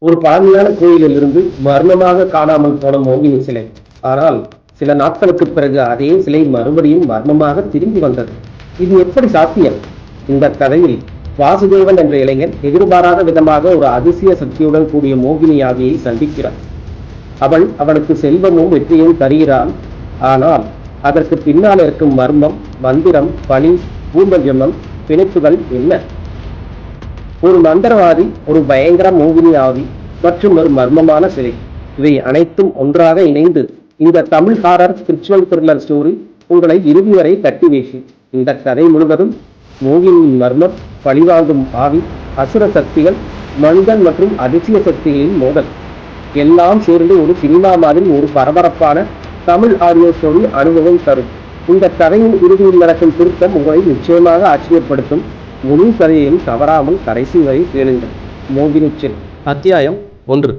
ஒரு பழமையான கோயிலில் இருந்து மர்மமாக காணாமல் போன மோகினி சிலை. ஆனால் சில நாட்களுக்கு பிறகு அதே சிலை மறுபடியும் மர்மமாக திரும்பி வந்தது. இது எப்படி சாத்தியம்? இந்த கதையில் வாசுதேவன் என்ற இளைஞன் எதிர்பாராத விதமாக ஒரு அதிசய சக்தியுடன் கூடிய மோகினி ஆவியை சந்திக்கிறார். அவள் அவனுக்கு செல்வமும் வெற்றியும் தருகிறாள். ஆனால் அதற்கு பின்னால் இருக்கும் மர்மம், மந்திரம், பணி, பூர்வஜன்மம், பிணைப்புகள் என்ன? ஒரு மந்திரவாதி, ஒரு பயங்கர மோகினி ஆவி மற்றும் ஒரு மர்மமான சிலை, இவை அனைத்தும் ஒன்றாக இணைந்து இந்த Tamil horror spiritual thriller story உங்களை இறுதி வரை தட்டி வீசி. இந்த கதை முழுவதும் மோகினியின் மர்மம், பழிவாங்கும் ஆவி, அசுர சக்திகள், மனிதன் மற்றும் அதிசய சக்திகளின் மோதல் எல்லாம் சேர்ந்து ஒரு சினிமா மாதிரி ஒரு பரபரப்பான தமிழ் ஆடியோ ஸ்டோரி அனுபவம் தரும். இந்த கதையின் இறுதியில் நடக்கும் திருத்தம் உங்களை நிச்சயமாக ஆச்சரியப்படுத்தும். முழு கதையையும் தவறாமல் கடைசி வரை கேளுங்கள். மோகினி சிலை. அத்தியாயம் 1.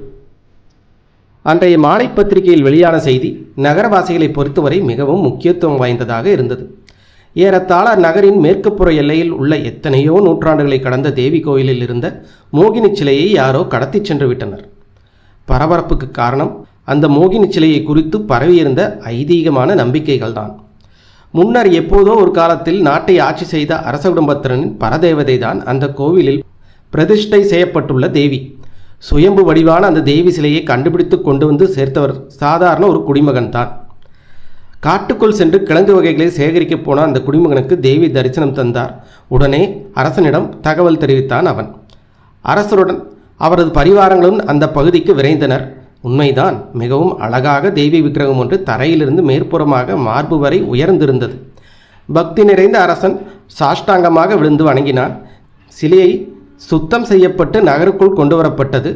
அன்றைய மாலை பத்திரிகையில் வெளியான செய்தி நகரவாசிகளை பொறுத்தவரை மிகவும் முக்கியத்துவம் வாய்ந்ததாக இருந்தது. ஏறத்தாழ நகரின் மேற்குப்புற எல்லையில் உள்ள எத்தனையோ நூற்றாண்டுகளை கடந்த தேவி கோயிலில் இருந்த மோகினி சிலையை யாரோ கடத்தி சென்று விட்டனர். பரபரப்புக்கு காரணம் அந்த மோகினி சிலையை குறித்து பரவியிருந்த ஐதீகமான நம்பிக்கைகள்தான். முன்னர் எப்போதோ ஒரு காலத்தில் நாட்டை ஆட்சி செய்த அரச குடும்பத்தினரின் பரதேவதை தான் அந்த கோவிலில் பிரதிஷ்டை செய்யப்பட்டுள்ள தேவி. சுயம்பு வடிவான அந்த தேவி சிலையை கண்டுபிடித்து கொண்டு வந்து சேர்த்தவர் சாதாரண ஒரு குடிமகன் தான். காட்டுக்குள் சென்று கிழங்கு வகைகளை சேகரிக்க போன அந்த குடிமகனுக்கு தேவி தரிசனம் தந்தார். உடனே அரசனிடம் தகவல் தெரிவித்தான் அவன். அரசருடன் அவரது பரிவாரங்களும் அந்த பகுதிக்கு விரைந்தனர். உண்மைதான், மிகவும் அழகாக தேவி விக்கிரகம் ஒன்று தரையிலிருந்து மேற்புறமாக மார்பு வரை உயர்ந்திருந்தது. பக்தி நிறைந்த அரசன் சாஷ்டாங்கமாக விழுந்து வணங்கினான். சிலையை சுத்தம் செய்யப்பட்டு நகருக்குள் கொண்டு வரப்பட்டது.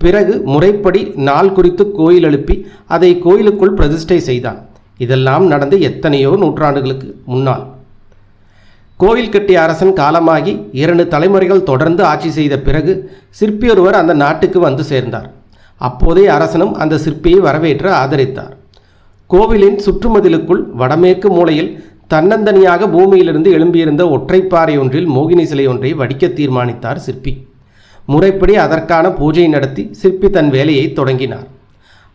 பிறகு முறைப்படி நாள் குறித்து கோயில் எழுப்பி அதை கோயிலுக்குள் பிரதிஷ்டை செய்தான். இதெல்லாம் நடந்து எத்தனையோ நூற்றாண்டுகளுக்கு முன்னால். கோயில் கட்டிய அரசன் காலமாகி 2 தலைமுறைகள் தொடர்ந்து ஆட்சி செய்த பிறகு சிற்பி ஒருவர் அந்த நாட்டுக்கு வந்து சேர்ந்தார். அப்போதைய அரசனும் அந்த சிற்பியை வரவேற்று ஆதரித்தார். கோவிலின் சுற்றுமதிலுக்குள் வடமேற்கு மூலையில் தன்னந்தனியாக பூமியிலிருந்து எழும்பியிருந்த ஒற்றைப்பாறை ஒன்றில் மோகினி சிலை ஒன்றை வடிக்க தீர்மானித்தார் சிற்பி. முறைப்படி அதற்கான பூஜை நடத்தி சிற்பி தன் வேலையை தொடங்கினார்.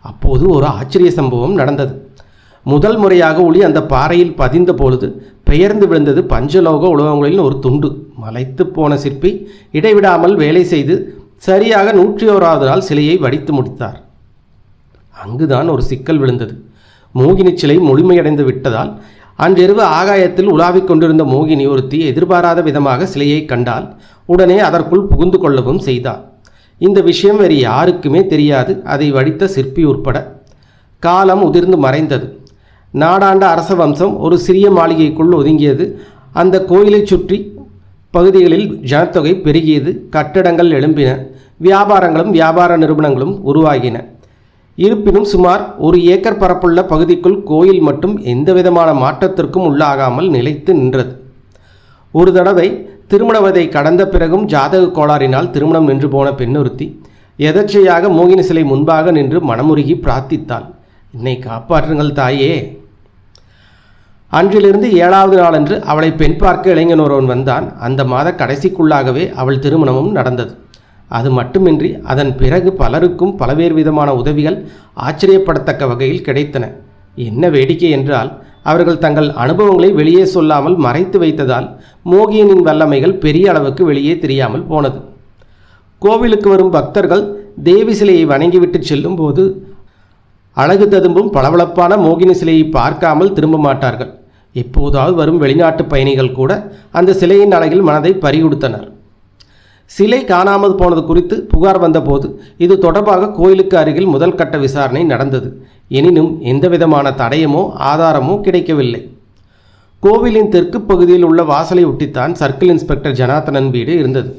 அப்போது ஒரு ஆச்சரிய சம்பவம் நடந்தது. முதல் முறையாக ஒளி அந்த பாறையில் பதிந்த பொழுது பெயர்ந்து விழுந்தது பஞ்சலோக உலோகங்களின் ஒரு துண்டு. மலைத்து போன சிற்பி இடைவிடாமல் வேலை செய்து சரியாக 101வது நாள் சிலையை வடித்து முடித்தார். அங்குதான் ஒரு சிக்கல் விழுந்தது. மோகினி சிலை முழுமையடைந்து விட்டதால் அன்றிரவு ஆகாயத்தில் உலாவிக் கொண்டிருந்த மோகினி ஒருத்தி எதிர்பாராத விதமாக சிலையை கண்டால் உடனே அதற்குள் புகுந்து கொள்ளவும் செய்தார். இந்த விஷயம் வேறு யாருக்குமே தெரியாது, அதை வடித்த சிற்பி உட்பட. காலம் உதிர்ந்து மறைந்தது. நாடாண்ட அரச வம்சம் ஒரு சிறிய மாளிகைக்குள் ஒதுங்கியது. அந்த கோயிலை சுற்றி பகுதிகளில் ஜனத்தொகை பெருகியது. கட்டடங்கள் எழும்பின. வியாபாரங்களும் வியாபார நிறுவனங்களும் உருவாகின. இருப்பினும் சுமார் 1 ஏக்கர் பரப்புள்ள பகுதிக்குள் கோயில் மட்டும் எந்தவிதமான மாற்றத்திற்கும் உள்ளாகாமல் நிலைத்து நின்றது. ஒரு தடவை திருமணவதை கடந்த பிறகும் ஜாதக கோளாறினால் திருமணம் நின்று போன பெண்ணொருத்தி எதர்ச்சையாக மோகினி சிலை முன்பாக நின்று மனமுருகி பிரார்த்தித்தாள். என்னை காப்பாற்றுங்கள் தாயே. அன்றிலிருந்து 7வது நாளன்று அவளை பெண் பார்க்க இளைஞன் ஒருவன் வந்தான். அந்த மாத கடைசிக்குள்ளாகவே அவள் திருமணமும் நடந்தது. அது மட்டுமின்றி அதன் பிறகு பலருக்கும் பல்வேறு விதமான உதவிகள் ஆச்சரியப்படத்தக்க வகையில் கிடைத்தன. என்ன வேடிக்கை என்றால், அவர்கள் தங்கள் அனுபவங்களை வெளியே சொல்லாமல் மறைத்து வைத்ததால் மோகினியின் வல்லமைகள் பெரிய அளவுக்கு வெளியே தெரியாமல் போனது. கோவிலுக்கு வரும் பக்தர்கள் தேவி சிலையை வணங்கிவிட்டு செல்லும் போது அழகு ததும்பும் பளபளப்பான மோகினி சிலையை பார்க்காமல் திரும்ப மாட்டார்கள். எப்போதாவது வரும் வெளிநாட்டு பயணிகள் கூட அந்த சிலையின் அழகில் மனதை பறிகொடுத்தனர். சிலை காணாமல் போனது குறித்து புகார் வந்தபோது இது தொடர்பாக கோயிலுக்கு அருகில் முதல் கட்ட விசாரணை நடந்தது. எனினும் எந்தவிதமான தடயமோ ஆதாரமோ கிடைக்கவில்லை. கோவிலின் தெற்கு பகுதியில் உள்ள வாசலை ஒட்டித்தான் சர்க்கிள் இன்ஸ்பெக்டர் ஜனார்த்தனன் வீடு இருந்தது.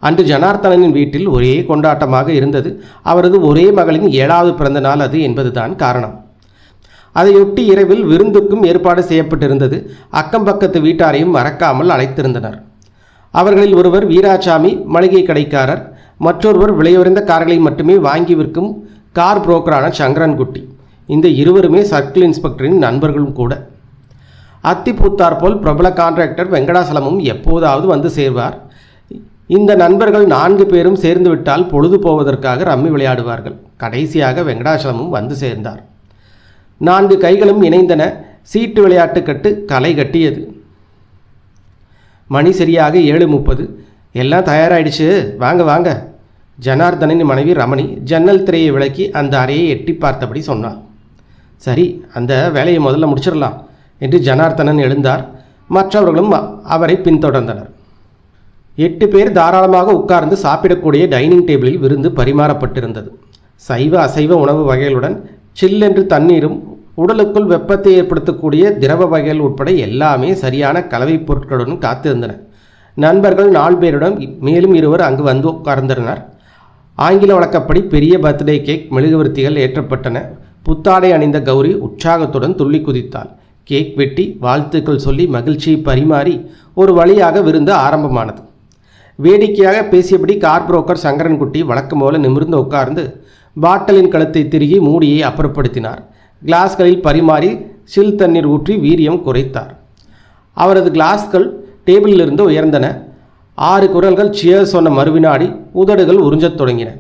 அன்று ஜனார்த்தனனின் வீட்டில் ஒரே கொண்டாட்டமாக இருந்தது. அவரது ஒரே மகளின் 7வது பிறந்த நாள் அது என்பதுதான் காரணம். அதையொட்டி இரவில் விருந்துக்கும் ஏற்பாடு செய்யப்பட்டிருந்தது. அக்கம் பக்கத்து வீட்டாரையும் மறக்காமல் அழைத்திருந்தனர். அவர்களில் ஒருவர் வீராசாமி, மளிகை கடைக்காரர். மற்றொருவர் விலையுறைந்த கார்களை மட்டுமே வாங்கி விற்கும் கார் புரோக்கரான சங்கரன்குட்டி. இந்த இருவருமே சர்க்கிள் இன்ஸ்பெக்டரின் நண்பர்களும் கூட. அத்தி பூத்தார் போல் பிரபல கான்ட்ராக்டர் வெங்கடாசலமும் எப்போதாவது வந்து சேர்வார். இந்த நண்பர்கள் 4 பேரும் சேர்ந்து விட்டால் பொழுது போவதற்காக ரம்மி விளையாடுவார்கள். கடைசியாக வெங்கடாச்சலமும் வந்து சேர்ந்தார். 4 கைகளும் இணைந்தன. சீட்டு விளையாட்டு கட்டு களை கட்டியது. மணி சரியாக 7:30. எல்லாம் தயாராகிடுச்சு, வாங்க வாங்க. ஜனார்தனின் மனைவி ரமணி ஜன்னல் திரையை விலக்கி அந்த அறையை எட்டி பார்த்தபடி சொன்னார். சரி, அந்த வேலையை முதல்ல முடிச்சிடலாம் என்று ஜனார்தனன் எழுந்தார். மற்றவர்களும் அவரை பின்தொடர்ந்தனர். 8 பேர் தாராளமாக உட்கார்ந்து சாப்பிடக்கூடிய டைனிங் டேபிளில் விருந்து பரிமாறப்பட்டிருந்தது. சைவ அசைவ உணவு வகைகளுடன் சில்லென்று தண்ணீரும் உடலுக்குள் வெப்பத்தை ஏற்படுத்தக்கூடிய திரவ வகைகள் உட்பட எல்லாமே சரியான கலவைப் பொருட்களுடன் காத்திருந்தன. நண்பர்கள் 4 பேருடன் மேலும் 2 அங்கு வந்து உட்கார்ந்தனர். ஆங்கில வழக்கப்படி பெரிய பர்த்டே கேக், மெழுகுவர்த்திகள் ஏற்றப்பட்டன. புத்தாடை அணிந்த கௌரி உற்சாகத்துடன் துள்ளி குதித்தாள். கேக் வெட்டி வாழ்த்துக்கள் சொல்லி மகிழ்ச்சியை பரிமாறி ஒரு வழியாக விருந்து ஆரம்பமானது. வேடிக்கையாக பேசியபடி கார் புரோக்கர் சங்கரன்குட்டி வழக்கம் போல நிமிர்ந்து உட்கார்ந்து பாட்டிலின் கழுத்தை திருகி மூடியை அப்புறப்படுத்தினார். கிளாஸ்களில் பரிமாறி சில் தண்ணீர் ஊற்றி வீரியம் குறைத்தார். அவரது கிளாஸ்கள் டேபிளிலிருந்து உயர்ந்தன. 6 குரல்கள் சியர் சொன்ன மறுவினாடி உதடுகள் உறிஞ்சத் தொடங்கின.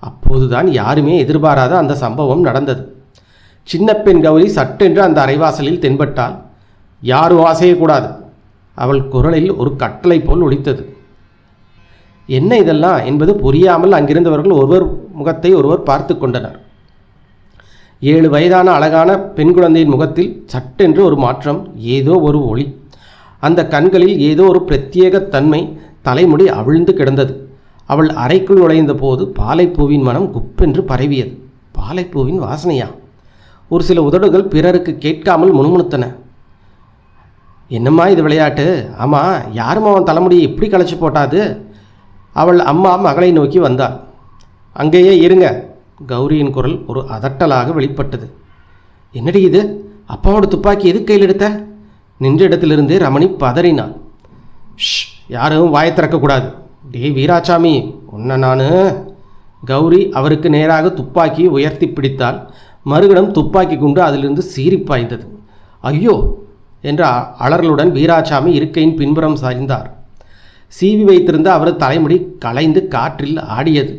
அப்போதுதான் யாருமே எதிர்பாராத அந்த சம்பவம் நடந்தது. சின்ன பெண் கௌரி சட்டென்று அந்த அரைவாசலில் தென்பட்டால், யாரும் அசையக்கூடாது. அவள் குரலில் ஒரு கட்டளை போல் ஒலித்தது. என்ன இதெல்லாம் என்பது புரியாமல் அங்கிருந்தவர்கள் ஒருவர் முகத்தை ஒருவர் பார்த்து கொண்டனர். 7 வயதான அழகான பெண் குழந்தையின் முகத்தில் சட்டென்று ஒரு மாற்றம், ஏதோ ஒரு ஒளி. அந்த கண்களில் ஏதோ ஒரு பிரத்யேக தன்மை. தலைமுடி அவிழ்ந்து கிடந்தது. அவள் அறைக்குள் நுழைந்த போது பாலைப்பூவின் மனம் குப்பென்று பரவியது. பாலைப்பூவின் வாசனையா? ஒரு சில உதடுகள் பிறருக்கு கேட்காமல் முணுமுணுத்தன. என்னம்மா இது விளையாட்டு? ஆமாம், யாரும் அவன் தலைமுடியை எப்படி களைச்சி போட்டாது? அவள் அம்மா மகளை நோக்கி வந்தாள். அங்கேயே இருங்க. கௌரியின் குரல் ஒரு அதட்டலாக வெளிப்பட்டது. என்னடி இது? அப்பாவோட துப்பாக்கி எது கையில் எடுத்த? நின்ற இடத்திலிருந்தே ரமணி பதறினாள். ஷ், யாரும் வாயை திறக்கக்கூடாது. டே வீராசாமி, உன்னை நான்... கௌரி அவருக்கு நேராக துப்பாக்கியை உயர்த்தி பிடித்தாள். மறுகணம் துப்பாக்கி குண்டு அதிலிருந்து சீறி பாய்ந்தது. ஐயோ என்ற அலறலுடன் வீராசாமி இருக்கையின் பின்புறம் சாய்ந்தார். சீவி வைத்திருந்த அவரது தலைமுடி கலைந்து காற்றில் ஆடியது.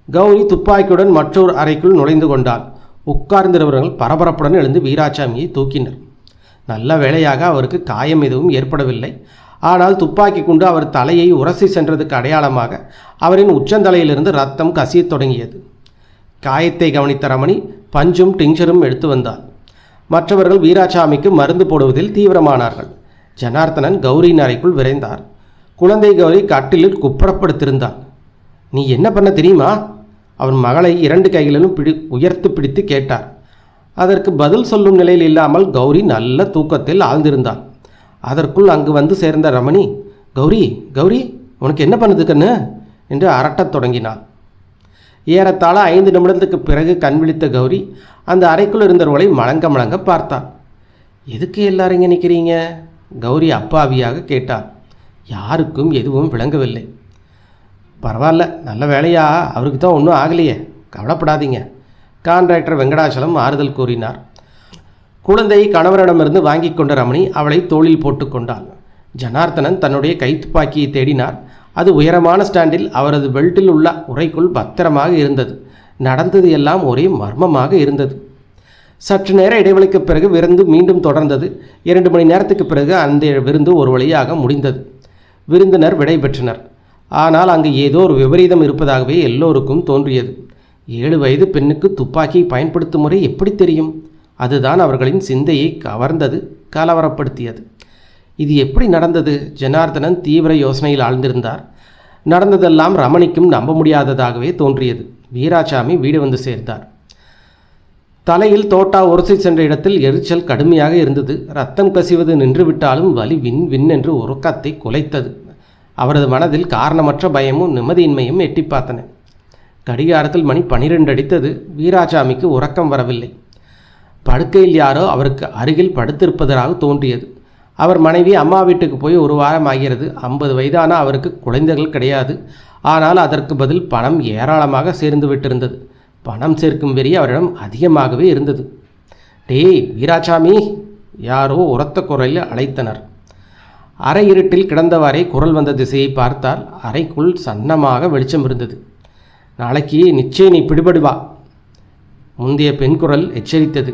கௌரி துப்பாக்கியுடன் மற்றொரு அறைக்குள் நுழைந்து கொண்டாள். உட்கார்ந்திருந்தவர்கள் பரபரப்புடன் எழுந்து வீராசாமியை தூக்கினர். நல்ல வேளையாக அவருக்கு காயம் எதுவும் ஏற்படவில்லை. ஆனால் துப்பாக்கி குண்டு அவர் தலையை உரசி சென்றதுக்கு அடையாளமாக அவரின் உச்சந்தலையிலிருந்து ரத்தம் கசியத் தொடங்கியது. காயத்தை கவனித்த ரமணி பஞ்சும் டிங்சரும் எடுத்து வந்தார். மற்றவர்கள் வீராசாமிக்கு மருந்து போடுவதில் தீவிரமானார்கள். ஜனார்தனன் கௌரியின் அறைக்குள் விரைந்தார். குழந்தை கௌரி கட்டிலில் குப்புறப்படுத்திருந்தாள். நீ என்ன பண்ண தெரியுமா? அவன் மகளை 2 கைகளிலும் உயர்த்து பிடித்து கேட்டார். அதற்கு பதில் சொல்லும் நிலையில் இல்லாமல் கௌரி நல்ல தூக்கத்தில் ஆழ்ந்திருந்தாள். அதற்குள் அங்கு வந்து சேர்ந்த ரமணி, கௌரி கௌரி, உனக்கு என்ன பண்ணுது கண்ணு என்று அரட்டத் தொடங்கினாள். ஏறத்தாழ 5 நிமிடத்துக்கு பிறகு கண் விழித்த கௌரி அந்த அறைக்குள் இருந்தவர்களை மலங்க மலங்க பார்த்தாள். எதுக்கு எல்லாரும் இங்கே நிற்கிறீங்க? கௌரி அப்பாவியாக கேட்டாள். யாருக்கும் எதுவும் விளங்கவில்லை. பரவாயில்ல, நல்ல வேலையா, அவருக்கு தான் ஒன்றும் ஆகலையே, கவலைப்படாதீங்க. கான்ட்ராக்டர் வெங்கடாச்சலம் ஆறுதல் கூறினார். குழந்தையை கணவரிடமிருந்து வாங்கி கொண்ட ரமணி அவளை தோளில் போட்டு கொண்டாள். ஜனார்தனன் தன்னுடைய கைத்துப்பாக்கியை தேடினார். அது உயரமான ஸ்டாண்டில் அவரது பெல்ட்டில் உள்ள உறைக்குள் பத்திரமாக இருந்தது. நடந்தது எல்லாம் ஒரே மர்மமாக இருந்தது. சற்று நேர இடைவெளிக்கு பிறகு விருந்து மீண்டும் தொடர்ந்தது. 2 மணி நேரத்துக்கு பிறகு அந்த விருந்து ஒரு வழியாக முடிந்தது. விருந்தினர் விடை பெற்றனர். ஆனால் அங்கு ஏதோ ஒரு விபரீதம் இருப்பதாகவே எல்லோருக்கும் தோன்றியது. 7 வயது பெண்ணுக்கு துப்பாக்கி பயன்படுத்தும் முறை எப்படி தெரியும்? அதுதான் அவர்களின் சிந்தையை கவர்ந்தது, கலவரப்படுத்தியது. இது எப்படி நடந்தது? ஜனார்தனன் தீவிர யோசனையில் ஆழ்ந்திருந்தார். நடந்ததெல்லாம் ரமணிக்கும் நம்ப முடியாததாகவே தோன்றியது. வீராசாமி வீடு வந்து சேர்ந்தார். தலையில் தோட்டா உரசி சென்ற இடத்தில் எரிச்சல் கடுமையாக இருந்தது. ரத்தம் கசிவது நின்றுவிட்டாலும் வலி வின் வின் என்று உறக்கத்தை குலைத்தது. அவரது மனதில் காரணமற்ற பயமும் நிம்மதியின்மையும் எட்டி பார்த்தன. கடிகாரத்தில் மணி 12 அடித்தது. வீராசாமிக்கு உறக்கம் வரவில்லை. படுக்கையில் யாரோ அவருக்கு அருகில் படுத்திருப்பதாக தோன்றியது. அவர் மனைவி அம்மா வீட்டுக்கு போய் 1 வாரம் ஆகிறது. 50 வயதான அவருக்கு குழந்தைகள் கிடையாது. ஆனால் அதற்கு பதில் பணம் ஏராளமாக சேர்ந்து விட்டிருந்தது. பணம் சேர்க்கும் வெறி அவரிடம் அதிகமாகவே இருந்தது. டேய் வீராசாமி, யாரோ உரத்த குரலில் அழைத்தனர். அறை இருட்டில் கிடந்தவாறே குரல் வந்த திசையை பார்த்தால் அறைக்குள் சன்னமாக வெளிச்சம் இருந்தது. நாளைக்கு நிச்சயம் நீ பிடிபடுவா, முந்தைய பெண் குரல் எச்சரித்தது.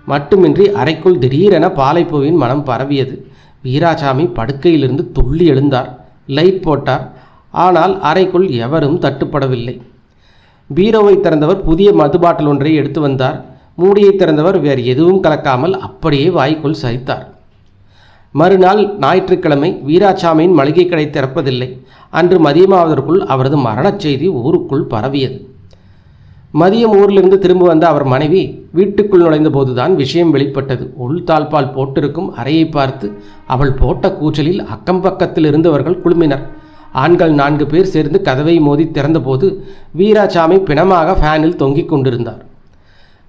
மட்டுமின்றி அறைக்குள் திடீரென பாலைப்பூவின் மனம் பரவியது. வீராசாமி படுக்கையிலிருந்து துள்ளி எழுந்தார். லைட் போட்டார். ஆனால் அறைக்குள் எவரும் தட்டுப்படவில்லை. பீரோவை திறந்தவர் புதிய மது பாட்டில் ஒன்றை எடுத்து வந்தார். மூடியை திறந்தவர் வேறு எதுவும் கலக்காமல் அப்படியே வாய்க்குள் சரித்தார். மறுநாள் ஞாயிற்றுக்கிழமை. வீராசாமியின் மளிகை கடை திறப்பதில்லை. அன்று மதியமாவதற்குள் அவரது மரணச் செய்தி ஊருக்குள் பரவியது. மதியம் ஊரிலிருந்து திரும்ப வந்த அவர் மனைவி வீட்டுக்குள் நுழைந்த போதுதான் விஷயம் வெளிப்பட்டது. உள்தாழ்பால் போட்டிருக்கும் அறையை பார்த்து அவள் போட்ட கூச்சலில் அக்கம் பக்கத்தில் இருந்தவர்கள் குழுமினர். ஆண்கள் 4 பேர் சேர்ந்து கதவை மோதி திறந்தபோது வீராசாமி பிணமாக ஃபேனில் தொங்கிக் கொண்டிருந்தார்.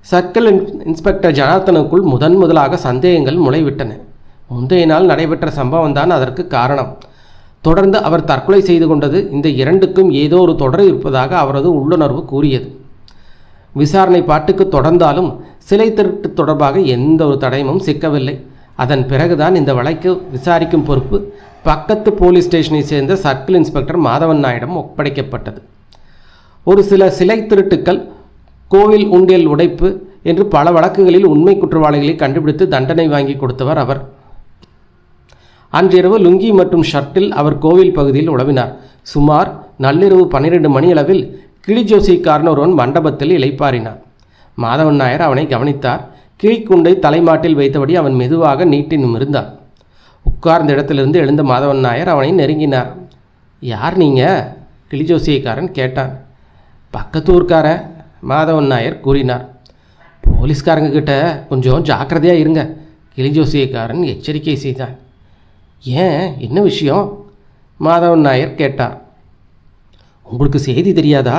சர்க்கிள் இன்ஸ்பெக்டர் ஜனார்த்தனுக்குள் முதலாக சந்தேகங்கள் முளைவிட்டன. முந்தைய நாள் நடைபெற்ற சம்பவம் தான் அதற்கு காரணம். தொடர்ந்து அவர் தற்கொலை செய்து கொண்டது. இந்த இரண்டுக்கும் ஏதோ ஒரு தொடர் இருப்பதாக அவரது உள்ளுணர்வு கூறியது. விசாரணை பாட்டுக்கு தொடர்ந்தாலும் சிலை திருட்டு தொடர்பாக எந்த ஒரு தடயமும் சிக்கவில்லை. அதன் பிறகுதான் இந்த வழக்கு விசாரிக்கும் பொறுப்பு பக்கத்து போலீஸ் ஸ்டேஷனை சேர்ந்த சர்க்கிள் இன்ஸ்பெக்டர் மாதவன் நாயிடம் ஒப்படைக்கப்பட்டது. ஒரு சில சிலை திருட்டுக்கள், கோவில் உண்டியல் உடைப்பு என்று பல வழக்குகளில் உண்மை குற்றவாளிகளை கண்டுபிடித்து தண்டனை வாங்கி கொடுத்தவர் அவர். அன்றிரவு லுங்கி மற்றும் ஷர்ட்டில் அவர் கோவில் பகுதியில் உழவினார். சுமார் நள்ளிரவு 12 மணியளவில் கிளிஜோசிக்காரன் ஒருவன் மண்டபத்தில் இளைப்பாறினான். மாதவன் நாயர் அவனை கவனித்தார். கிளிக்குண்டை தலைமாட்டில் வைத்தபடி அவன் மெதுவாக நீட்டி நிமிர்ந்தான். உட்கார்ந்த இடத்திலிருந்து எழுந்த மாதவன் நாயர் அவனை நெருங்கினார். யார் நீங்கள்? கிளிஜோசியக்காரன் கேட்டான். பக்கத்தூர்காரன், மாதவன் நாயர் கூறினார். போலீஸ்காரங்க கிட்ட கொஞ்சம் ஜாக்கிரதையாக இருங்க, கிளிஜோசியக்காரன் எச்சரிக்கை செய்தான். ஏன், என்ன விஷயம்? மாதவன் நாயர் கேட்டார். உங்களுக்கு செய்தி தெரியாதா?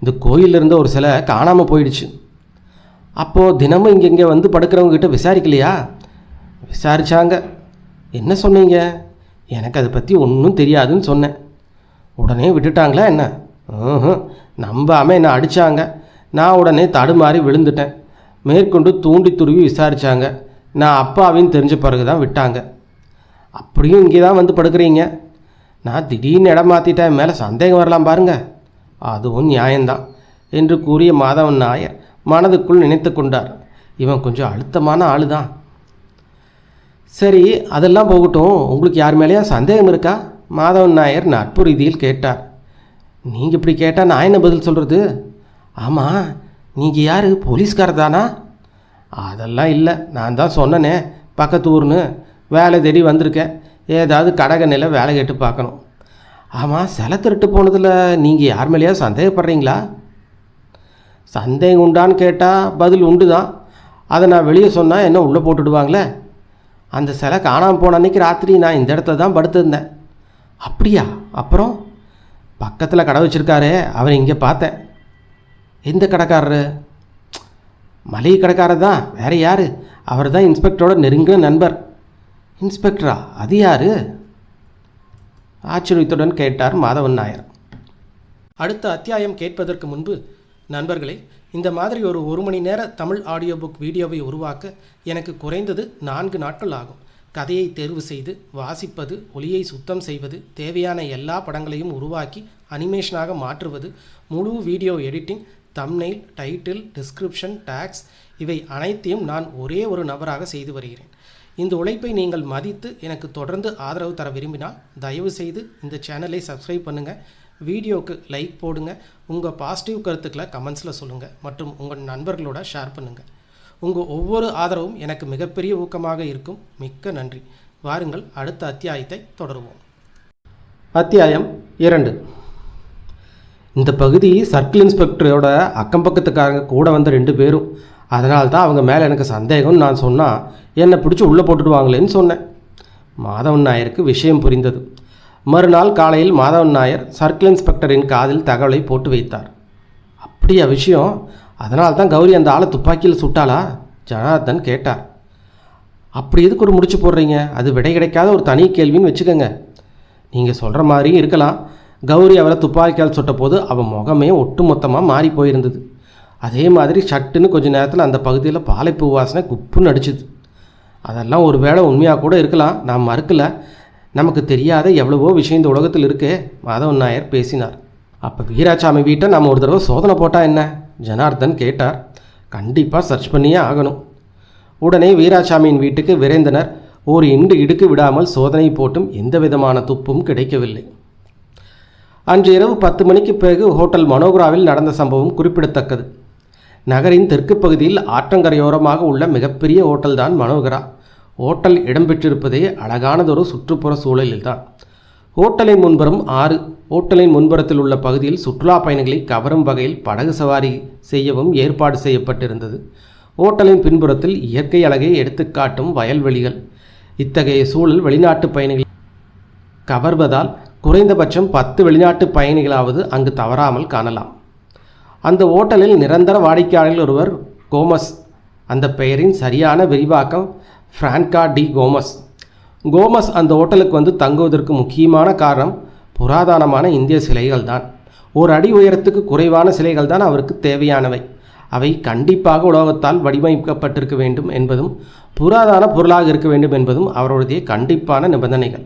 இந்த கோயிலில் இருந்த ஒரு சிலை காணாமல் போயிடுச்சு. அப்போது தினமும் இங்கே வந்து படுக்கிறவங்ககிட்ட விசாரிக்கலையா? விசாரித்தாங்க. என்ன சொன்னீங்க? எனக்கு அதை பற்றி ஒன்றும் தெரியாதுன்னு சொன்னேன். உடனே விட்டுட்டாங்களா என்ன? நம்பாமல் என்னை அடித்தாங்க. நான் உடனே தடுமாறி விழுந்துட்டேன். மேற்கொண்டு தூண்டி துருவி விசாரித்தாங்க. நான் அப்பாவின்னு தெரிஞ்ச பிறகு தான் விட்டாங்க. அப்படியும் இங்கே தான் வந்து படுக்கிறீங்க. நான் திடீர்னு இடம் மாற்றிட்டேன், மேலே சந்தேகம் வரலாம் பாருங்க. அதுவும் நியாயம்தான் என்று கூறிய மாதவன் நாயர் மனதுக்குள் நினைத்து கொண்டார். இவன் கொஞ்சம் அழுத்தமான ஆளு தான். சரி, அதெல்லாம் போகட்டும். உங்களுக்கு யார் மேலேயா சந்தேகம் இருக்கா? மாதவன் நாயர் நட்பு ரீதியில் கேட்டார். நீங்கள் இப்படி கேட்டால் நான் என்ன பதில் சொல்கிறது? ஆமாம், நீங்கள் யார், போலீஸ்காரர் தானா? அதெல்லாம் இல்லை, நான் தான் சொன்னனே பக்கத்து ஊர்னு. வேலை தேடி வந்திருக்கேன். ஏதாவது கடகண்ணில் வேலை கேட்டு பார்க்கணும். ஆமாம், சிலை திருட்டு போனதில் நீங்கள் யார் மேலேயா சந்தேகப்படுறீங்களா? சந்தேகம் உண்டான்னு கேட்டால் பதில் உண்டு தான். அதை நான் வெளியே சொன்னால் என்ன உள்ளே போட்டுடுவாங்களே. அந்த சிலை காணாமல் போன அன்றைக்கி ராத்திரி நான் இந்த இடத்துல தான் படுத்திருந்தேன். அப்படியா? அப்புறம் பக்கத்தில் கடை வச்சுருக்காரே, அவர் இங்கே பார்த்தேன். எந்த கடைக்காரரு? மளிகை கடைக்காரர் தான். வேறு யார்? அவர் தான் இன்ஸ்பெக்டரோட நெருங்கின நண்பர். இன்ஸ்பெக்டரா? அது யார்? ஆச்சரியத்துடன் கேட்டார் மாதவன் நாயர். அடுத்த அத்தியாயம் கேட்பதற்கு முன்பு நண்பர்களே, இந்த மாதிரி ஒரு மணி நேர தமிழ் ஆடியோ புக் வீடியோவை உருவாக்க எனக்கு குறைந்தது 4 நாட்கள் ஆகும். கதையை தேர்வு செய்து வாசிப்பது, ஒலியை சுத்தம் செய்வது, தேவையான எல்லா படங்களையும் உருவாக்கி அனிமேஷனாக மாற்றுவது, முழு video editing, thumbnail, title, description, tags இவை அனைத்தையும் நான் ஒரே ஒரு நபராக செய்து வருகிறேன். இந்த உழைப்பை நீங்கள் மதித்து எனக்கு தொடர்ந்து ஆதரவு தர விரும்பினால் தயவு செய்து இந்த சேனலை சப்ஸ்கிரைப் பண்ணுங்கள், வீடியோவுக்கு லைக் போடுங்க, உங்கள் பாசிட்டிவ் கருத்துக்களை கமெண்ட்ஸில் சொல்லுங்கள் மற்றும் உங்கள் நண்பர்களோட ஷேர் பண்ணுங்கள். உங்கள் ஒவ்வொரு ஆதரவும் எனக்கு மிகப்பெரிய ஊக்கமாக இருக்கும். மிக்க நன்றி. வாருங்கள் அடுத்த அத்தியாயத்தை தொடருவோம். அத்தியாயம் 2. இந்த பகுதி சர்க்கிள் இன்ஸ்பெக்டரோட அக்கம் பக்கத்துக்காரங்க கூட வந்த 2 பேரும். அதனால தான் அவங்க மேலே எனக்கு சந்தேகம்னு நான் சொன்னால் என்னை பிடிச்சி உள்ளே போட்டுடுவாங்களேன்னு சொன்னேன். மாதவன் நாயருக்கு விஷயம் புரிந்தது. மறுநாள் காலையில் மாதவன் நாயர் சர்க்கிள் இன்ஸ்பெக்டரின் காதில் தகவலை போட்டு வைத்தார். அப்படியா விஷயம்? அதனால தான் கௌரி அந்த ஆளை துப்பாக்கியில் சுட்டாளா? ஜனார்த்தன் கேட்டார். அப்படி எதுக்கு ஒரு முடிச்சு போடுறீங்க? அது விடை கிடைக்காத ஒரு தனி கேள்வின்னு வச்சுக்கோங்க. நீங்கள் சொல்கிற மாதிரியும் இருக்கலாம். கௌரி அவரை துப்பாக்கியால் சுட்ட போது அவன் முகமே ஒட்டு மொத்தமாக மாறி போயிருந்தது. அதே மாதிரி சட்டுன்னு கொஞ்சம் நேரத்தில் அந்த பகுதியில் பாலைப்பூ வாசனை குப்புன்னு அடிச்சுது. அதெல்லாம் ஒரு வேளை உண்மையாக கூட இருக்கலாம், நான் மறுக்கலை. நமக்கு தெரியாத எவ்வளவோ விஷயம் இந்த உலகத்தில் இருக்கே, மாதவன் நாயர் பேசினார். அப்போ வீராசாமி வீட்டை நம்ம ஒரு தடவை சோதனை போட்டால் என்ன? ஜனார்தன் கேட்டார். கண்டிப்பாக சர்ச் பண்ணியே ஆகணும். உடனே வீராசாமியின் வீட்டுக்கு விரைந்தனர். ஒரு இடுக்கு விடாமல் சோதனை போட்டும் எந்த விதமான துப்பும் கிடைக்கவில்லை. அன்று இரவு 10 மணிக்கு பிறகு ஹோட்டல் மனோகராவில் நடந்த சம்பவம் குறிப்பிடத்தக்கது. நகரின் தெற்கு பகுதியில் ஆற்றங்கரையோரமாக உள்ள மிகப்பெரிய ஹோட்டல் தான் மனோகரா. ஹோட்டல் இடம்பெற்றிருப்பதே அழகானதொரு சுற்றுப்புற சூழலில்தான். ஹோட்டலின் முன்புறம் ஆறு. ஹோட்டலின் முன்புறத்தில் உள்ள பகுதியில் சுற்றுலா பயணிகளை கவரும் வகையில் படகு சவாரி செய்யவும் ஏற்பாடு செய்யப்பட்டிருந்தது. ஹோட்டலின் பின்புறத்தில் இயற்கை அழகை எடுத்துக்காட்டும் வயல்வெளிகள். இத்தகைய சூழல் வெளிநாட்டு பயணிகள் கவர்வதால் குறைந்தபட்சம் 10 வெளிநாட்டு பயணிகளாவது அங்கு தவறாமல் காணலாம். அந்த ஹோட்டலில் நிரந்தர வாடிக்கையாளர் ஒருவர் கோமஸ். அந்த பெயரின் சரியான விரிவாக்கம் பிரான்கா டி கோமஸ். கோமஸ் அந்த ஹோட்டலுக்கு வந்து தங்குவதற்கு முக்கியமான காரணம் புராதனமான இந்திய சிலைகள் தான். ஒரு அடி உயரத்துக்கு குறைவான சிலைகள் தான் அவருக்கு தேவையானவை. அவை கண்டிப்பாக உலோகத்தால் வடிவமைக்கப்பட்டிருக்க வேண்டும் என்பதும் புராதன பொருளாக இருக்க வேண்டும் என்பதும் அவருடைய கண்டிப்பான நிபந்தனைகள்.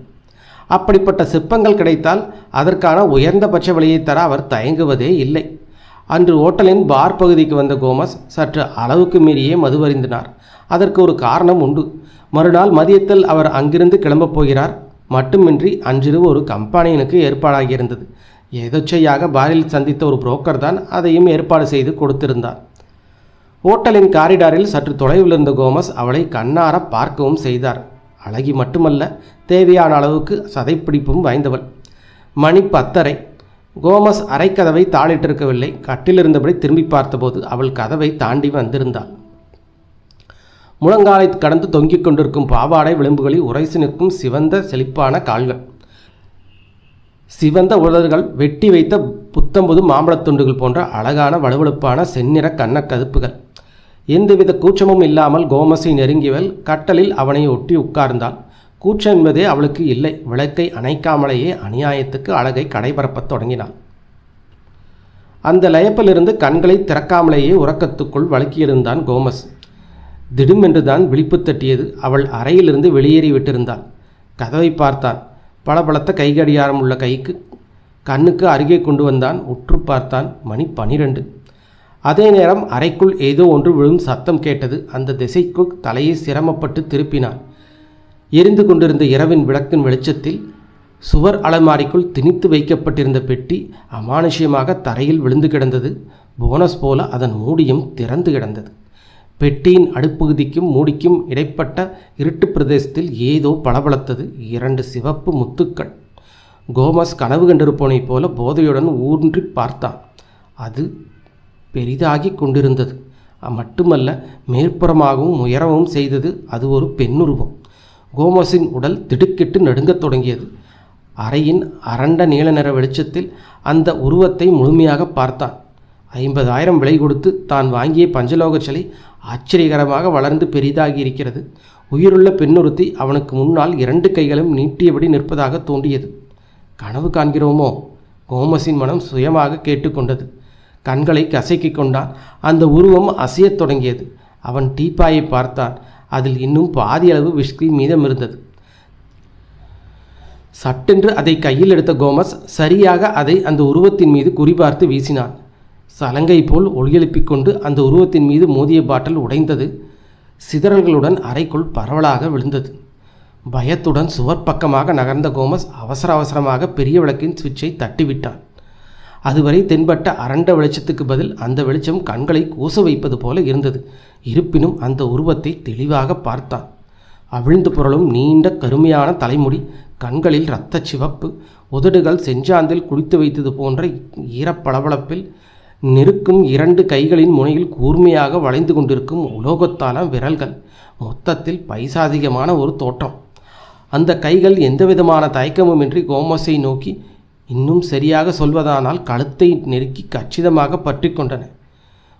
அப்படிப்பட்ட சிற்பங்கள் கிடைத்தால் அதற்கான உயர்ந்தபட்ச விலையை தர அவர் தயங்குவதே இல்லை. அன்று ஹோட்டலின் பார் பகுதிக்கு வந்த கோமஸ் சற்று அளவுக்கு மீறியே மதுவருந்தினார். அதற்கு ஒரு காரணம் உண்டு. மறுநாள் மதியத்தில் அவர் அங்கிருந்து கிளம்பப் போகிறார். மட்டுமின்றி அன்றிரவு ஒரு கம்பெனியனுக்கு ஏற்பாடாகியிருந்தது. எதேச்சையாக பாரில் சந்தித்த ஒரு புரோக்கர் தான் அதையும் ஏற்பாடு செய்து கொடுத்திருந்தார். ஹோட்டலின் காரிடாரில் சற்று தொலைவில் இருந்த கோமஸ் அவளை கண்ணார பார்க்கவும் செய்தார். அழகி மட்டுமல்ல, தேவையான அளவுக்கு சதைப்பிடிப்பும் வாய்ந்தவள். மணி 10:30. கோமஸ் அரைக்கதவை தாளிட்டிருக்கவில்லை. கட்டிலிருந்தபடி திரும்பி பார்த்தபோது அவள் கதவை தாண்டி வந்திருந்தாள். முழங்காலை கடந்து தொங்கிக் கொண்டிருக்கும் பாவாடை விளிம்புகளில் உரைசி நிற்கும் சிவந்த செழிப்பான கால்கள், சிவந்த உதடுகள், வெட்டி வைத்த புத்தம்புது மாம்பழத் துண்டுகள் போன்ற அழகான வலுவழுப்பான செந்நிற கன்னக்கதுப்புகள். எந்தவித கூச்சமும் இல்லாமல் கோமஸை நெருங்கியவள் கட்டலில் அவனை ஒட்டி உட்கார்ந்தாள். கூச்சம் என்பதே அவளுக்கு இல்லை. விளக்கை அணைக்காமலேயே அநியாயத்துக்கு அழகை கடைபரப்பத் தொடங்கினாள். அந்த லயப்பிலிருந்து கண்களை திறக்காமலேயே உறக்கத்துக்குள் வழுக்கியிருந்தான் கோமஸ். திடுமென்றுதான் விழிப்பு தட்டியது. அவள் அறையிலிருந்து வெளியேறிவிட்டிருந்தாள். கதவை பார்த்தான். பளபளத்த கைகடியாரம் உள்ள கைக்கு கண்ணுக்கு அருகே கொண்டு வந்தான். உற்று பார்த்தான். மணி 12. அதே நேரம் அறைக்குள் ஏதோ ஒன்று விழும் சத்தம் கேட்டது. அந்த திசைக்கு தலையை சிரமப்பட்டு திருப்பினான். எரிந்து கொண்டிருந்த இரவின் விளக்கின் வெளிச்சத்தில் சுவர் அலமாரிக்குள் திணித்து வைக்கப்பட்டிருந்த பெட்டி அமானுஷ்யமாக தரையில் விழுந்து கிடந்தது. போனஸ் போல அதன் மூடியும் திறந்து கிடந்தது. பெட்டியின் அடுப்பகுதிக்கும் மூடிக்கும் இடைப்பட்ட இருட்டு பிரதேசத்தில் ஏதோ பளபளத்தது. 2 சிவப்பு முத்துக்கள். கோமஸ் கனவு கண்டிருப்போனைப் போல போதையுடன் ஊன்றி பார்த்தான். அது பெரிதாகி கொண்டிருந்தது. மட்டுமல்ல, மேற்புறமாகவும் உயரவும் செய்தது. அது ஒரு பெண்ணுருவம். கோமஸின் உடல் திடுக்கிட்டு நடுங்கத் தொடங்கியது. அறையின் அரண்ட நீல நிற வெளிச்சத்தில் அந்த உருவத்தை முழுமையாக பார்த்தான். 50,000 விலை கொடுத்து தான் வாங்கிய பஞ்சலோக சிலை ஆச்சரியகரமாக வளர்ந்து பெரிதாகி இருக்கிறது. உயிருள்ள பெண்ணுறுத்தி அவனுக்கு முன்னால் 2 கைகளும் நீட்டியபடி நிற்பதாக தோன்றியது. கனவு காண்கிறோமோ? கோமஸின் மனம் சுயமாக கேட்டுக்கொண்டது. கண்களை கசக்கிக் கொண்டான். அந்த உருவம் அசையத் தொடங்கியது. அவன் டீப்பாயை பார்த்தான். அதில் இன்னும் பாதியளவு விஸ்கி மீதம் இருந்தது. சட்டென்று அதை கையில் எடுத்த கோமஸ் சரியாக அதை அந்த உருவத்தின் மீது குறிபார்த்து வீசினான். சலங்கை போல் ஒளியெழுப்பிக் கொண்டு அந்த உருவத்தின் மீது மோதிய பாட்டில் உடைந்தது. சிதறல்களுடன் அறைக்குள் பரவலாக விழுந்தது. பயத்துடன் சுவர் பக்கமாக நகர்ந்த கோமஸ் அவசரமாக பெரிய விளக்கின் சுவிட்சை தட்டிவிட்டான். அதுவரை தென்பட்ட அரண்ட வெளிச்சத்துக்கு பதில் அந்த வெளிச்சம் கண்களை கூச வைப்பது போல இருந்தது. இருப்பினும் அந்த உருவத்தை தெளிவாக பார்த்தான். அவிழ்ந்து புரளும் நீண்ட கருமையான தலைமுடி, கண்களில் இரத்த சிவப்பு, உதடுகள் செஞ்சாந்தில் குளித்து வைத்தது போன்ற ஈரப்பளபளப்பில் நிற்கும் 2 கைகளின் முனையில் கூர்மையாக வளைந்து கொண்டிருக்கும் உலோகத்தான விரல்கள். மொத்தத்தில் பைசாதிகமான ஒரு தோற்றம். அந்த கைகள் எந்தவிதமான தயக்கமுமின்றி கோமஸை நோக்கி, இன்னும் சரியாக சொல்வதானால் கழுத்தை நெருக்கி கச்சிதமாக பற்றி கொண்டன.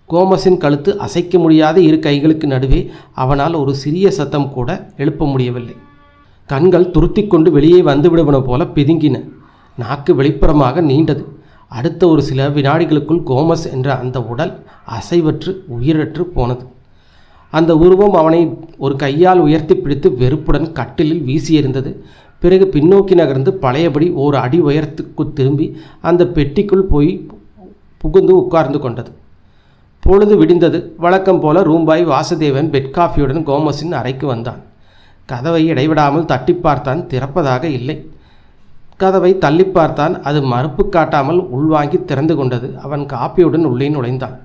கோமஸின் கழுத்து அசைக்க முடியாத 2 கைகளுக்கு நடுவே அவனால் ஒரு சிறிய சத்தம் கூட எழுப்ப முடியவில்லை. கண்கள் துருத்தி கொண்டு வெளியே வந்துவிடுவன போல பிதுங்கின. நாக்கு வெளிப்புறமாக நீண்டது. அடுத்த ஒரு சில வினாடிகளுக்குள் கோமஸ் என்ற அந்த உடல் அசைவற்று உயிரற்று போனது. அந்த உருவம் அவனை ஒரு கையால் உயர்த்தி பிடித்து வெறுப்புடன் கட்டிலில் வீசி எறிந்தது. பிறகு பின்னோக்கி நகர்ந்து பழையபடி ஓர் அடி உயரத்துக்கு திரும்பி அந்த பெட்டிக்குள் போய் புகுந்து உட்கார்ந்து கொண்டது. பொழுது விடிந்தது. வழக்கம் போல ரூம்பாய் வாசுதேவன் பெட் காஃபியுடன் கோமஸின் அறைக்கு வந்தான். கதவை இடைவிடாமல் தட்டி பார்த்தான். திறப்பதாக இல்லை. கதவை தள்ளி பார்த்தான். அது மறுப்பு காட்டாமல் உள்வாங்கி திறந்து கொண்டது. அவன் காப்பியுடன் உள்ளே நுழைந்தான்.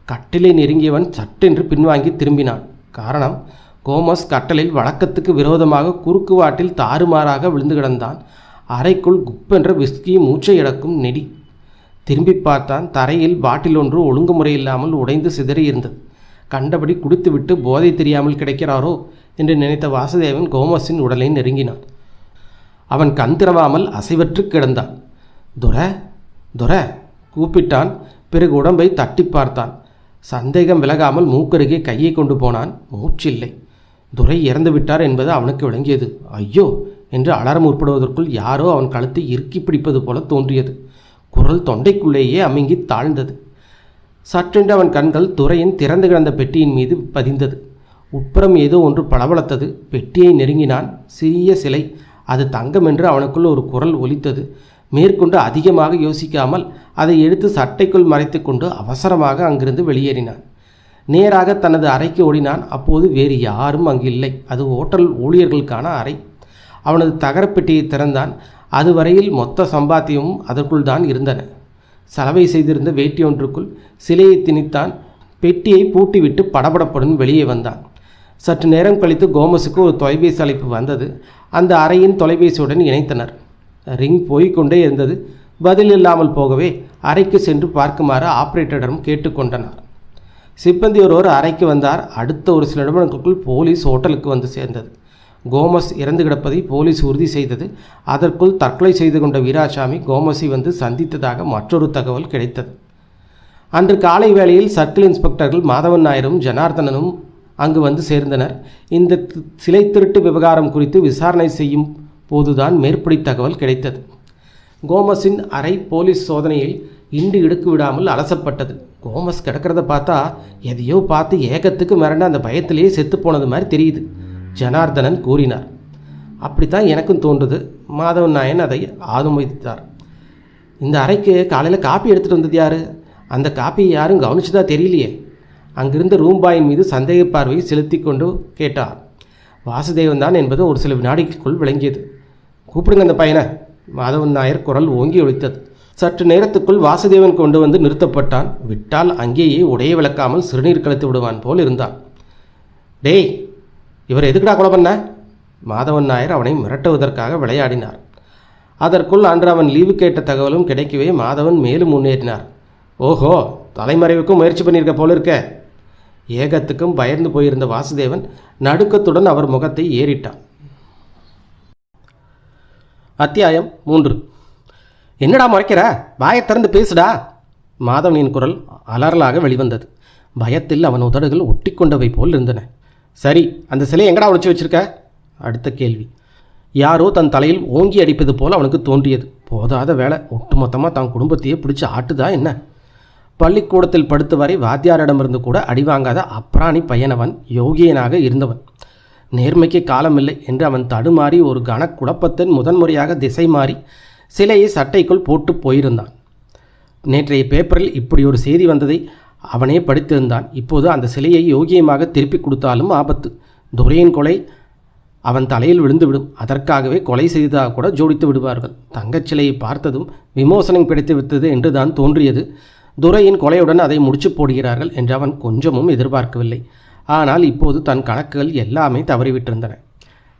கட்டிலை நெருங்கியவன் சட்டென்று பின்வாங்கி திரும்பினான். காரணம், கோமஸ் கட்டலில் வழக்கத்துக்கு விரோதமாக குறுக்கு வாட்டில் தாறுமாறாக விழுந்து கிடந்தான். அறைக்குள் குப்பென்ற விஸ்கி மூச்சை இழக்கும் நெடி. திரும்பி பார்த்தான். தரையில் பாட்டில் ஒன்று ஒழுங்குமுறையில்லாமல் உடைந்து சிதறியிருந்தது. கண்டபடி குடித்துவிட்டு போதை தெரியாமல் கிடைக்கிறாரோ என்று நினைத்த வாசுதேவன் கோமஸின் உடலை நெருங்கினான். அவன் கண் திறவாமல் அசைவற்று கிடந்தான். துர கூப்பிட்டான். பிறகு உடம்பை தட்டி பார்த்தான். சந்தேகம் விலகாமல் மூக்கருகே கையை கொண்டு போனான். மூச்சில்லை. துரை இறந்து விட்டார் என்பது அவனுக்கு விளங்கியது. ஐயோ என்று அலற முற்படுவதற்குள் யாரோ அவன் கழுத்தை இறுக்கி பிடிப்பது போல தோன்றியது. குரல் தொண்டைக்குள்ளேயே அமுங்கி தாழ்ந்தது. சற்றென்று அவன் கண்கள் துரையின் திறந்து கிடந்த பெட்டியின் மீது பதிந்தது. உட்புறம் ஏதோ ஒன்று பளபளத்தது. பெட்டியை நெருங்கினான். சிறிய சிலை. அது தங்கம் என்று அவனுக்குள் ஒரு குரல் ஒலித்தது. மேற்கொண்டு அதிகமாக யோசிக்காமல் அதை எடுத்து சட்டைக்குள் மறைத்து கொண்டு அவசரமாக அங்கிருந்து வெளியேறினான். நேராக தனது அறைக்கு ஓடினான். அப்போது வேறு யாரும் அங்கு இல்லை. அது ஓட்டல் ஊழியர்களுக்கான அறை. அவனது தகரப்பெட்டியை திறந்தான். அதுவரையில் மொத்த சம்பாத்தியமும் அதற்குள் தான் இருந்தன. சலவை செய்திருந்த வேட்டி ஒன்றுக்குள் சிலையை திணித்தான். பெட்டியை பூட்டிவிட்டு படபடப்புடன் வெளியே வந்தான். சற்று நேரம் கழித்து கோமஸுக்கு ஒரு தொலைபேசி அழைப்பு வந்தது. அந்த அறையின் தொலைபேசியுடன் இணைத்தனர். ரிங் போய்கொண்டே இருந்தது. பதில் இல்லாமல் போகவே அறைக்கு சென்று பார்க்குமாறு ஆபரேட்டரிடம் கேட்டுக்கொண்டனர். சிப்பந்தி ஒருவர் அறைக்கு வந்தார். அடுத்த ஒரு சில நிமிடங்களுக்குள் போலீஸ் ஹோட்டலுக்கு வந்து சேர்ந்தது. கோமஸ் இறந்து கிடப்பதை போலீஸ் உறுதி செய்தது. அதற்குள் தற்கொலை செய்து கொண்ட வீராசாமி கோமஸை வந்து சந்தித்ததாக மற்றொரு தகவல் கிடைத்தது. அன்று காலை வேளையில் சர்க்கிள் இன்ஸ்பெக்டர்கள் மாதவன் நாயரும் ஜனார்தனனும் அங்கு வந்து சேர்ந்தனர். இந்த சிலை திருட்டு விவகாரம் குறித்து விசாரணை செய்யும் போதுதான் மேற்படி தகவல் கிடைத்தது. கோமஸின் அறை போலீஸ் சோதனையில் இண்டு இடுக்கு விடாமல் அலசப்பட்டது. கோமஸ் கிடக்கிறத பார்த்தா எதையோ பார்த்து ஏகத்துக்கு மிரண்ட அந்த பயத்திலேயே செத்து போனது மாதிரி தெரியுது, ஜனார்தனன் கூறினார். அப்படித்தான் எனக்கும் தோன்றுது. மாதவன் நாயன் அதை ஆதமோதித்தார். இந்த அறைக்கு காலையில் காப்பி எடுத்துகிட்டு வந்தது யாரு? அந்த காப்பியை யாரும் கவனிச்சுதா தெரியலையே. அங்கிருந்த ரூம்பாயின் மீது சந்தேக பார்வையை செலுத்தி கொண்டு கேட்டார். வாசுதேவன் தான் என்பது ஒரு சில வினாடிக்குள் விளங்கியது. கூப்பிடுங்க அந்த பையனை. மாதவன் நாயர் குரல் ஓங்கி ஒலித்தது. சற்று நேரத்துக்குள் வாசுதேவன் கொண்டு வந்து நிறுத்தப்பட்டான். விட்டால் அங்கேயே உடைய விளக்காமல் சிறுநீர் கழித்து விடுவான் போல் இருந்தான். டேய், இவர் எதுக்குடா கொலை பண்ண? மாதவன் நாயர் அவனை மிரட்டுவதற்காக விளையாடினார். அதற்குள் அன்று அவன் லீவு கேட்ட தகவலும் கிடைக்கவே மாதவன் மேலும் முன்னேறினார். ஓஹோ, தலைமறைவுக்கும் முயற்சி பண்ணியிருக்க போல இருக்க. ஏகத்துக்கும் பயந்து போயிருந்த வாசுதேவன் நடுக்கத்துடன் அவர் முகத்தை ஏறிட்டான். அத்தியாயம் 3. என்னடா முறைக்கிற? வாயை திறந்து பேசுடா. மாதவனின் குரல் அலறலாக வெளிவந்தது. பயத்தில் அவன் உதடுகள் ஒட்டி கொண்டவை போல் இருந்தன. சரி, அந்த சிலையை எங்கடா ஒழிச்சு வச்சிருக்க? அடுத்த கேள்வி. யாரோ தன் தலையில் ஓங்கி அடிப்பது போல் அவனுக்கு தோன்றியது. போதாத வேலை, ஒட்டுமொத்தமாக தன் குடும்பத்தையே பிடிச்சி ஆட்டுதா என்ன? பள்ளிக்கூடத்தில் படுத்து வரை வாத்தியாரிடமிருந்து கூட அடிவாங்காத அப்ராணி பையனவன் யோகியனாக இருந்தவன். நேர்மைக்கு காலமில்லை என்று அவன் தடுமாறி ஒரு கனக்குழப்பத்தின் முதன்முறையாக திசை மாறி சிலையை சட்டைக்குள் போட்டு போயிருந்தான். நேற்றைய பேப்பரில் இப்படி ஒரு செய்தி வந்ததை அவனே படித்திருந்தான். இப்போது அந்த சிலையை யோகியமாக திருப்பி கொடுத்தாலும் ஆபத்து. துரையின் கொலை அவன் தலையில் விழுந்துவிடும். அதற்காகவே கொலை செய்ததாக கூட ஜோடித்து விடுவார்கள். தங்கச் சிலையை பார்த்ததும் விமோசனம் கிடைத்து விட்டது என்று தான் தோன்றியது. துரையின் கொலையுடன் அதை முடிச்சு போடுகிறார்கள் என்று அவன் கொஞ்சமும் எதிர்பார்க்கவில்லை. ஆனால் இப்போது தன் கணக்குகள் எல்லாமே தவறிவிட்டிருந்தன.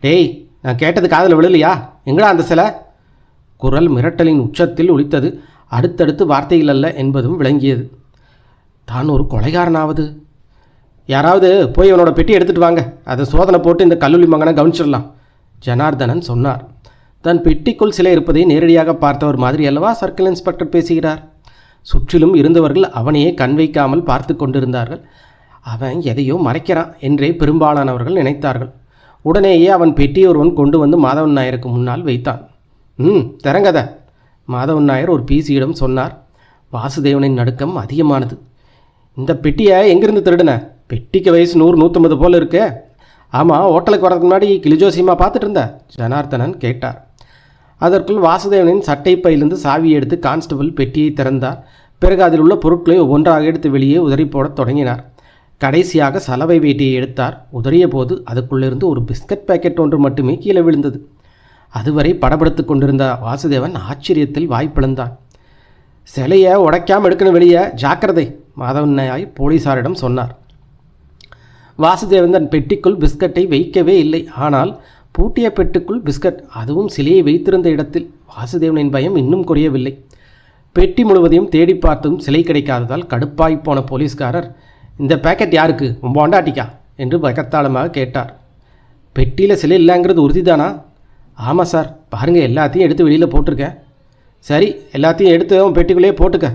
டேய், நான் கேட்டது காதில் விழலையா? எங்கடா அந்த சிலை? குரல் மிரட்டலின் உச்சத்தில் ஒலித்தது. அடுத்தடுத்து வார்த்தைகள் அல்ல என்பதும் விளங்கியது. தான் ஒரு கொலைகாரனாவது? யாராவது போய் அவனோட பெட்டி எடுத்துகிட்டு வாங்க, அதை சோதனை போட்டு இந்த கல்லூரி மகனை கவனிச்சிடலாம், ஜனார்தனன் சொன்னார். தன் பெட்டிக்குள் சிலை இருப்பதை நேரடியாக பார்த்தவர் மாதிரி அல்லவா சர்க்கிள் இன்ஸ்பெக்டர் பேசுகிறார். சுற்றிலும் இருந்தவர்கள் அவனையே கண் வைக்காமல் பார்த்து கொண்டிருந்தார்கள். அவன் எதையோ மறைக்கிறான் என்றே பெரும்பாலானவர்கள் நினைத்தார்கள். உடனேயே அவன் பெட்டியை ஒருவன் கொண்டு வந்து மாதவன் நாயருக்கு முன்னால் வைத்தான். திறங்கத, மாதவன் நாயர் ஒரு பிசியிடம் சொன்னார். வாசுதேவனின் நடுக்கம் அதிகமானது. இந்த பெட்டியை எங்கிருந்து திருடுன? பெட்டிக்கு வயசு 100-150 போல் இருக்கு. ஆமாம், ஹோட்டலுக்கு வரதுக்கு முன்னாடி கிளிஜோசியமாக பார்த்துட்டு இருந்த ஜனார்த்தனன் கேட்டார். அதற்குள் வாசுதேவனின் சட்டை பையிலிருந்து சாவியை எடுத்து கான்ஸ்டபிள் பெட்டியை திறந்தார். பிறகு அதில் உள்ள பொருட்களை ஒவ்வொன்றாக எடுத்து வெளியே உதறி போடத் தொடங்கினார். கடைசியாக சலவை வேட்டியை எடுத்தார். உதறிய போது அதுக்குள்ளிருந்து ஒரு பிஸ்கட் பாக்கெட் ஒன்று மட்டுமே கீழே விழுந்தது. அதுவரை படபடுத்து கொண்டிருந்த வாசுதேவன் ஆச்சரியத்தில் வாய்ப்பிழந்தான். சிலையை உடைக்காமல் எடுக்கணும், வெளியே ஜாக்கிரதை, மாதவன் நாய் போலீசாரிடம் சொன்னார். வாசுதேவன் தன் பெட்டிக்குள் பிஸ்கட்டை வைக்கவே இல்லை. ஆனால் பூட்டிய பெட்டுக்குள் பிஸ்கட், அதுவும் சிலையை வைத்திருந்த இடத்தில். வாசுதேவனின் பயம் இன்னும் குறையவில்லை. பெட்டி முழுவதையும் தேடி பார்த்தும் சிலை கிடைக்காததால் கடுப்பாய் போன போலீஸ்காரர், இந்த பேக்கெட் யாருக்கு, உன் பொண்டாட்டிக்கா என்று பகத்தாளமாக கேட்டார். பெட்டியில் சிலை இல்லைங்கிறது உறுதிதானா? ஆமாம் சார், பாருங்கள், எல்லாத்தையும் எடுத்து வெளியில் போட்டிருக்கேன். சரி, எல்லாத்தையும் எடுத்து அவன் பெட்டிக்குள்ளேயே போட்டுக்க.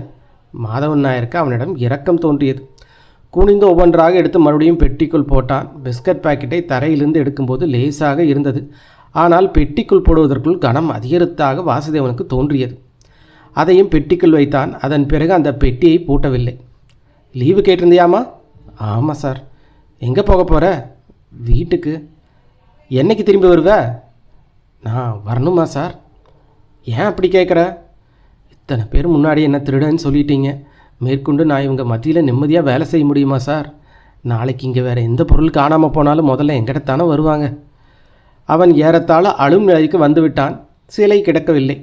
மாதவன் நாயருக்கு அவனிடம் இரக்கம் தோன்றியது. குனிந்து ஒவ்வொன்றாக எடுத்து மறுபடியும் பெட்டிக்குள் போட்டான். பிஸ்கட் பாக்கெட்டை தரையிலிருந்து எடுக்கும்போது லேசாக இருந்தது. ஆனால் பெட்டிக்குள் போடுவதற்குள் கனம் அதிகரித்தாக வாசுதேவனுக்கு தோன்றியது. அதையும் பெட்டிக்குள் வைத்தான். அதன் பிறகு அந்த பெட்டியை பூட்டவில்லை. லீவு கேட்டிருந்தியாமா? ஆமாம் சார். எங்கே போக போகிற? வீட்டுக்கு. என்னைக்கு திரும்பி வருவ? நான் வரணுமா சார்? ஏன் அப்படி கேட்குற? இத்தனை பேர் முன்னாடி என்ன திருடன்னு சொல்லிட்டீங்க. மேற்கொண்டு நான் இவங்க மத்தியில் நிம்மதியாக வேலை செய்ய முடியுமா சார்? நாளைக்கு இங்கே வேறு எந்த பொருள் காணாமல் போனாலும் முதல்ல எங்கிட்டத்தானே வருவாங்க. அவன் ஏறத்தாழ அழும் நிலைக்கு வந்துவிட்டான். சிலை கிடக்கவில்லை.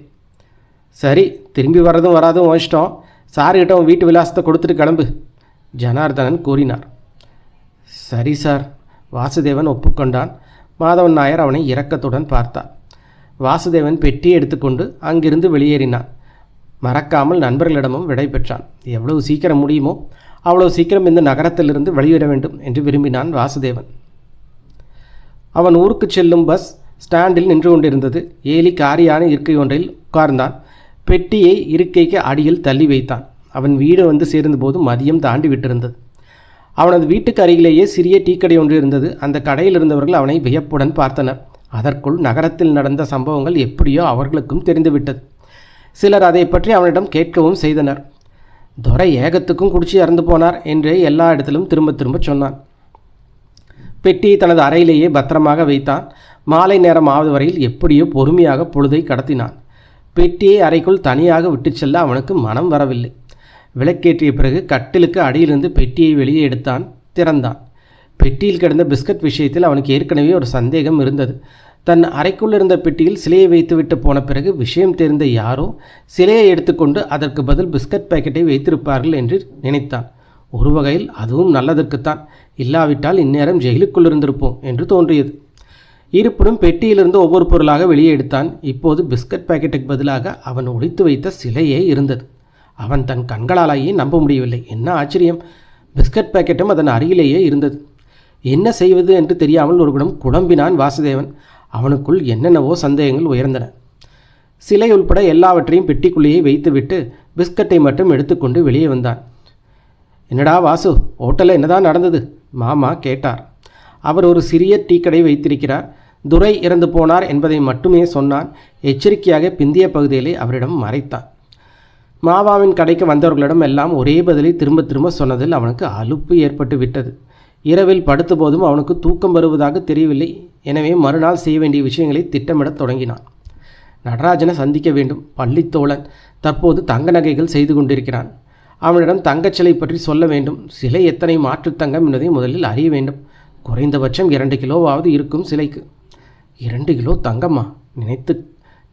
சரி, திரும்பி வர்றதும் வராதும் இஷ்டம். சார்கிட்ட உன் வீட்டு விலாசத்தை கொடுத்துட்டு கிளம்பு, ஜனார்தனன் கூறினார். சரி சார், வாசுதேவன் ஒப்புக்கொண்டான். மாதவன் நாயர் அவனை இரக்கத்துடன் பார்த்தார். வாசுதேவன் பெட்டியை எடுத்துக்கொண்டு அங்கிருந்து வெளியேறினான். மறக்காமல் நண்பர்களிடமும் விடை பெற்றான். எவ்வளவு சீக்கிரம் முடியுமோ அவ்வளவு சீக்கிரம் இந்த நகரத்திலிருந்து வெளியேற வேண்டும் என்று விரும்பினான் வாசுதேவன். அவன் ஊருக்கு செல்லும் பஸ் ஸ்டாண்டில் நின்று கொண்டிருந்தது. ஏலி காரியான இருக்கை ஒன்றில் உட்கார்ந்தான். பெட்டியை இருக்கைக்கு அடியில் தள்ளி வைத்தான். அவன் வீடு வந்து சேர்ந்தபோது மதியம் தாண்டி விட்டிருந்தது. அவனது வீட்டுக்கு அருகிலேயே சிறிய டீக்கடை ஒன்று இருந்தது. அந்த கடையில் இருந்தவர்கள் அவனை வியப்புடன் பார்த்தனர். அதற்குள் நகரத்தில் நடந்த சம்பவங்கள் எப்படியோ அவர்களுக்கும் தெரிந்துவிட்டது. சிலர் அதை பற்றி அவனிடம் கேட்கவும் செய்தனர். துரை ஏகத்துக்கும் குடிச்சு இறந்து போனார் என்றே எல்லா இடத்திலும் திரும்ப திரும்ப சொன்னான். பெட்டியை தனது அறையிலேயே பத்திரமாக வைத்தான். மாலை நேரம் ஆவது வரையில் எப்படியோ பொறுமையாக பொழுதை கடத்தினான். பெட்டியை அறைக்குள் தனியாக விட்டு செல்ல அவனுக்கு மனம் வரவில்லை. விளக்கேற்றிய பிறகு கட்டிலுக்கு அடியிலிருந்து பெட்டியை வெளியே எடுத்தான். திறந்தான். பெட்டியில் கிடந்த பிஸ்கட் விஷயத்தில் அவனுக்கு ஏற்கனவே ஒரு சந்தேகம் இருந்தது. தன் அறைக்குள் இருந்த பெட்டியில் சிலையை வைத்துவிட்டு போன பிறகு விஷயம் தெரிந்த யாரோ சிலையை எடுத்துக்கொண்டு அதற்கு பதில் பிஸ்கட் பாக்கெட்டை வைத்திருப்பார்கள் என்று நினைத்தான். ஒரு வகையில் அதுவும் நல்லதற்குத்தான். இல்லாவிட்டால் இந்நேரம் ஜெயிலுக்குள் இருந்திருப்போம் என்று தோன்றியது. இருப்பினும் பெட்டியிலிருந்து ஒவ்வொரு பொருளாக வெளியே எடுத்தான். இப்போது பிஸ்கட் பாக்கெட்டுக்கு பதிலாக அவன் ஒளித்து வைத்த சிலையே இருந்தது. அவன் தன் கண்களாலேயே நம்ப முடியவில்லை. என்ன ஆச்சரியம்! பிஸ்கட் பாக்கெட்டும் அதன் அருகிலேயே இருந்தது. என்ன செய்வது என்று தெரியாமல் ஒரு குடம் குழம்பினான் வாசுதேவன். அவனுக்குள் என்னென்னவோ சந்தேகங்கள் உயர்ந்தன. சிலை உள்பட எல்லாவற்றையும் பெட்டிக்குள்ளேயே வைத்துவிட்டு பிஸ்கட்டை மட்டும் எடுத்துக்கொண்டு வெளியே வந்தான். என்னடா வாசு, ஹோட்டலில் என்னதான் நடந்தது? மாமா கேட்டார். அவர் ஒரு சிறிய டீக்கடை வைத்திருக்கிறார். துரை இறந்து போனார் என்பதை மட்டுமே சொன்னான். எச்சரிக்கையாக பிந்திய பகுதியிலே அவரிடம் மறைத்தான். மாமாவின் கடைக்கு வந்தவர்களிடம் எல்லாம் ஒரே பதிலை திரும்ப திரும்ப சொன்னதில் அவனுக்கு அலுப்பு ஏற்பட்டு விட்டது. இரவில் படுத்த போதும் அவனுக்கு தூக்கம் வருவதாக தெரியவில்லை. எனவே மறுநாள் செய்ய வேண்டிய விஷயங்களை திட்டமிடத் தொடங்கினான். நடராஜனை சந்திக்க வேண்டும். பள்ளித்தோழன் தற்போது தங்க நகைகள் செய்து கொண்டிருக்கிறான். அவனிடம் தங்கச்சிலை பற்றி சொல்ல வேண்டும். சிலை எத்தனை மாற்று தங்கம் என்பதை முதலில் அறிய வேண்டும். குறைந்தபட்சம் 2 கிலோவாவது இருக்கும் சிலைக்கு. 2 கிலோ தங்கம்மா?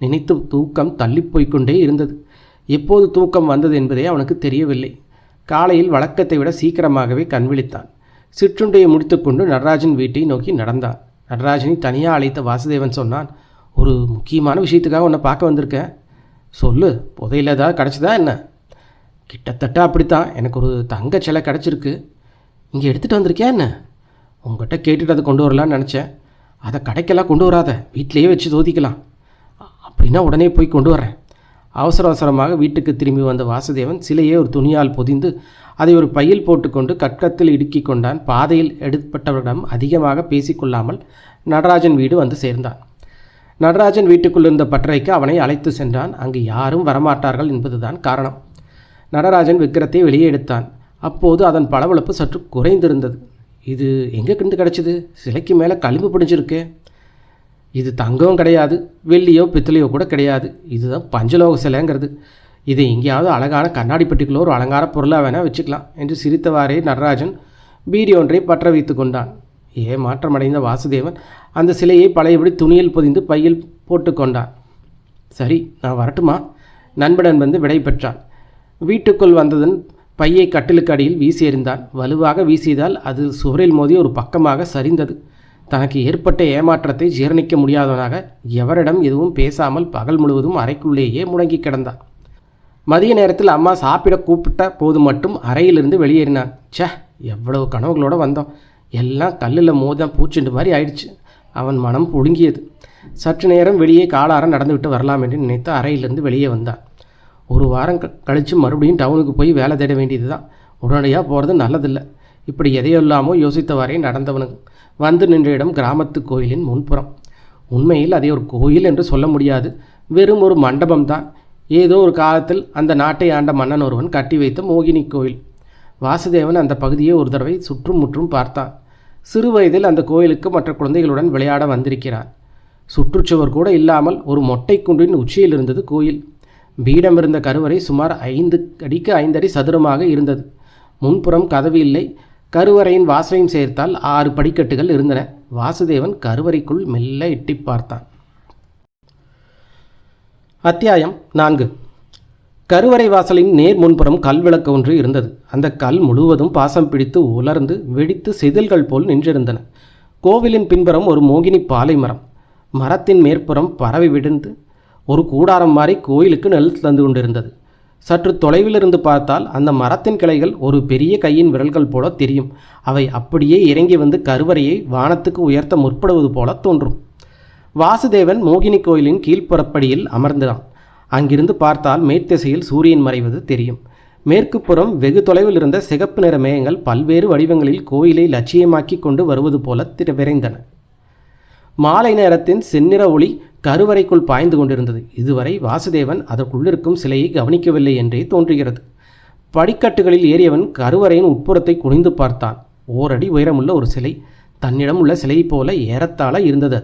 நினைத்து தூக்கம் தள்ளிப்போய்கொண்டே இருந்தது. எப்போது தூக்கம் வந்தது என்பதே அவனுக்கு தெரியவில்லை. காலையில் வழக்கத்தை விட சீக்கிரமாகவே கண் விழித்தான். சிற்றுண்டையை முடித்துக்கொண்டு நடராஜன் வீட்டை நோக்கி நடந்தான். நடராஜனை தனியாக அழைத்த வாசுதேவன் சொன்னான், ஒரு முக்கியமான விஷயத்துக்காக உன்னை பார்க்க வந்திருக்கேன். சொல்லு, புதையில் ஏதாவது கிடச்சிதா என்ன? கிட்டத்தட்ட அப்படித்தான். எனக்கு ஒரு தங்க சிலை கிடச்சிருக்கு. இங்கே எடுத்துகிட்டு வந்திருக்கியா என்ன? உங்கள்கிட்ட கேட்டுட்டு அதை கொண்டு வரலான்னு நினச்சேன். அதை கடைக்கெல்லாம் கொண்டு வராத, வீட்டிலையே வச்சு சோதிக்கலாம். அப்படின்னா உடனே போய் கொண்டு வரேன். அவசரமாக வீட்டுக்கு திரும்பி வந்த வாசுதேவன் சிலையை ஒரு துணியால் பொதிந்து அதை ஒரு பையில் போட்டுக்கொண்டு கட்கத்தில் இடுக்கிக் கொண்டான். பாதையில் எடுப்பட்டவரிடம் அதிகமாக பேசிக்கொள்ளாமல் நடராஜன் வீடு வந்து சேர்ந்தான். நடராஜன் வீட்டுக்குள் இருந்த பட்டறைக்கு அவனை அழைத்து சென்றான். அங்கு யாரும் வரமாட்டார்கள் என்பதுதான் காரணம். நடராஜன் விக்கிரத்தை வெளியே எடுத்தான். அப்போது அதன் பளபளப்பு சற்று குறைந்திருந்தது. இது எங்கே கிண்டு கிடச்சிது? சிலைக்கு மேலே களிம்பு பிடிச்சிருக்கு. இது தங்கம் கிடையாது, வெள்ளியோ பித்தளையோ கூட கிடையாது. இதுதான் பஞ்சலோக சிலைங்கிறது. இதை எங்கேயாவது அழகான கண்ணாடி பெட்டிக்குள்ளே ஒரு அலங்கார பொருளாக வேணால் வச்சுக்கலாம் என்று சிரித்தவாறே நடராஜன் பீடி ஒன்றை பற்ற வைத்து கொண்டான். ஏமாற்றமடைந்த வாசுதேவன் அந்த சிலையை பழையபடி துணியில் பொதிந்து பையில் போட்டு கொண்டான். சரி, நான் வரட்டுமா? நண்பன் வந்து விடை பெற்றான். வீட்டுக்குள் வந்ததன் பையை கட்டிலுக்கு அடியில் வீசி எறிந்தான். வலுவாக வீசியதால் அது சுவரில் மோதி ஒரு பக்கமாக சரிந்தது. தனக்கு ஏற்பட்ட ஏமாற்றத்தை ஜீரணிக்க முடியாதவனாக எவரிடம் எதுவும் பேசாமல் பகல் முழுவதும் அறைக்குள்ளேயே முடங்கி கிடந்தான். மதிய நேரத்தில் அம்மா சாப்பிட கூப்பிட்ட போது மட்டும் அறையிலிருந்து வெளியேறினான். ச்சே, எவ்வளவு கனவுகளோடு வந்தோம், எல்லாம் கல்லில் மோத பூச்செண்டு மாதிரி ஆயிடுச்சு. அவன் மனம் புடுங்கியது. சற்று நேரம் வெளியே காலார நடந்துவிட்டு வரலாம் என்று நினைத்து அறையிலிருந்து வெளியே வந்தான். ஒரு வாரம் கழித்து மறுபடியும் டவுனுக்கு போய் வேலை தேட வேண்டியது தான். உடனடியாக போகிறது நல்லதில்லை. இப்படி எதையெல்லாமோ யோசித்தவாறே நடந்தவனுக்கு வந்து நின்ற இடம் கிராமத்து கோயிலின் முன்புறம். உண்மையில் அதை ஒரு கோயில் என்று சொல்ல முடியாது, வெறும் ஒரு மண்டபம்தான். ஏதோ ஒரு காலத்தில் அந்த நாட்டை ஆண்ட மன்னன் ஒருவன் கட்டி வைத்த மோகினி கோயில். வாசுதேவன் அந்த பகுதியை ஒரு தடவை சுற்றும் முற்றும் பார்த்தான். சிறு வயதில் அந்த கோயிலுக்கு மற்ற குழந்தைகளுடன் விளையாட வந்திருக்கிறான். சுற்றுச்சுவர் கூட இல்லாமல் ஒரு மொட்டை குன்றின் உச்சியில் இருந்தது கோயில். பீடம் இருந்த கருவறை சுமார் 5 அடிக்கு 5 அடி சதுரமாக இருந்தது. முன்புறம் கதவு இல்லை. கருவறையின் வாசலையும் சேர்த்தால் 6 படிக்கட்டுகள் இருந்தன. வாசுதேவன் கருவறைக்குள் மெல்ல எட்டி பார்த்தான். அத்தியாயம் 4. கருவறை வாசலின் நேர் முன்புறம் கல் விளக்கு ஒன்று இருந்தது. அந்த கல் முழுவதும் பாசம் பிடித்து உலர்ந்து வெடித்து செதில்கள் போல் நின்றிருந்தன. கோவிலின் பின்புறம் ஒரு மோகினி பாலை மரம். மரத்தின் மேற்புறம் பறவை விழுந்து ஒரு கூடாரம் மாறி கோயிலுக்கு நிழல் தந்து கொண்டிருந்தது. சற்று தொலைவில் இருந்து பார்த்தால் அந்த மரத்தின் கிளைகள் ஒரு பெரிய கையின் விரல்கள் போல தெரியும். அவை அப்படியே இறங்கி வந்து கருவறையை வானத்துக்கு உயர்த்த முற்படுவது போல தோன்றும். வாசுதேவன் மோகினி கோயிலின் கீழ்ப்புறப்படியில் அமர்ந்தான். அங்கிருந்து பார்த்தால் மேற்திசையில் சூரியன் மறைவது தெரியும். மேற்கு புறம் வெகு தொலைவில் இருந்த சிகப்பு நிற மேகங்கள் பல்வேறு வடிவங்களில் கோயிலை லட்சியமாக்கி கொண்டு வருவது போல விரைந்தன. மாலை நேரத்தின் செந்நிற ஒளி கருவறைக்குள் பாய்ந்து கொண்டிருந்தது. இதுவரை வாசுதேவன் அதற்குள்ளிருக்கும் சிலையை கவனிக்கவில்லை என்றே தோன்றுகிறது. படிக்கட்டுகளில் ஏறியவன் கருவறையின் உட்புறத்தை குனிந்து பார்த்தான். ஓரடி உயரமுள்ள ஒரு சிலை தன்னிடம் உள்ள சிலையைப் போல ஏறத்தாழ இருந்தது.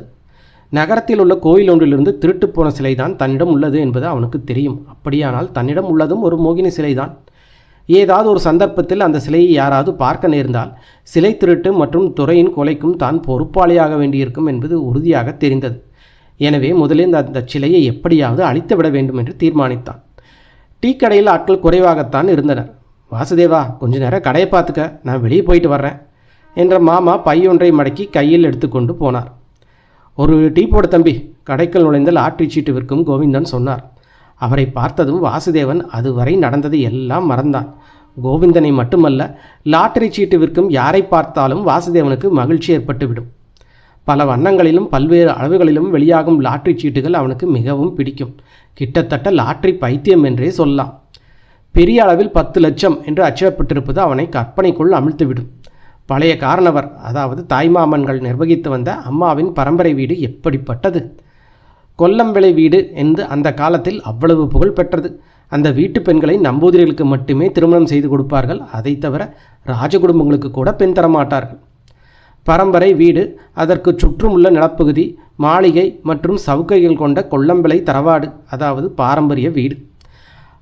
நகரத்தில் உள்ள கோயில் ஒன்றிலிருந்து திருட்டு போன சிலைதான் தன்னிடம் உள்ளது என்பது அவனுக்கு தெரியும். அப்படியானால் தன்னிடம் உள்ளதும் ஒரு மோகினி சிலைதான். ஏதாவது ஒரு சந்தர்ப்பத்தில் அந்த சிலையை யாராவது பார்க்க நேர்ந்தால் சிலை திருட்டு மற்றும் துறையின் கொலைக்கும் தான் பொறுப்பாளியாக வேண்டியிருக்கும் என்பது உறுதியாக தெரிந்தது. எனவே முதலில் அந்த சிலையை எப்படியாவது அழித்து விட வேண்டும் என்று தீர்மானித்தான். டீ கடையில் ஆட்கள் குறைவாகத்தான் இருந்தனர். வாசுதேவா, கொஞ்ச நேரம் கடையை பார்த்துக்க, நான் வெளியே போயிட்டு வர்றேன் என்ற மாமா பையொன்றை மடக்கி கையில் எடுத்துக்கொண்டு போனார். ஒரு டீ போடு தம்பி, கடைக்குள் நுழைந்த லாட்டரி சீட்டு விற்கும் கோவிந்தன் சொன்னார். அவரை பார்த்ததும் வாசுதேவன் அதுவரை நடந்ததை எல்லாம் மறந்தான். கோவிந்தனை மட்டுமல்ல, லாட்டரி சீட்டு விற்கும் யாரை பார்த்தாலும் வாசுதேவனுக்கு மகிழ்ச்சி ஏற்பட்டுவிடும். பல வண்ணங்களிலும் பல்வேறு அளவுகளிலும் வெளியாகும் லாட்டரி சீட்டுகள் அவனுக்கு மிகவும் பிடிக்கும். கிட்டத்தட்ட லாட்டரி பைத்தியம் என்றே சொல்லலாம். பெரிய அளவில் 10 லட்சம் என்று அச்சிடப்பட்டிருப்பது அவனை கற்பனைக்குள் அமிழ்த்துவிடும். பழைய காரணவர், அதாவது தாய்மாமன்கள் நிர்வகித்து வந்த அம்மாவின் பரம்பரை வீடு எப்படிப்பட்டது! கொல்லம்பிள்ளை வீடு என்று அந்த காலத்தில் அவ்வளவு புகழ் பெற்றது. அந்த வீட்டு பெண்களை நம்பூதிரிகளுக்கு மட்டுமே திருமணம் செய்து கொடுப்பார்கள். அதை தவிர ராஜகுடும்பங்களுக்கு கூட பெண் தரமாட்டார்கள். பரம்பரை வீடு, அதற்கு சுற்றும் உள்ள நிலப்பகுதி, மாளிகை மற்றும் சவுக்கைகள் கொண்ட கொல்லம்பிள்ளை தரவாடு, அதாவது பாரம்பரிய வீடு.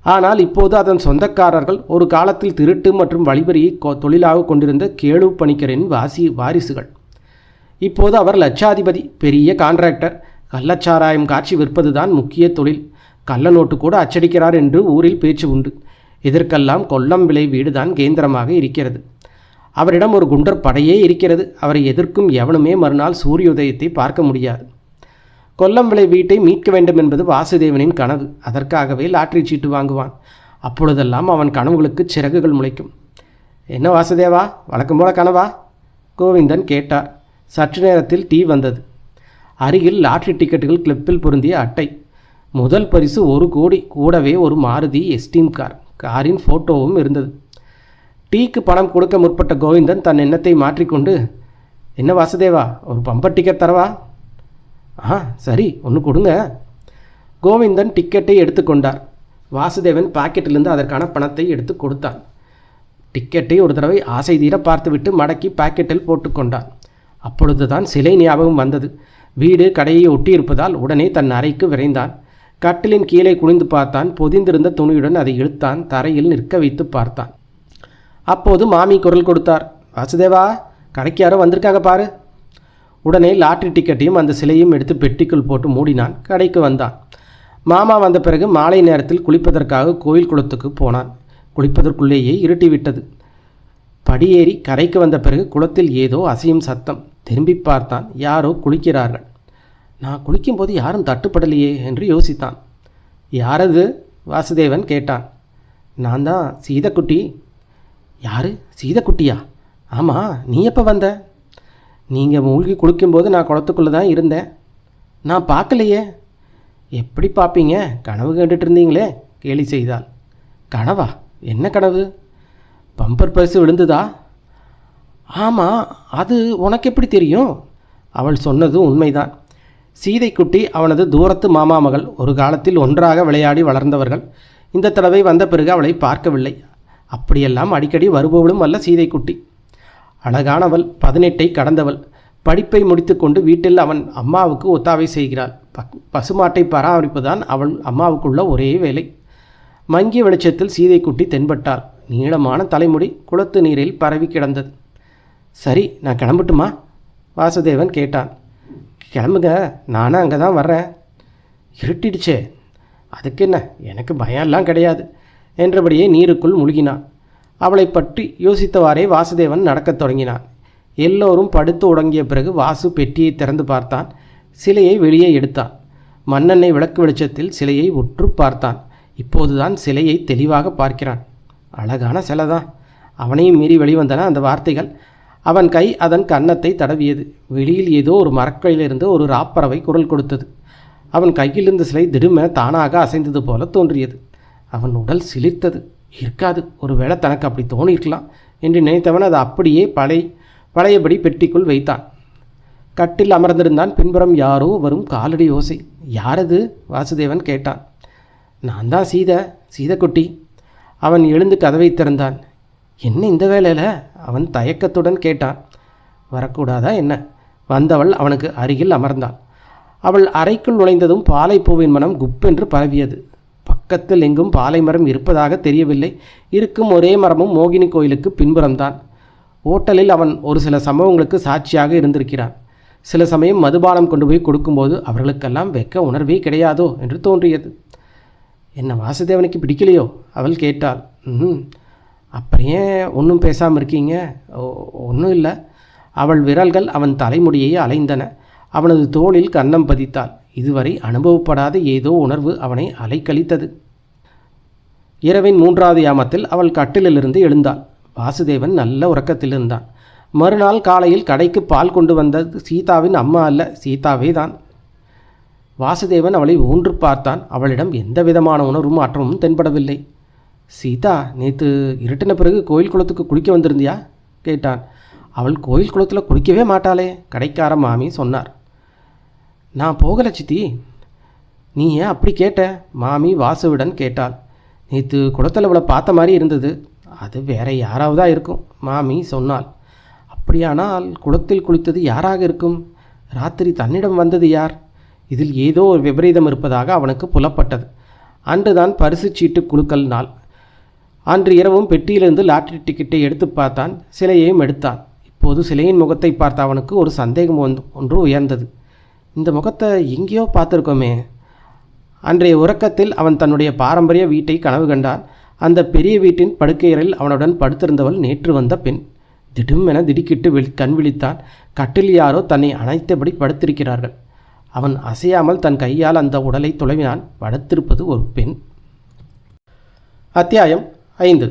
ஆனால் இப்போது அதன் சொந்தக்காரர்கள் ஒரு காலத்தில் திருட்டு மற்றும் வழிபறியை தொழிலாக கொண்டிருந்த கேளு பணிக்கரின் வாரிசுகள். இப்போது அவர் லட்சாதிபதி, பெரிய கான்ட்ராக்டர். கள்ளச்சாராயம் காட்சி விற்பதுதான் முக்கிய தொழில். கள்ள நோட்டு கூட அச்சடிக்கிறார் என்று ஊரில் பேச்சு உண்டு. இதற்கெல்லாம் கொல்லம்பிள்ளை வீடுதான் கேந்திரமாக இருக்கிறது. அவரிடம் ஒரு குண்டர் படையே இருக்கிறது. அவரை எதிர்க்கும் எவனுமே மறுநாள் சூரியோதயத்தை பார்க்க முடியாது. கொல்லம்பிள்ளை வீட்டை மீட்க வேண்டும் என்பது வாசுதேவனின் கனவு. அதற்காகவே லாட்டரி சீட்டு வாங்குவான். அப்பொழுதெல்லாம் அவன் கனவுகளுக்கு சிறகுகள் முளைக்கும். என்ன வாசுதேவா, வழக்கம் போல கனவா? கோவிந்தன் கேட்டார். சற்று நேரத்தில் டீ வந்தது. அருகில் லாட்டரி டிக்கெட்டுகள் கிளிப்பில் பொருந்திய அட்டை. முதல் பரிசு 1 கோடி, கூடவே ஒரு மாருதி எஸ்டீம் கார். காரின் ஃபோட்டோவும் இருந்தது. டீக்கு பணம் கொடுக்க முற்பட்ட கோவிந்தன் தன் எண்ணத்தை மாற்றிக்கொண்டு, என்ன வாசுதேவா, ஒரு பம்பர் டிக்கெட் தரவா? சரி, ஒன்று கொடுங்க. கோவிந்தன் டிக்கெட்டை எடுத்துக்கொண்டார். வாசுதேவன் பாக்கெட்டிலிருந்து அதற்கான பணத்தை எடுத்து கொடுத்தான். டிக்கெட்டை ஒரு தடவை ஆசை தீர பார்த்துவிட்டு மடக்கி பாக்கெட்டில் போட்டுக்கொண்டான். அப்பொழுதுதான் சிலை ஞாபகம் வந்தது. வீடு கடையை ஒட்டியிருப்பதால் உடனே தன் அறைக்கு விரைந்தான். கட்டிலின் கீழே குனிந்து பார்த்தான். பொதிந்திருந்த துணியுடன் அதை இழுத்தான். தரையில் நிற்க வைத்து பார்த்தான். அப்போது மாமி குரல் கொடுத்தார். வாசுதேவா, கடைக்கு யாரோ வந்திருக்காங்க பாரு. உடனே லாட்டரி டிக்கெட்டையும் அந்த சிலையும் எடுத்து பெட்டிக்குள் போட்டு மூடினான். கடைக்கு வந்தான். மாமா வந்த பிறகு மாலை நேரத்தில் குளிப்பதற்காக கோயில் குளத்துக்கு போனான். குளிப்பதற்குள்ளேயே இருட்டிவிட்டது. படியேறி கரைக்கு வந்த பிறகு குளத்தில் ஏதோ அசையும் சத்தம். திரும்பி பார்த்தான். யாரோ குளிக்கிறார்கள். நான் குளிக்கும்போது யாரும் தட்டுப்படலையே என்று யோசித்தான். யாரது? வாசுதேவன் கேட்டான். நான் தான் சீதக்குட்டி. யாரு? சீதக்குட்டியா? ஆமாம், நீ எப்போ வந்த? நீங்கள் மூழ்கி குளிக்கும்போது நான் குளத்துக்குள்ளே தான் இருந்தேன். நான் பார்க்கலையே. எப்படி பார்ப்பீங்க? கனவு கேட்டுட்டு இருந்தீங்களே, கேலி செய்தாள். கனவா? என்ன கனவு? பம்பர் பரிசு விழுந்துதா? ஆமாம், அது உனக்கு எப்படி தெரியும்? அவள் சொன்னது உண்மைதான். சீதைக்குட்டி அவனது தூரத்து மாமா மகள். ஒரு காலத்தில் ஒன்றாக விளையாடி வளர்ந்தவர்கள். இந்த தடவை வந்த பிறகு அவளை பார்க்கவில்லை. அப்படியெல்லாம் அடிக்கடி வருபவளும் அல்ல சீதைக்குட்டி. அழகானவள், 18ஐ கடந்தவள். படிப்பை முடித்துக்கொண்டு வீட்டில் அவன் அம்மாவுக்கு ஒத்தாவை செய்கிறாள். பசுமாட்டை பராமரிப்புதான் அவள் அம்மாவுக்குள்ள ஒரே வேலை. மங்கிய வெளிச்சத்தில் சீதைக்குட்டி தென்பட்டாள். நீளமான தலைமுடி குளத்து நீரில் பரவி கிடந்தது. சரி, நான் கிளம்பட்டுமா? வாசுதேவன் கேட்டான். கிளம்புங்க, நானும் அங்கே தான் வர்றேன். இருட்டிடுச்சே. அதுக்கு என்ன, எனக்கு பயம்லாம் கிடையாது என்றபடியே நீருக்குள் முழுகினான். அவளை பற்றி யோசித்தவாறே வாசுதேவன் நடக்கத் தொடங்கினான். எல்லோரும் படுத்து உறங்கிய பிறகு வாசு பெட்டியை திறந்து பார்த்தான். சிலையை வெளியே எடுத்தான். மண்ணெண்ணெய் விளக்கு வெளிச்சத்தில் சிலையை உற்று பார்த்தான். இப்போதுதான் சிலையை தெளிவாக பார்க்கிறான். அழகான சிலைதான். அவனையும் மீறி வெளிவந்தன அந்த வார்த்தைகள். அவன் கை அதன் கன்னத்தை தடவியது. வெளியில் ஏதோ ஒரு மரக்கையிலிருந்து ஒரு ராப்பறவை குரல் கொடுத்தது. அவன் கையிலிருந்த சிலை திடுமென தானாக அசைந்தது போல தோன்றியது. அவன் உடல் சிலிர்த்தது. இருக்காது, ஒருவேளை தனக்கு அப்படி தோணியிருக்கலாம் என்று நினைத்தவன் அதை அப்படியே பழையபடி பெட்டிக்குள் வைத்தான். கட்டில் அமர்ந்திருந்தான். பின்புறம் யாரோ வரும் காலடி ஓசை. யாரது? வாசுதேவன் கேட்டான். நான் தான் சீதக்குட்டி. அவன் எழுந்து கதவை திறந்தான். என்ன இந்த வேளையில்? அவன் தயக்கத்துடன் கேட்டான். வரக்கூடாதா என்ன? வந்தவள் அவனுக்கு அருகில் அமர்ந்தாள். அவள் அறைக்குள் நுழைந்ததும் பாலைப்பூவின் மனம் குப்பென்று பரவியது. பக்கத்தில் எங்கும் பாலை மரம் இருப்பதாக தெரியவில்லை. இருக்கும் ஒரே மரமும் மோகினி கோயிலுக்கு பின்புறம்தான். ஓட்டலில் அவன் ஒரு சில சம்பவங்களுக்கு சாட்சியாக இருந்திருக்கிறான். சில சமயம் மதுபானம் கொண்டு போய் கொடுக்கும்போது அவர்களுக்கெல்லாம் வெக்க உணர்வே கிடையாதோ என்று தோன்றியது. என்ன வாசுதேவனுக்கு பிடிக்கலையோ? அவள் கேட்டாள். அப்புறம் ஏன் ஒன்றும் பேசாமல் இருக்கீங்க? ஒன்றும் இல்லை. அவள் விரல்கள் அவன் தலைமுடியை அலைந்தன. அவனது தோளில் கன்னம் பதித்தாள். இதுவரை அனுபவப்படாத ஏதோ உணர்வு அவனை அலைக்கழித்தது. இரவின் 3வது யாமத்தில் அவள் கட்டிலிருந்து எழுந்தாள். வாசுதேவன் நல்ல உறக்கத்தில் இருந்தான். மறுநாள் காலையில் கடைக்கு பால் கொண்டு வந்தது சீதாவின் அம்மா அல்ல, சீதாவே தான். வாசுதேவன் அவளை ஊன்று பார்த்தான். அவளிடம் எந்த விதமான உணர்வு மாற்றமும் தென்படவில்லை. சீதா, நேற்று இருட்டின பிறகு கோயில் குளத்துக்கு குளிக்க வந்திருந்தியா கேட்டான். அவள் கோயில் குளத்தில் குளிக்கவே மாட்டாளே, கடைக்கார மாமி சொன்னார். நான் போகலை சித்தி. நீ ஏன் அப்படி கேட்ட? மாமி வாசுவிடன் கேட்டாள். நேற்று குளத்தில் அவளை பார்த்த மாதிரி இருந்தது. அது வேற யாராவதா இருக்கும், மாமி சொன்னாள். அப்படியானால் குளத்தில் குளித்தது யாராக இருக்கும்? ராத்திரி தன்னிடம் வந்தது யார்? இதில் ஏதோ ஒரு விபரீதம் இருப்பதாக அவனுக்கு புலப்பட்டது. அன்றுதான் பரிசு சீட்டு குலுக்கல் நாள். அன்று இரவும் பெட்டியிலிருந்து லாட்டரி டிக்கெட்டை எடுத்து பார்த்தான். சிலையையும் எடுத்தான். இப்போது சிலையின் முகத்தை பார்த்த அவனுக்கு ஒரு சந்தேகம் ஒன்று உயர்ந்தது. இந்த முகத்தை எங்கேயோ பார்த்துருக்கோமே. அன்றைய உறக்கத்தில் அவன் தன்னுடைய பாரம்பரிய வீட்டை கனவு கண்டான். அந்த பெரிய வீட்டின் படுக்கையறையில் அவனுடன் படுத்திருந்தவள் நேற்று வந்த பெண். திடுமென திடுக்கிட்டு கண் விழித்தான். கட்டில் யாரோ தன்னை அணைத்தபடி படுத்திருக்கிறார்கள். அவன் அசையாமல் தன் கையால் அந்த உடலை துளவினான். படுத்திருப்பது ஒரு பெண். அத்தியாயம் 5.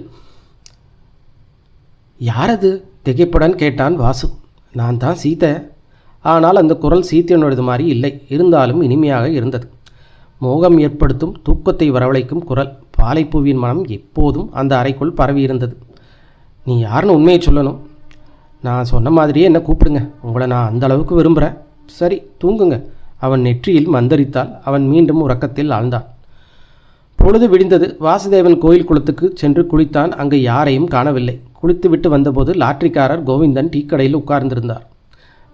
யாரது? திகைப்புடன் கேட்டான் வாசு. நான் தான் சீதை. ஆனால் அந்த குரல் சீத்தையனோடது மாதிரி இல்லை. இருந்தாலும் இனிமையாக இருந்தது. மோகம் ஏற்படுத்தும், தூக்கத்தை வரவழைக்கும் குரல். பாலைப்பூவின் மனம் எப்போதும் அந்த அறைக்குள் பரவி இருந்தது. நீ யாருன்னு உண்மையை சொல்லணும். நான் சொன்ன மாதிரியே என்ன கூப்பிடுங்க. உங்களை நான் அந்த அளவுக்கு விரும்புகிறேன். சரி, தூங்குங்க. அவன் நெற்றியில் மந்தரித்தால். அவன் மீண்டும் உறக்கத்தில் ஆழ்ந்தான். பொழுது விடிந்தது. வாசுதேவன் கோயில் குளத்துக்கு சென்று குளித்தான். அங்கு யாரையும் காணவில்லை. குளித்துவிட்டு வந்தபோது லாட்ரிக்காரர் கோவிந்தன் டீக்கடையில் உட்கார்ந்திருந்தார்.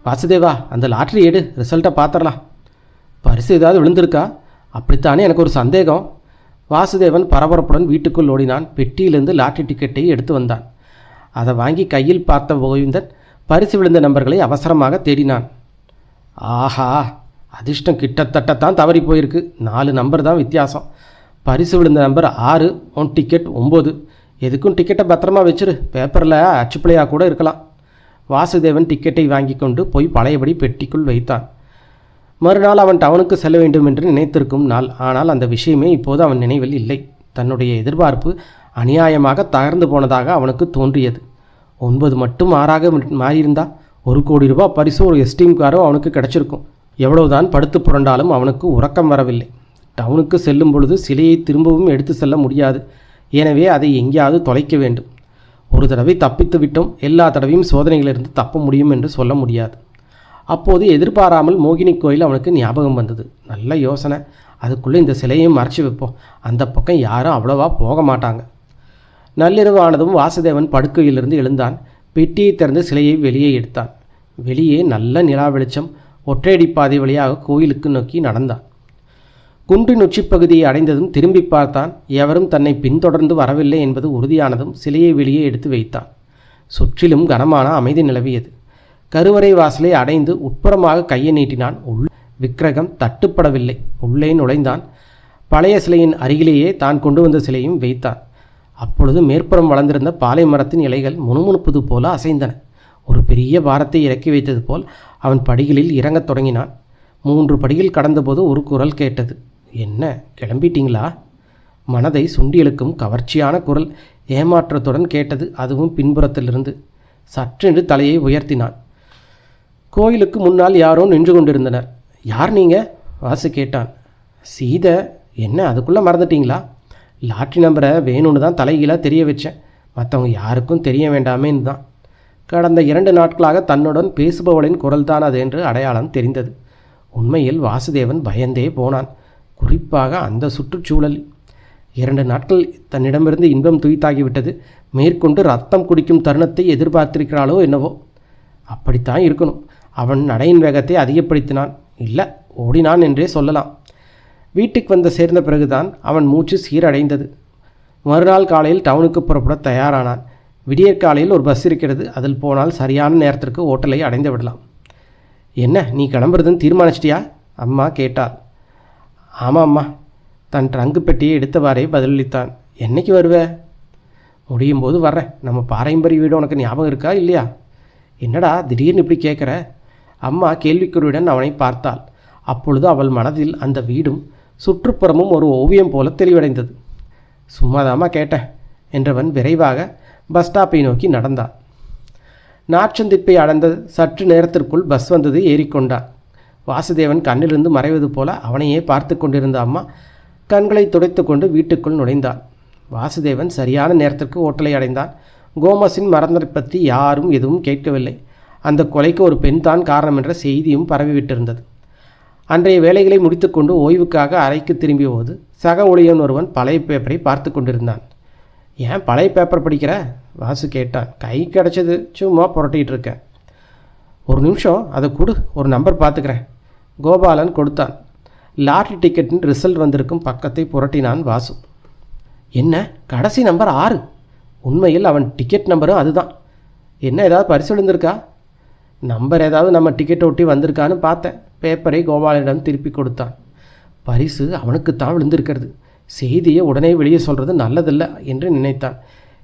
வாசுதேவா, அந்த லாட்ரி எடு, ரிசல்ட்டை பார்த்துடலாம். பரிசு ஏதாவது விழுந்திருக்கா? அப்படித்தானே எனக்கு ஒரு சந்தேகம். வாசுதேவன் பரபரப்புடன் வீட்டுக்குள் ஓடினான். பெட்டியிலிருந்து லாட்ரி டிக்கெட்டை எடுத்து வந்தான். அதை வாங்கி கையில் பார்த்த கோவிந்தன் பரிசு விழுந்த நம்பர்களை அவசரமாக தேடினான். ஆஹா, அதிர்ஷ்டம் கிட்டத்தட்டத்தான் தவறி போயிருக்கு. 4 நம்பர் தான் வித்தியாசம். பரிசு விழுந்த நம்பர் 6, உன் டிக்கெட் 9. எதுக்கும் டிக்கெட்டை பத்திரமா வச்சிரு, பேப்பரில் அச்சுப்பிள்ளையாக கூட இருக்கலாம். வாசுதேவன் டிக்கெட்டை வாங்கி கொண்டு போய் பழையபடி பெட்டிக்குள் வைத்தான். மறுநாள் அவன் டவுனுக்கு செல்ல வேண்டும் என்று நினைத்திருக்கும் நாள். ஆனால் அந்த விஷயமே இப்போது அவன் நினைவில் இல்லை. தன்னுடைய எதிர்பார்ப்பு அநியாயமாக தகர்ந்து போனதாக அவனுக்கு தோன்றியது. 9 மட்டும் 6ஆக மாறியிருந்தா 1 கோடி ரூபாய் பரிசு, ஒரு எஸ்டீம் காரும் அவனுக்கு கிடைச்சிருக்கும். எவ்வளவுதான் படுத்து புரண்டாலும் அவனுக்கு உறக்கம் வரவில்லை. டவுனுக்கு செல்லும் பொழுது சிலையை திரும்பவும் எடுத்து செல்ல முடியாது. எனவே அதை எங்கேயாவது தொலைக்க வேண்டும். ஒரு தடவை தப்பித்து விட்டோம், எல்லா தடவையும் சோதனைகளிலிருந்து தப்ப முடியும் என்று சொல்ல முடியாது. அப்போது எதிர்பாராமல் மோகினி கோயில் அவனுக்கு ஞாபகம் வந்தது. நல்ல யோசனை, அதுக்குள்ளே இந்த சிலையையும் மறைச்சி வைப்போம். அந்த பக்கம் யாரும் அவ்வளவா போக மாட்டாங்க. நள்ளிரவு ஆனதும் வாசுதேவன் படுக்கையிலிருந்து எழுந்தான். பெட்டியை திறந்து சிலையை வெளியே எடுத்தான். வெளியே நல்ல நிலா வெளிச்சம். ஒற்றையடி பாதை வழியாக கோயிலுக்கு நோக்கி நடந்தான். குன்றின் உச்சிப்பகுதியை அடைந்ததும் திரும்பி பார்த்தான். எவரும் தன்னை பின்தொடர்ந்து வரவில்லை என்பது உறுதியானதும் சிலையை வெளியே எடுத்து வைத்தான். சுற்றிலும் கனமான அமைதி நிலவியது. கருவறை வாசலை அடைந்து உட்புறமாக கையை நீட்டினான். விக்கிரகம் தட்டுப்படவில்லை. உள்ளே நுழைந்தான். பழைய சிலையின் அருகிலேயே தான் கொண்டு வந்த சிலையும் வைத்தான். அப்பொழுது மேற்புறம் வளர்ந்திருந்த பாலை மரத்தின் இலைகள் முணுமுணுப்பது போல அசைந்தன. ஒரு பெரிய பாரத்தை இறக்கி வைத்தது போல் அவன் படிகளில் இறங்கத் தொடங்கினான். 3 படிகள் கடந்தபோது ஒரு குரல் கேட்டது. என்ன, கிளம்பிட்டீங்களா? மனதை சுண்டியலுக்கும் கவர்ச்சியான குரல் ஏமாற்றத்துடன் கேட்டது. அதுவும் பின்புறத்திலிருந்து. சற்றென்று தலையை உயர்த்தினான். கோயிலுக்கு முன்னால் யாரோ நின்று கொண்டிருந்தனர். யார் நீங்க? வாசு கேட்டான். சீதை. என்ன, அதுக்குள்ளே மறந்துட்டீங்களா? லாட்ரி நம்பரை வேணும்னு தான் தலைகீழாக தெரிய வச்சேன். மற்றவங்க யாருக்கும் தெரிய வேண்டாமேன்னு தான். கடந்த 2 நாட்களாக தன்னுடன் பேசுபவளின் குரல்தான் அது என்று அடையாளம் தெரிந்தது. உண்மையில் வாசுதேவன் பயந்தே போனான். குறிப்பாக அந்த சுற்றுச்சூழலில். 2 நாட்கள் தன்னிடமிருந்து இன்பம் துய்த்தாகிவிட்டது. மேற்கொண்டு ரத்தம் குடிக்கும் தருணத்தை எதிர்பார்த்திருக்கிறாளோ என்னவோ. அப்படித்தான் இருக்கணும். அவன் நடையின் வேகத்தை அதிகப்படுத்தினான். இல்லை, ஓடினான் என்றே சொல்லலாம். வீட்டுக்கு வந்து சேர்ந்த பிறகுதான் அவன் மூச்சு சீரடைந்தது. மறுநாள் காலையில் டவுனுக்கு புறப்பட தயாரானான். விடியற்காலையில் ஒரு பஸ் இருக்கிறது. அதில் போனால் சரியான நேரத்திற்கு ஓட்டலை அடைந்து விடலாம். என்ன, நீ கிளம்புறதுன்னு தீர்மானிச்சிட்டியா? அம்மா கேட்டாள். ஆமாம் அம்மா. தன் ட்ரங்கு பெட்டியை எடுத்தவாறே பதிலளித்தான். என்னைக்கு வருவே? முடியும் போது வர்றேன். நம்ம பாரம்பரிய வீடு உனக்கு ஞாபகம் இருக்கா இல்லையா? என்னடா திடீர்னு இப்படி கேட்குற? அம்மா கேள்விக்குறியுடன் அவனை பார்த்தாள். அப்பொழுது அவள் மனதில் அந்த வீடும் சுற்றுப்புறமும் ஒரு ஓவியம் போல தெளிவடைந்தது. சும்மாதாம்மா கேட்டேன் என்றவன் விரைவாக பஸ் ஸ்டாப்பை நோக்கி நடந்தான். நாற்றந்திப்பை அடைந்த சற்று நேரத்திற்குள் பஸ் வந்தது. ஏறிக்கொண்டான். வாசுதேவன் கண்ணிலிருந்து மறைவது போல அவனையே பார்த்து கொண்டிருந்த அம்மா கண்களை துடைத்து கொண்டு வீட்டுக்குள் நுழைந்தான். வாசுதேவன் சரியான நேரத்திற்கு ஓட்டலை அடைந்தான். கோமஸின் மரணத்தை பற்றி யாரும் எதுவும் கேட்கவில்லை. அந்த கொலைக்கு ஒரு பெண் தான் காரணம் என்ற செய்தியும் பரவிவிட்டிருந்தது. அன்றைய வேலைகளை முடித்துக்கொண்டு ஓய்வுக்காக அறைக்கு திரும்பிய போது சக ஊழியன் ஒருவன் பழைய பேப்பரை பார்த்து கொண்டிருந்தான். ஏன் பழைய பேப்பர் படிக்கிற? வாசு கேட்டான். கை கிடச்சது, சும்மா புரட்டிகிட்டு இருக்கேன். ஒரு நிமிஷம், அதை கொடு, ஒரு நம்பர் பார்த்துக்கிறேன். கோபாலன் கொடுத்தான். லாட்ரி டிக்கெட்டின் ரிசல்ட் வந்திருக்கும் பக்கத்தை புரட்டினான் வாசு. என்ன, கடைசி நம்பர் 6? உண்மையில் அவன் டிக்கெட் நம்பரும் அதுதான். என்ன, ஏதாவது பரிசு விழுந்திருக்கா? நம்பர் ஏதாவது நம்ம டிக்கெட்டை ஒட்டி வந்திருக்கான்னு பார்த்தேன். பேப்பரை கோபாலனிடம் திருப்பி கொடுத்தான். பரிசு அவனுக்குத்தான் விழுந்திருக்கிறது. செய்தியை உடனே வெளியே சொல்கிறது நல்லதில்லை என்று நினைத்தான்.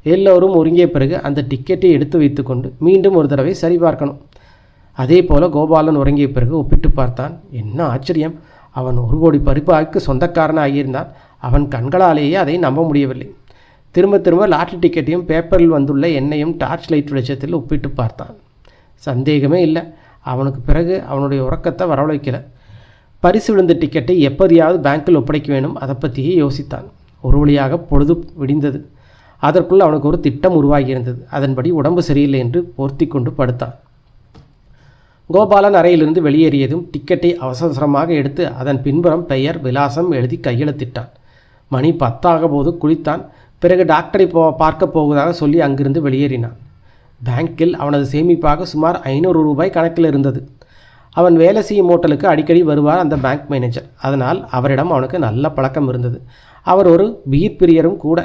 எல்லோரும் ஒருங்கிய பிறகு அந்த டிக்கெட்டை எடுத்து வைத்து கொண்டு மீண்டும் ஒரு தடவை சரி பார்க்கணும். அதே போல் கோபாலன் உறங்கிய பிறகு ஒப்பிட்டு பார்த்தான். என்ன ஆச்சரியம்! அவன் 1 கோடி பரிபாய்க்கு சொந்தக்காரன் ஆகியிருந்தான். அவன் கண்களாலேயே அதை நம்ப முடியவில்லை. திரும்ப திரும்ப லாட்ரி டிக்கெட்டையும் பேப்பரில் வந்துள்ள எண்ணையும் டார்ச் லைட் வெளிச்சத்தில் ஒப்பிட்டு பார்த்தான். சந்தேகமே இல்லை, அவனுக்கு பிறகு அவனுடைய உறக்கத்தை வரவழைக்கல. பரிசு விழுந்த டிக்கெட்டை எப்போதையாவது பேங்கில் ஒப்படைக்க வேண்டும், அதை பற்றியே யோசித்தான். ஒரு வழியாக பொழுது விடிந்தது. அதற்குள் அவனுக்கு ஒரு திட்டம் உருவாகியிருந்தது. அதன்படி உடம்பு சரியில்லை என்று போர்த்தி கொண்டு படுத்தான். கோபாலன் அறையிலிருந்து வெளியேறியதும் டிக்கெட்டை அவசரமாக எடுத்து அதன் பின்புறம் பெயர் விலாசம் எழுதி கையெழுத்திட்டான். மணி 10 போது குளித்தான். பிறகு டாக்டரை பார்க்க போவதாக சொல்லி அங்கிருந்து வெளியேறினான். பேங்கில் அவனது சேமிப்பாக சுமார் 500 ரூபாய் கணக்கில் இருந்தது. அவன் வேலை செய்யும் ஹோட்டலுக்கு அடிக்கடி வருவார் அந்த பேங்க் மேனேஜர். அதனால் அவரிடம் அவனுக்கு நல்ல பழக்கம் இருந்தது. அவர் ஒரு பீர் பிரியரும் கூட.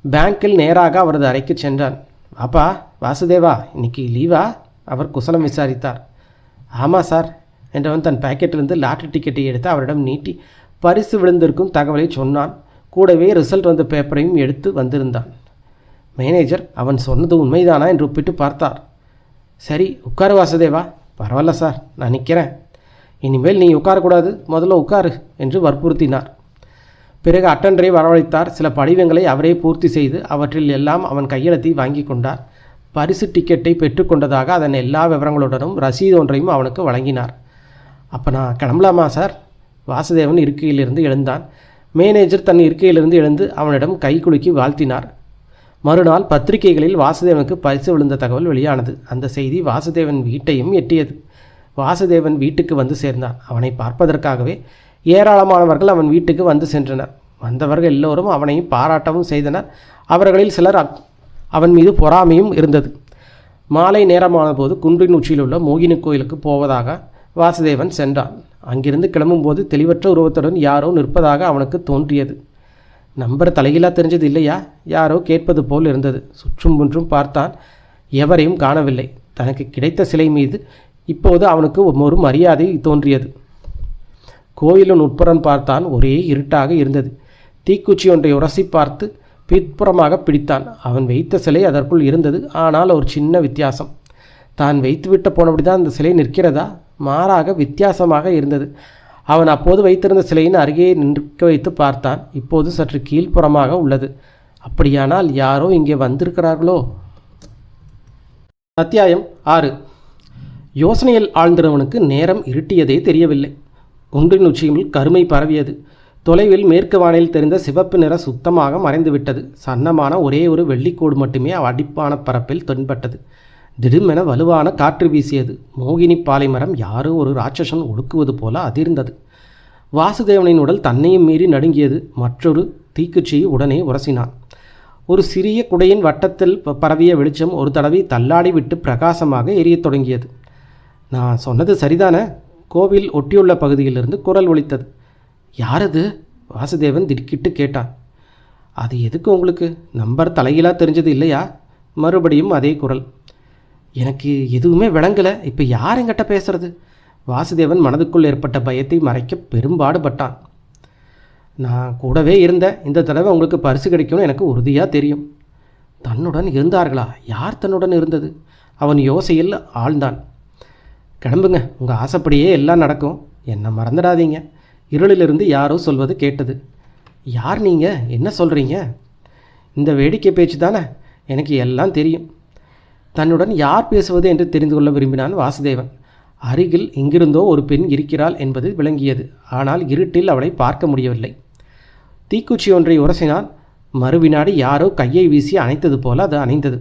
பேங்கில் நேராக அவரது அறைக்கு சென்றான். அப்பா வாசுதேவா, இன்னைக்கு லீவா? அவர் குசலம் விசாரித்தார். ஆமாம் சார் என்றவன் தன் பாக்கெட்டிலிருந்து லாட்டரி டிக்கெட்டை எடுத்து அவரிடம் நீட்டி பரிசு விழுந்திருக்கும் தகவலை சொன்னான். கூடவே ரிசல்ட் வந்த பேப்பரையும் எடுத்து வந்திருந்தான். மேனேஜர் அவன் சொன்னது உண்மைதானா என்று ஒப்பிட்டு பார்த்தார். சரி உட்காரு வாசுதேவா. பரவாயில்ல சார், நான் நிற்கிறேன். இனிமேல் நீ உட்காரக்கூடாது, முதல்ல உட்காரு என்று வற்புறுத்தினார். பிறகு அட்டெண்டரை வரவழைத்தார். சில படிவங்களை அவரே பூர்த்தி செய்து அவற்றில் எல்லாம் அவன் கையெழுத்தை வாங்கி கொண்டார். பரிசு டிக்கெட்டை பெற்றுக்கொண்டதாக அதன் எல்லா விவரங்களுடனும் ரசீது ஒன்றையும் அவனுக்கு வழங்கினார். அப்போ நான் கிளம்பலாமா சார்? வாசுதேவன் இருக்கையிலிருந்து எழுந்தான். மேனேஜர் தன் இருக்கையிலிருந்து எழுந்து அவனிடம் கை குலுக்கி வாழ்த்தினார். மறுநாள் பத்திரிகைகளில் வாசுதேவனுக்கு பரிசு விழுந்த தகவல் வெளியானது. அந்த செய்தி வாசுதேவன் வீட்டையும் எட்டியது. வாசுதேவன் வீட்டுக்கு வந்து சேர்ந்தான். அவனை பார்ப்பதற்காகவே ஏராளமானவர்கள் அவன் வீட்டுக்கு வந்து சென்றனர். வந்தவர்கள் எல்லோரும் அவனையும் பாராட்டவும் செய்தனர். அவர்களில் சிலர் அவன் மீது பொறாமையும் இருந்தது. மாலை நேரமான போது குன்றின் உச்சியில் உள்ள மோகினி கோயிலுக்கு போவதாக வாசுதேவன் சென்றான். அங்கிருந்து கிளம்பும்போது தெளிவற்ற உருவத்துடன் யாரோ நிற்பதாக அவனுக்கு தோன்றியது. நம்பர் தலைகீழா தெரிஞ்சது இல்லையா? யாரோ கேட்பது போல் இருந்தது. சுற்றும் முன்றும் பார்த்தான். எவரையும் காணவில்லை. தனக்கு கிடைத்த சிலை மீது இப்போது அவனுக்கு ஒரு மரியாதை தோன்றியது. கோயிலின் உட்புறம் பார்த்தான். ஒரே இருட்டாக இருந்தது. தீக்குச்சி ஒன்றை உரசி பார்த்து பிற்புறமாக பிடித்தான். அவன் வைத்த சிலை அதற்குள் இருந்தது. ஆனால் ஒரு சின்ன வித்தியாசம். தான் வைத்துவிட்ட போனபடிதான் அந்த சிலை நிற்கிறதா? மாறாக வித்தியாசமாக இருந்தது. அவன் அப்போது வைத்திருந்த சிலையின் அருகே நிற்க வைத்து பார்த்தான். இப்போது சற்று கீழ்ப்புறமாக உள்ளது. அப்படியானால் யாரோ இங்கே வந்திருக்கிறார்களோ? அத்தியாயம் 6. யோசனையில் ஆழ்ந்திருவனுக்கு நேரம் இருட்டியதே தெரியவில்லை. குன்றின் உச்சியில் கருமை பரவியது. தொலைவில் மேற்கு வானில் தெரிந்த சிவப்பு நிற சுத்தமாக மறைந்துவிட்டது. சன்னமான ஒரே ஒரு வெள்ளிக்கோடு மட்டுமே அடிப்பான பரப்பில் தென்பட்டது. திடுமென வலுவான காற்று வீசியது. மோகினி பாலை மரம் யாரோ ஒரு ராட்சசன் ஒடுக்குவது போல அதிர்ந்தது. வாசுதேவனின் உடல் தன்னையும் மீறி நடுங்கியது. மற்றொரு தீக்குச்சியை உடனே உரசினான். ஒரு சிறிய குடையின் வட்டத்தில் பரவிய வெளிச்சம் ஒரு தடவை தள்ளாடி விட்டு பிரகாசமாக எரியத் தொடங்கியது. நான் சொன்னது சரிதானே? கோவில் ஒட்டியுள்ள பகுதியிலிருந்து குரல் ஒலித்தது. யாரது? வாசுதேவன் திடுக்கிட்டு கேட்டான். அது எதுக்கு உங்களுக்கு? நம்பர் தலைகீழா தெரிஞ்சது இல்லையா? மறுபடியும் அதே குரல். எனக்கு எதுவுமே விளங்கலை. இப்போ யார் என்கிட்ட பேசுறது? வாசுதேவன் மனதுக்குள் ஏற்பட்ட பயத்தை மறைக்க பெரும்பாடுபட்டான். நான் கூடவே இருந்தேன். இந்த தடவை உங்களுக்கு பரிசு கிடைக்கும்னு எனக்கு உறுதியாக தெரியும். தன்னுடன் இருந்தார்களா? யார் தன்னுடன் இருந்தது? அவன் யோசையில் ஆழ்ந்தான். கிளம்புங்க, உங்கள் ஆசைப்படியே எல்லாம் நடக்கும். என்னை மறந்துடாதீங்க. இருளிலிருந்து யாரோ சொல்வது கேட்டது. யார் நீங்கள்? என்ன சொல்கிறீங்க? இந்த வேடிக்கை பேச்சு தானே? எனக்கு எல்லாம் தெரியும். தன்னுடன் யார் பேசுவது என்று தெரிந்து கொள்ள விரும்பினான் வாசுதேவன். அருகில் எங்கிருந்தோ ஒரு பெண் இருக்கிறாள் என்பது விளங்கியது. ஆனால் இருட்டில் அவளை பார்க்க முடியவில்லை. தீக்குச்சி ஒன்றை உரசினான். மறுவினாடி யாரோ கையை வீசி அணைத்தது போல அது அணைந்தது.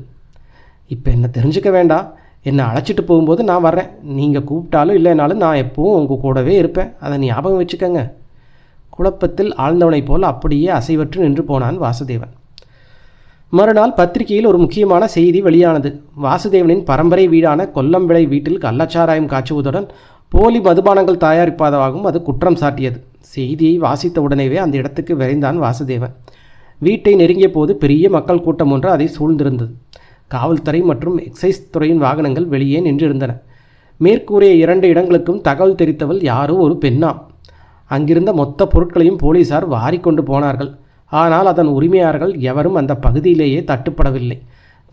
இப்போ என்ன தெரிஞ்சுக்க வேண்டாம். என்னை அழைச்சிட்டு போகும்போது நான் வர்றேன். நீங்கள் கூப்பிட்டாலும் இல்லைனாலும் நான் எப்பவும் உங்கள் கூடவே இருப்பேன். அதை ஞாபகம் வச்சுக்கங்க. குழப்பத்தில் ஆழ்ந்தவனைப் போல் அப்படியே அசைவற்று நின்று போனான் வாசுதேவன். மறுநாள் பத்திரிகையில் ஒரு முக்கியமான செய்தி வெளியானது. வாசுதேவனின் பரம்பரை வீடான கொல்லம்பிளை வீட்டில் கள்ளச்சாராயம் காய்ச்சுவதுடன் போலி மதுபானங்கள் தயாரிப்பதாகவும் அது குற்றம் சாட்டியது. செய்தியை வாசித்த உடனேவே அந்த இடத்துக்கு விரைந்தான் வாசுதேவன். வீட்டை நெருங்கிய போது பெரிய மக்கள் கூட்டம் ஒன்று அதை சூழ்ந்திருந்தது. காவல்துறை மற்றும் எக்ஸைஸ் துறையின் வாகனங்கள் வெளியே நின்றிருந்தன. மேற்கூறிய 2 இடங்களுக்கும் தகவல் தெரிவித்தவள் யாரோ ஒரு பெண்ணாம். அங்கிருந்த மொத்த பொருட்களையும் போலீசார் வாரிக்கொண்டு போனார்கள். ஆனால் அதன் உரிமையாளர்கள் எவரும் அந்த பகுதியிலேயே தட்டுப்படவில்லை.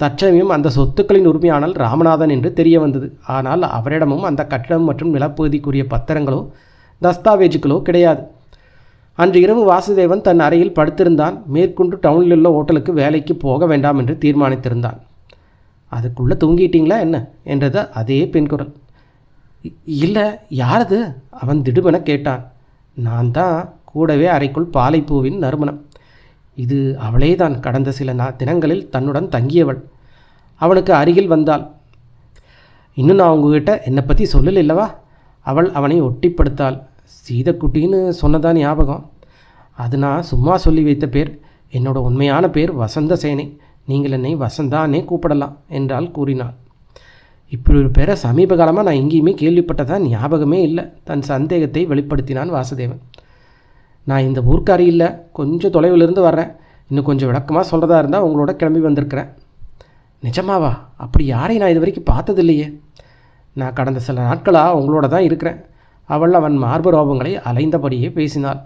தற்சமயம் அந்த சொத்துக்களின் உரிமையாளர் ராமநாதன் என்று தெரிய வந்தது. ஆனால் அவரிடமும் அந்த கட்டிடம் மற்றும் நிலப்பகுதிக்குரிய பத்திரங்களோ தஸ்தாவேஜுகளோ கிடையாது. அன்று இரவு வாசுதேவன் தன் அறையில் படுத்திருந்தான். மேற்கொண்டு டவுனில் உள்ள ஹோட்டலுக்கு வேலைக்கு போக வேண்டாம் என்று தீர்மானித்திருந்தான். அதுக்குள்ளே தூங்கிட்டீங்களா என்ன என்றது அதே பெண் குரல். இல்லை, யாரது? அவன் திடுமென கேட்டான். நான் தான். கூடவே அறைக்குள் பாலைப்பூவின் நறுமணம். இது அவளேதான். கடந்த சில தினங்களில் தன்னுடன் தங்கியவள். அவனுக்கு அருகில் வந்தாள். இன்னும் நான் உங்ககிட்ட என்னை பற்றி சொல்லலைல்லவா? அவள் அவனை ஒட்டிப்படுத்தாள். சீதக்குட்டின்னு சொன்னதான் ஞாபகம். அது நான் சும்மா சொல்லி வைத்த பேர். என்னோட உண்மையான பேர் வசந்த சேனை. நீங்கள் என்னை வசந்தானே கூப்பிடலாம் என்றால் கூறினாள். இப்படி ஒரு பேரை சமீப காலமாக நான் எங்கேயுமே கேள்விப்பட்டதான் ஞாபகமே இல்லை. தன் சந்தேகத்தை வெளிப்படுத்தினான் வாசுதேவன். நான் இந்த ஊர்க்காரி இல்லை, கொஞ்சம் தொலைவிலிருந்து வர்றேன். இன்னும் கொஞ்சம் விளக்கமாக சொல்கிறதா இருந்தால் உங்களோட கிளம்பி வந்திருக்கிறேன். நிஜமாவா? அப்படி யாரையும் நான் இது வரைக்கும் பார்த்ததில்லையே. நான் கடந்த சில நாட்களாக உங்களோட தான் இருக்கிறேன். அவன் மார்பரோபங்களை அலைந்தபடியே பேசினாள்.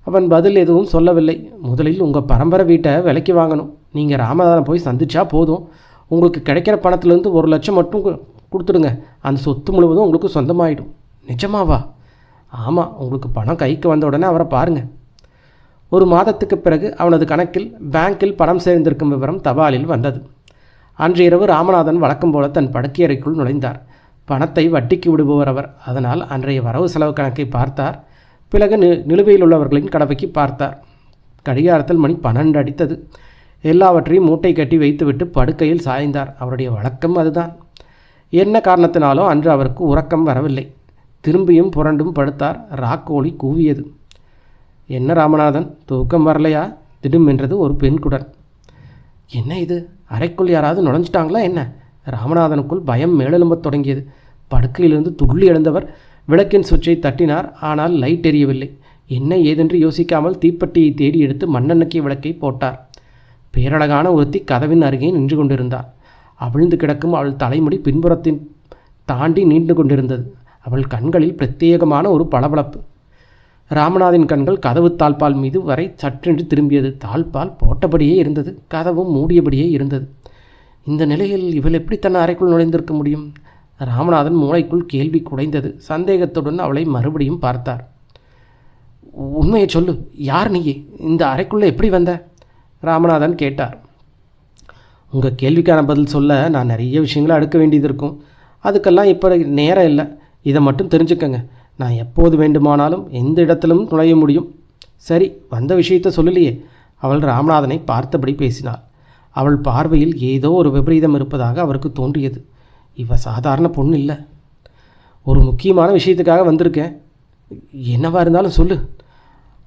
அவன் பதில் எதுவும் சொல்லவில்லை. முதலில் உங்கள் பரம்பரை வீட்டை விலைக்கு வாங்கணும். நீங்கள் ராமநாதன் போய் சந்திச்சா போதும். உங்களுக்கு கிடைக்கிற பணத்துலேருந்து 1 லட்சம் மட்டும் கொடுத்துடுங்க. அந்த சொத்து முழுவதும் உங்களுக்கு சொந்தமாயிடும். நிஜமாவா? ஆமாம், உங்களுக்கு பணம் கைக்கு வந்த உடனே அவரை பாருங்கள். 1 மாதத்துக்கு பிறகு அவனது கணக்கில் பேங்கில் பணம் சேர்ந்திருக்கும் விவரம் தபாலில் வந்தது. அன்று இரவு ராமநாதன் வழக்கம் போல தன் படுக்கையறைக்குள் நுழைந்தார். பணத்தை வட்டிக்கு விடுபவர் அவர். அதனால் அன்றைய வரவு செலவு கணக்கை பார்த்தார். பிறகு நிலுவையில் உள்ளவர்களின் கடமைக்கு பார்த்தார். கடிகாரத்தில் மணி 12 அடித்தது. எல்லாவற்றையும் மூட்டை கட்டி வைத்துவிட்டு படுக்கையில் சாய்ந்தார். அவருடைய வழக்கம் அதுதான். என்ன காரணத்தினாலோ அன்று அவருக்கு உறக்கம் வரவில்லை. திரும்பியும் புரண்டும் படுத்தார். ராக்கோழி கூவியது. என்ன ராமநாதன், தூக்கம் வரலையா? திடுமென்றது ஒரு பெண் குரல். என்ன இது? அறைக்குள் யாராவது நுழைஞ்சிட்டாங்களா என்ன? ராமநாதனுக்குள் பயம் மேலெழும்பத் தொடங்கியது. படுக்கையிலிருந்து துள்ளி எழுந்தவர் விளக்கின் சுவிட்சை தட்டினார். ஆனால் லைட் எரியவில்லை. என்ன ஏதென்று யோசிக்காமல் தீப்பெட்டியை தேடி எடுத்து மண்ணெண்ணெய் விளக்கை போட்டார். பேரழகான ஒருத்தி கதவின் அருகே நின்று கொண்டிருந்தாள். அவிழ்ந்து கிடக்கும் அவள் தலைமுடி பின்புறத்தின் தாண்டி நீண்டு கொண்டிருந்தது. அவள் கண்களில் பிரத்யேகமான ஒரு பளபளப்பு. ராமநாதின் கண்கள் கதவு தாழ்பால் மீது வரை சற்றென்று திரும்பியது. தாழ்பால் போட்டபடியே இருந்தது. கதவும் மூடியபடியே இருந்தது. இந்த நிலையில் இவள் எப்படி தன் அறைக்குள் நுழைந்திருக்க முடியும்? ராமநாதன் மூளைக்குள் கேள்வி குடைந்தது. சந்தேகத்துடன் அவளை மறுபடியும் பார்த்தார். உண்மையை சொல்லு, யார் நீ? இந்த அறைக்குள்ளே எப்படி வந்த? ராமநாதன் கேட்டார். உங்கள் கேள்விக்கான பதில் சொல்ல நான் நிறைய விஷயங்களை அடுக்க வேண்டியது இருக்கும். அதுக்கெல்லாம் இப்போ நேரம் இல்லை. இதை மட்டும் தெரிஞ்சுக்கங்க. நான் எப்போது வேண்டுமானாலும் எந்த இடத்திலும் நுழைய முடியும். சரி, வந்த விஷயத்தை சொல்லலையே. அவள் ராமநாதனை பார்த்தபடி பேசினாள். அவள் பார்வையில் ஏதோ ஒரு விபரீதம் இருப்பதாக அவருக்கு தோன்றியது. இவ சாதாரண பொண்ணு இல்லை. ஒரு முக்கியமான விஷயத்துக்காக வந்திருக்கேன். என்னவா இருந்தாலும் சொல்லு.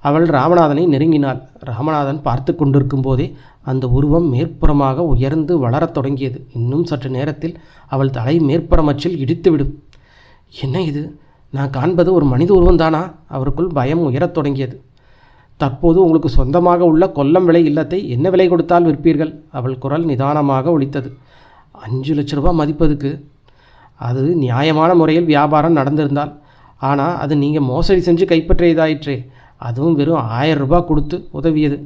அவள் ராமநாதனை நெருங்கினாள். ராமநாதன் பார்த்து கொண்டிருக்கும் போதே அந்த உருவம் மேற்புறமாக உயர்ந்து வளரத் தொடங்கியது. இன்னும் சற்று நேரத்தில் அவள் தலை மேற்புறமச்சில் இடித்துவிடும். என்ன இது? நான் காண்பது ஒரு மனித உருவம்தானா? அவருக்குள் பயம் உயரத் தொடங்கியது. தற்போது உங்களுக்கு சொந்தமாக உள்ள கொல்லம் விலை இல்லத்தை என்ன விலை கொடுத்தால் விற்பீர்கள்? அவள் குரல் நிதானமாக ஒலித்தது. 5 லட்ச ரூபா மதிப்பதுக்கு. அது நியாயமான முறையில் வியாபாரம் நடந்திருந்தால். ஆனால் அது நீங்கள் மோசடி செஞ்சு கைப்பற்றியதாயிற்றே. அதுவும் வெறும் 1000 ரூபாய் கொடுத்து உதவியது.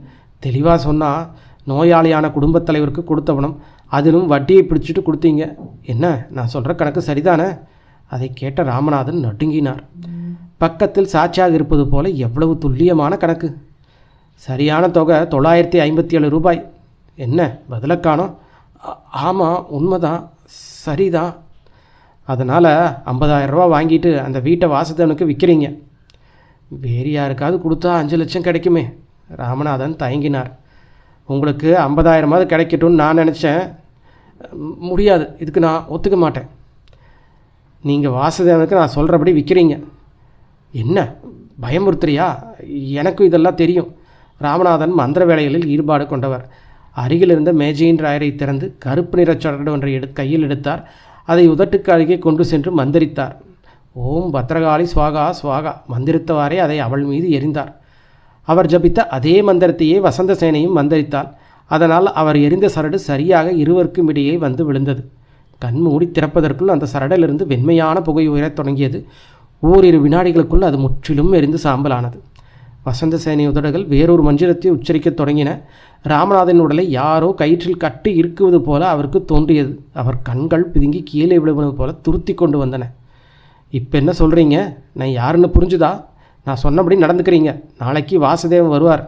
தெளிவாக சொன்னால் நோயாளியான குடும்பத் தலைவருக்கு கொடுத்த பணம். அதிலும் வட்டியை பிடிச்சிட்டு கொடுத்தீங்க. என்ன, நான் சொல்கிற கணக்கு சரிதானே? அதை கேட்ட ராமநாதன் நடுங்கினார். பக்கத்தில் சாட்சியாக இருப்பது போல எவ்வளவு துல்லியமான கணக்கு. சரியான தொகை 957 ரூபாய். என்ன பதிலை காணோம்? ஆமாம், உண்மைதான், சரிதான். அதனால் 50,000 ரூபா வாங்கிட்டு அந்த வீட்டை வாசுதேவனுக்கு விற்கிறீங்க. வேறு யாருக்காவது கொடுத்தா 5 லட்சம் கிடைக்குமே. ராமநாதன் தயங்கினார். உங்களுக்கு 50,000 கிடைக்கட்டும்னு நான் நினச்சேன். முடியாது, இதுக்கு நான் ஒத்துக்க மாட்டேன். நீங்கள் வாசுதேவனுக்கு நான் சொல்கிறபடி விற்கிறீங்க. என்ன பயமுறுத்துறியா? எனக்கும் இதெல்லாம் தெரியும். ராமநாதன் மந்திர வேலைகளில் ஈடுபாடு கொண்டவர். அருகில் இருந்த மேஜையின் ராயரை திறந்து கருப்பு நிற சரடு ஒன்றை கையில் எடுத்தார். அதை உதட்டுக்கு அருகே கொண்டு சென்று மந்திரித்தார். ஓம் பத்ரகாளி ஸ்வாகா ஸ்வாகா மந்திரித்தவாறே அதை அவள் மீது எறிந்தார். அவர் ஜபித்த அதே மந்திரத்தையே வசந்த சேனையும் மந்திரித்தாள். அதனால் அவர் எறிந்த சரடு சரியாக இருவருக்கும் இடையே வந்து விழுந்தது. கண் மூடி திறப்பதற்குள் அந்த சரடிலிருந்து வெண்மையான புகை உயரத் தொடங்கியது. ஓரிரு வினாடிகளுக்குள் அது முற்றிலும் எரிந்து சாம்பலானது. வசந்த சேனை உதடுகள் வேறொரு மந்திரத்தை உச்சரிக்கத் தொடங்கின. ராமநாதன் உடலை யாரோ கயிற்றில் கட்டி இருக்குவது போல அவருக்கு தோன்றியது. அவர் கண்கள் பிதுங்கி கீழே விழுவது போல துருத்தி கொண்டு வந்தன. இப்போ என்ன சொல்கிறீங்க? நான் யாருன்னு புரிஞ்சுதா? நான் சொன்னபடி நடந்துக்கிறீங்க. நாளைக்கு வாசுதேவன் வருவார்.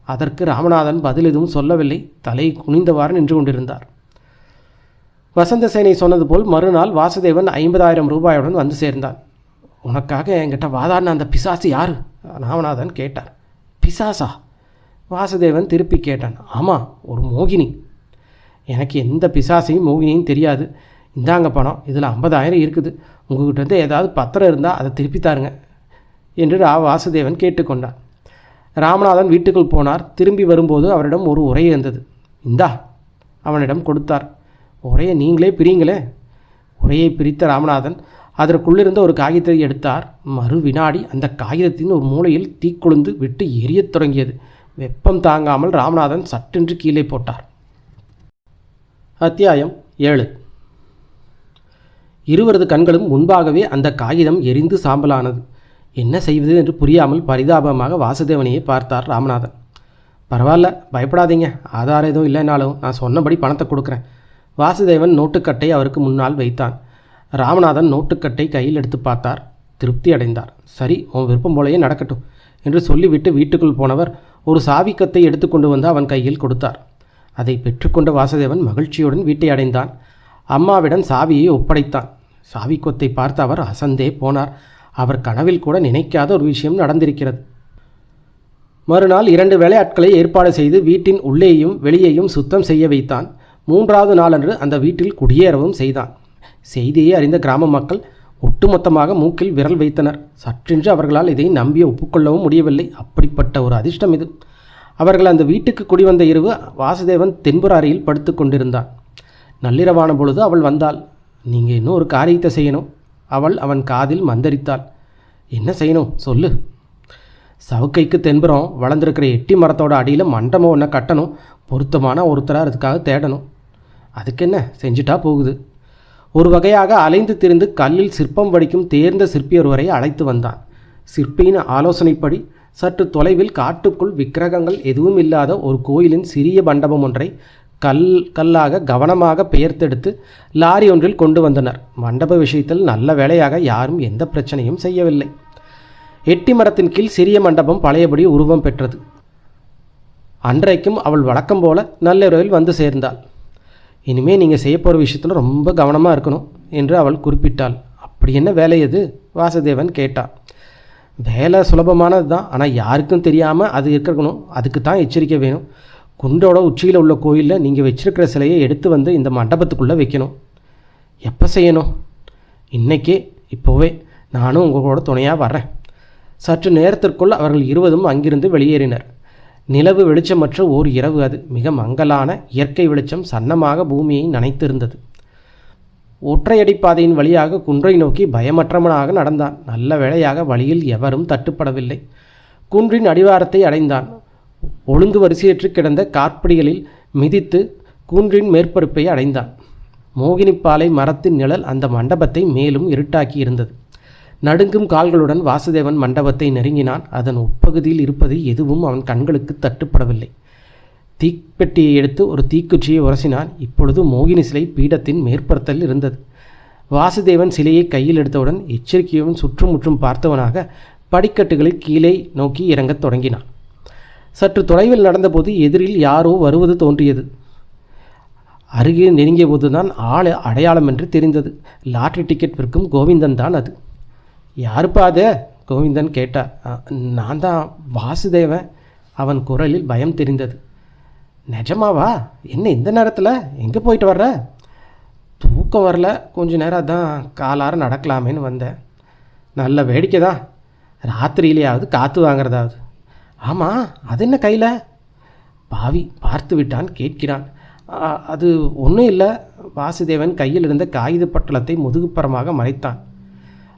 அதற்கு ராமநாதன் பதில் எதுவும் சொல்லவில்லை. தலை குனிந்தவாறு நின்று கொண்டிருந்தார். வசந்த சேனை சொன்னது போல் மறுநாள் வாசுதேவன் 50,000 ரூபாயுடன் வந்து சேர்ந்தான். உனக்காக என்கிட்ட வாதாடின அந்த பிசாசு யாரு? ராமநாதன் கேட்டார். பிசாசா? வாசுதேவன் திருப்பி கேட்டான். ஆமாம், ஒரு மோகினி. எனக்கு எந்த பிசாசையும் மோகினியும் தெரியாது. இந்தாங்க பணம், இதில் 50,000 இருக்குது. உங்கள்கிட்ட ஏதாவது பத்திரம் இருந்தால் அதை திருப்பி தாருங்க என்று வாசுதேவன் கேட்டுக்கொண்டான். ராமநாதன் வீட்டுக்குள் போனார். திரும்பி வரும்போது அவரிடம் ஒரு உரை இருந்தது. இந்தா, அவனிடம் கொடுத்தார். உரையை நீங்களே பிரிங்களே. உரையை பிரித்த ராமநாதன் அதற்குள்ளிருந்த ஒரு காகிதத்தை எடுத்தார். மறு வினாடி அந்த காகிதத்தின் ஒரு மூலையில் தீக்குழுந்து விட்டு எரியத் தொடங்கியது. வெப்பம் தாங்காமல் ராமநாதன் சட்டென்று கீழே போட்டார். அத்தியாயம் 7. இருவரது கண்களும் முன்பாகவே அந்த காகிதம் எரிந்து சாம்பலானது. என்ன செய்வது என்று புரியாமல் பரிதாபமாக வாசுதேவனையே பார்த்தார் ராமநாதன். பரவாயில்ல, பயப்படாதீங்க, ஆதாரம் எதுவும் இல்லைனாலும் நான் சொன்னபடி பணத்தை கொடுக்குறேன். வாசுதேவன் நோட்டுக்கட்டை அவருக்கு முன்னால் வைத்தான். ராமநாதன் நோட்டுக்கட்டை கையில் எடுத்து பார்த்தார். திருப்தி அடைந்தார். சரி, உன் விருப்பம் போலையே நடக்கட்டும் என்று சொல்லிவிட்டு வீட்டுக்குள் போனவர் ஒரு சாவிக்கத்தை எடுத்துக்கொண்டு வந்து அவன் கையில் கொடுத்தார். அதை பெற்றுக்கொண்ட வாசுதேவன் மகிழ்ச்சியுடன் வீட்டை அடைந்தான். அம்மாவிடம் சாவியை ஒப்படைத்தான். சாவிக்கொத்தை பார்த்து அவர் அசந்தே போனார். அவர் கனவில் கூட நினைக்காத ஒரு விஷயம் நடந்திருக்கிறது. மறுநாள் 2 வேலையாட்களை ஏற்பாடு செய்து வீட்டின் உள்ளேயும் வெளியேயும் சுத்தம் செய்ய வைத்தான். 3வது நாளன்று அந்த வீட்டில் குடியேறவும் செய்தான். செய்தியை அறிந்த கிராம மக்கள் ஒட்டுமொத்தமாக மூக்கில் விரல் வைத்தனர். சற்றென்று அவர்களால் இதை நம்பி ஒப்புக்கொள்ளவும் முடியவில்லை. அப்படிப்பட்ட ஒரு அதிர்ஷ்டம் இது. அவர்கள் அந்த வீட்டுக்கு குடிவந்த இரவு வாசுதேவன் தென்புற அறையில் படுத்து கொண்டிருந்தான். நள்ளிரவான பொழுது அவள் வந்தாள். நீங்கள் இன்னும் ஒரு காரியத்தை செய்யணும். அவள் அவன் காதில் மந்தரித்தாள். என்ன செய்யணும் சொல்லு. சவுக்கைக்கு தென்புறம் வளர்ந்துருக்கிற எட்டி மரத்தோட அடியில் மண்டபம் ஒன்றை கட்டணும். பொருத்தமான ஒருத்தராக அதுக்காக தேடணும். அதுக்கு என்ன, செஞ்சுட்டா போகுது. ஒரு வகையாக அலைந்து திரிந்து கல்லில் சிற்பம் வடிக்கும் தேர்ந்த சிற்பி ஒருவரை அழைத்து வந்தான். சிற்பியின் ஆலோசனைப்படி சற்று தொலைவில் காட்டுக்குள் விக்கிரகங்கள் எதுவும் இல்லாத ஒரு கோயிலின் சிறிய மண்டபம் ஒன்றை கல்லாக கவனமாக பெயர்த்தெடுத்து லாரி ஒன்றில் கொண்டு வந்தனர். மண்டப விஷயத்தில் நல்ல வேளையாக யாரும் எந்த பிரச்சனையும் செய்யவில்லை. எட்டி மரத்தின் கீழ் சிறிய மண்டபம் பழையபடி உருவம் பெற்றது. அன்றைக்கும் அவள் வழக்கம் போல நள்ளிரவில் வந்து சேர்ந்தாள். இனிமேல் நீங்கள் செய்ய போகிற விஷயத்தில் ரொம்ப கவனமாக இருக்கணும் என்று அவள் குறிப்பிட்டாள். அப்படி என்ன வேலை எது? வாசுதேவன் கேட்டான். வேலை சுலபமானது தான், ஆனால் யாருக்கும் தெரியாமல் அது இருக்கணும். அதுக்கு தான் எச்சரிக்கை வேணும். குண்டோட உச்சியில் உள்ள கோயிலில் நீங்கள் வச்சிருக்கிற சிலையை எடுத்து வந்து இந்த மண்டபத்துக்குள்ளே வைக்கணும். எப்போ செய்யணும்? இன்னைக்கே, இப்போவே. நானும் உங்களோட துணையாக வர்றேன். சற்று நேரத்திற்குள் அவர்கள் இருவரும் அங்கிருந்து வெளியேறினர். நிலவு வெளிச்சமற்ற ஓர் இரவு அது. மிக மங்கலான இயற்கை வெளிச்சம் சன்னமாக பூமியை நனைத்திருந்தது. ஒற்றையடிப்பாதையின் வழியாக குன்றை நோக்கி பயமற்றவனாக நடந்தான். நல்ல வேளையாக வழியில் எவரும் தட்டுப்படவில்லை. குன்றின் அடிவாரத்தை அடைந்தான். ஒழுங்கு வரிசையற்று கிடந்த காற்படிகளில் மிதித்து குன்றின் மேற்பரப்பை அடைந்தான். மோகினிப்பாலை மரத்தின் நிழல் அந்த மண்டபத்தை மேலும் இருட்டாக்கி இருந்தது. நடுங்கும் கால்களுடன் வாசுதேவன் மண்டபத்தை நெருங்கினான். அதன் உட்பகுதியில் இருப்பது எதுவும் அவன் கண்களுக்கு தட்டுப்படவில்லை. தீப்பெட்டியை எடுத்து ஒரு தீக்குச்சியை உரசினான். இப்பொழுது மோகினி சிலை பீடத்தின் மேற்புறத்தில் இருந்தது. வாசுதேவன் சிலையை கையில் எடுத்தவுடன் எச்சரிக்கையுடன் சுற்றுமுற்றும் பார்த்தவனாக படிக்கட்டுகளில் கீழே நோக்கி இறங்கத் தொடங்கினான். சற்று தொலைவில் நடந்தபோது எதிரில் யாரோ வருவது தோன்றியது. அருகே நெருங்கிய போதுதான் ஆள் அடையாளம் என்று தெரிந்தது. லாட்ரி டிக்கெட் விற்கும் கோவிந்தன் தான் அது. யாருப்பா அது? கோவிந்தன் கேட்டார். நான் தான் வாசுதேவன். அவன் குரலில் பயம் தெரிந்தது. நிஜமாவா? என்ன இந்த நேரத்தில்? எங்கே போயிட்டு வர்ற? தூக்கம் வரல, கொஞ்ச நேரம் தான் காலார நடக்கலாமேன்னு வந்தேன். நல்ல வேடிக்கை தான். ராத்திரியிலேயாவது காற்று வாங்கிறதாவது. ஆமாம், அது என்ன கையில்? பாவி பார்த்து விட்டான். கேட்கிறான். அது ஒன்றும் இல்லை. வாசுதேவன் கையில் இருந்த காகித பொட்டலத்தை முதுகுப்புறமாக மறைத்தான்.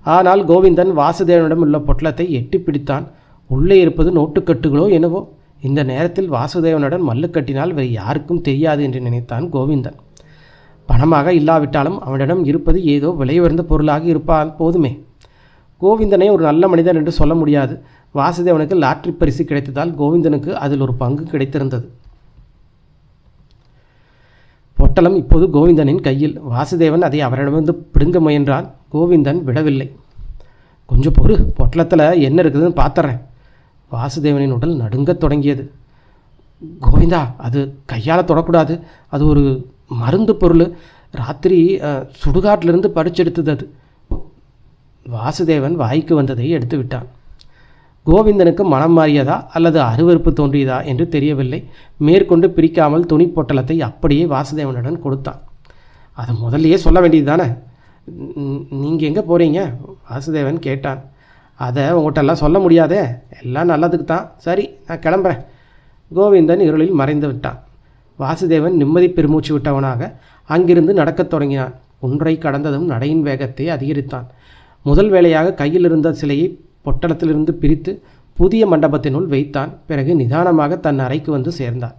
ஆனால் கோவிந்தன் வாசுதேவனிடம் உள்ள பொட்டலத்தை எட்டி பிடித்தான். உள்ளே இருப்பது நோட்டுக்கட்டுகளோ என்னவோ. இந்த நேரத்தில் வாசுதேவனுடன் மல்லு கட்டினால் வேறு யாருக்கும் தெரியாது என்று நினைத்தான் கோவிந்தன். பணமாக இல்லாவிட்டாலும் அவனிடம் இருப்பது ஏதோ விலையுயர்ந்த பொருளாக இருப்பால் போதுமே. கோவிந்தனை ஒரு நல்ல மனிதன் என்று சொல்ல முடியாது. வாசுதேவனுக்கு லாட்ரி பரிசு கிடைத்ததால் கோவிந்தனுக்கு அதில் ஒரு பங்கு கிடைத்திருந்தது. பொட்டலம் இப்போது கோவிந்தனின் கையில். வாசுதேவன் அதை அவரிடமிருந்து பிடுங்க முயன்றான். கோவிந்தன் விடவில்லை. கொஞ்சம் பொறு, பொட்டலத்தில் என்ன இருக்குதுன்னு பார்த்துறேன். வாசுதேவனின் உடல் நடுங்கத் தொடங்கியது. கோவிந்தா, அது கையால் தொடக்கூடாது. அது ஒரு மருந்து பொருள். ராத்திரி சுடுகாட்டிலிருந்து பறிச்செடுத்தது அது. வாசுதேவன் வாய்க்கு வந்ததை எடுத்து விட்டான். கோவிந்தனுக்கு மனம் மாறியதா அல்லது அருவருப்பு தோன்றியதா என்று தெரியவில்லை. மேற்கொண்டு பிரிக்காமல் துணி பொட்டலத்தை அப்படியே வாசுதேவனுடன் கொடுத்தான். அதை முதல்லையே சொல்ல வேண்டியது தானே. நீங்கள் எங்கே போகிறீங்க? வாசுதேவன் கேட்டான். அதை உங்கள்கிட்ட எல்லாம் சொல்ல முடியாதே, எல்லாம் நல்லதுக்கு தான். சரி, நான் கிளம்புறேன். கோவிந்தன் இருளில் மறைந்து விட்டான். வாசுதேவன் நிம்மதி பெருமூச்சு விட்டவனாக அங்கிருந்து நடக்கத் தொடங்கினான். குன்றை கடந்ததும் நடையின் வேகத்தை அதிகரித்தான். முதல் வேளையாக கையில் இருந்த சிலையை பொட்டலத்திலிருந்து பிரித்து புதிய மண்டபத்தினுள் வைத்தான். பிறகு நிதானமாக தன் அறைக்கு வந்து சேர்ந்தான்.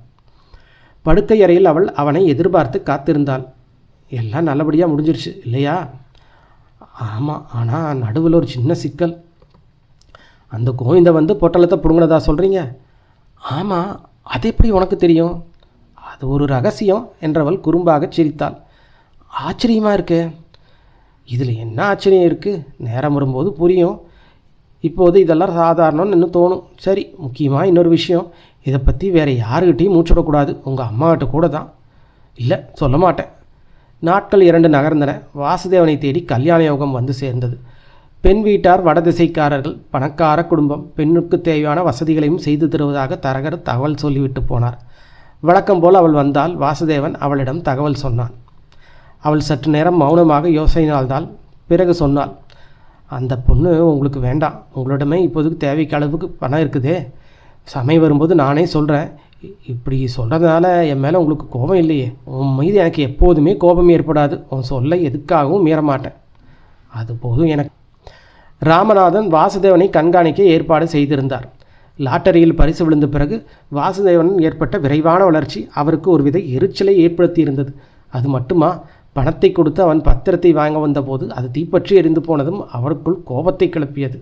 படுக்கை அறையில் அவள் அவனை எதிர்பார்த்து காத்திருந்தாள். எல்லாம் நல்லபடியாக முடிஞ்சிருச்சு இல்லையா? ஆமாம், ஆனால் நடுவில் ஒரு சின்ன சிக்கல். அந்த கோவிந்த வந்து பொட்டலத்தை பிடுங்கினதா சொல்கிறீங்க? ஆமாம், அது எப்படி உனக்கு தெரியும்? அது ஒரு ரகசியம் என்றவள் குறும்பாக சிரித்தாள். ஆச்சரியமாக இருக்கு. இதில் என்ன ஆச்சரியம் இருக்குது? நேரம் வரும்போது புரியும். இப்போது இதெல்லாம் சாதாரணம்னு இன்னும் தோணும். சரி, முக்கியமாக இன்னொரு விஷயம், இதை பற்றி வேறு யாருக்கிட்டையும் மூச்சுடக்கூடாது. உங்கள் அம்மாகிட்ட கூட தான். இல்லை, சொல்ல மாட்டேன். நாட்கள் 2 நகர்ந்தன. வாசுதேவனை தேடி கல்யாண யோகம் வந்து சேர்ந்தது. பெண் வீட்டார் வடதிசைக்காரர்கள், பணக்கார குடும்பம், பெண்ணுக்கு தேவையான வசதிகளையும் செய்து தருவதாக தரகர் தகவல் சொல்லிவிட்டு போனார். வழக்கம் போல் அவள் வந்தால் வாசுதேவன் அவளிடம் தகவல் சொன்னான். அவள் சற்று நேரம் மௌனமாக யோசனையால்தான் பிறகு சொன்னாள். அந்த பொண்ணு உங்களுக்கு வேண்டாம். உங்களிடமே இப்போதுக்கு தேவைக்கு அளவுக்கு பணம் இருக்குதே. சமயம் வரும்போது நானே சொல்கிறேன். இப்படி சொல்கிறதுனால என் மேலே உங்களுக்கு கோபம் இல்லையே. உன் மீது எனக்கு எப்போதுமே கோபம் ஏற்படாது. உன் சொல்ல எதுக்காகவும் மீறமாட்டேன். அது போதும் எனக்கு. ராமநாதன் வாசுதேவனை கண்காணிக்க ஏற்பாடு செய்திருந்தார். லாட்டரியில் பரிசு விழுந்த பிறகு வாசுதேவன் ஏற்பட்ட விரைவான வளர்ச்சி அவருக்கு ஒருவித எரிச்சலை ஏற்படுத்தியிருந்தது. அது மட்டுமா, பணத்தை கொடுத்து அவன் பத்திரத்தை வாங்க வந்தபோது அது தீப்பற்றி எரிந்து போனதும் அவருக்குள் கோபத்தை கிளப்பியது.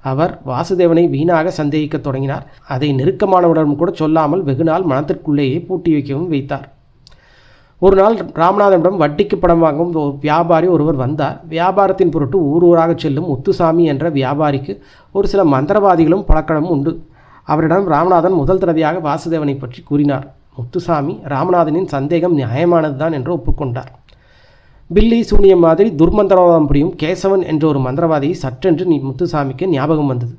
அவர் வாசுதேவனை வீணாக சந்தேகிக்க தொடங்கினார். அதை நெருக்கமானவரிடம் கூட சொல்லாமல் வெகுநாள் மனத்திற்குள்ளேயே பூட்டி வைக்கவும் வைத்தார். ஒரு நாள் ராமநாதனிடம் வட்டிக்கு பணம் வாங்கும் வியாபாரி ஒருவர் வந்தார். வியாபாரத்தின் பொருட்டு ஊர் ஊராக செல்லும் முத்துசாமி என்ற வியாபாரிக்கு ஒரு சில மந்திரவாதிகளும் பழக்கமும் உண்டு. அவரிடம் ராமநாதன் முதல் தடவையாக வாசுதேவனை பற்றி கூறினார். முத்துசாமி ராமநாதனின் சந்தேகம் நியாயமானதுதான் என்று ஒப்புக்கொண்டார். பில்லி சூனியம் மாதிரி துர்மந்திரவாதம் புரியும் கேசவன் என்ற ஒரு மந்திரவாதியை சற்றென்று முத்துசாமிக்கு ஞாபகம் வந்தது.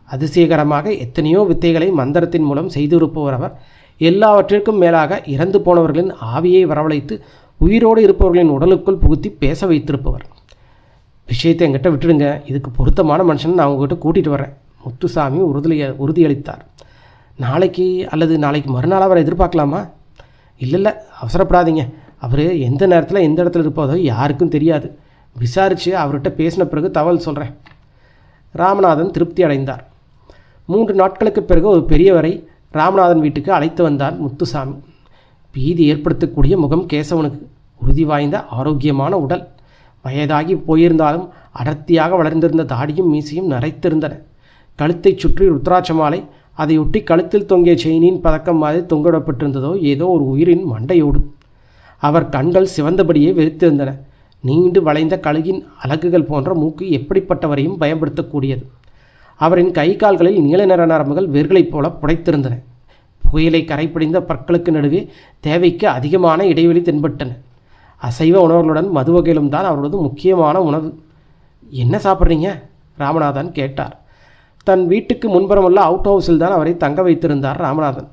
அதிசயகரமாக எத்தனையோ வித்தைகளை மந்திரத்தின் மூலம் செய்திருப்பவர் அவர். எல்லாவற்றிற்கும் மேலாக இறந்து போனவர்களின் ஆவியை வரவழைத்து உயிரோடு இருப்பவர்களின் உடலுக்குள் புகுத்தி பேச வைத்திருப்பவர். விஷயத்தை என்கிட்ட விட்டுடுங்க, இதுக்கு பொருத்தமான மனுஷன் நான் உங்ககிட்ட கூட்டிகிட்டு வரேன். முத்துசாமி உறுதியளித்தார். நாளைக்கு அல்லது நாளைக்கு மறுநாள் அவரை எதிர்பார்க்கலாமா? இல்லை, அவசரப்படாதீங்க. அவர் எந்த நேரத்தில் எந்த இடத்துல இருப்பதோ யாருக்கும் தெரியாது. விசாரித்து அவர்கிட்ட பேசின பிறகு தகவல் சொல்கிறேன். ராமநாதன் திருப்தி அடைந்தார். 3 நாட்களுக்கு பிறகு ஒரு பெரியவரை ராமநாதன் வீட்டுக்கு அழைத்து வந்தார் முத்துசாமி. பீதி ஏற்படுத்தக்கூடிய முகம் கேசவனுக்கு. உறுதி வாய்ந்த ஆரோக்கியமான உடல். வயதாகி போயிருந்தாலும் அடர்த்தியாக வளர்ந்திருந்த தாடியும் மீசையும் நரைத்திருந்தன. கழுத்தை சுற்றி ருத்ராட்ச மாலை, அதையொட்டி கழுத்தில் தொங்கிய செயினின் பதக்கம் மாதிரி தொங்கிடப்பட்டிருந்ததோ ஏதோ ஒரு உயிரின் மண்டையோடு. அவர் கண்கள் சிவந்தபடியே வெறித்திருந்தன. நீண்டு வளைந்த கழுகின் அலகுகள் போன்ற மூக்கு எப்படிப்பட்டவரையும் பயன்படுத்தக்கூடியது. அவரின் கை கால்களில் நீல நிற நரம்புகள் வேர்களைப் போல புடைத்திருந்தன. புகையிலை கரைப்பிடிந்த பற்களுக்கு நடுவே தேவைக்கு அதிகமான இடைவெளி தென்பட்டன. அசைவ உணவுகளுடன் மதுவகையிலும் தான் அவரது முக்கியமான உணவு. என்ன சாப்பிட்றீங்க? ராமநாதன் கேட்டார். தன் வீட்டுக்கு முன்புறமுள்ள அவுட் ஹவுஸில் தான் அவரை தங்க வைத்திருந்தார் ராமநாதன்.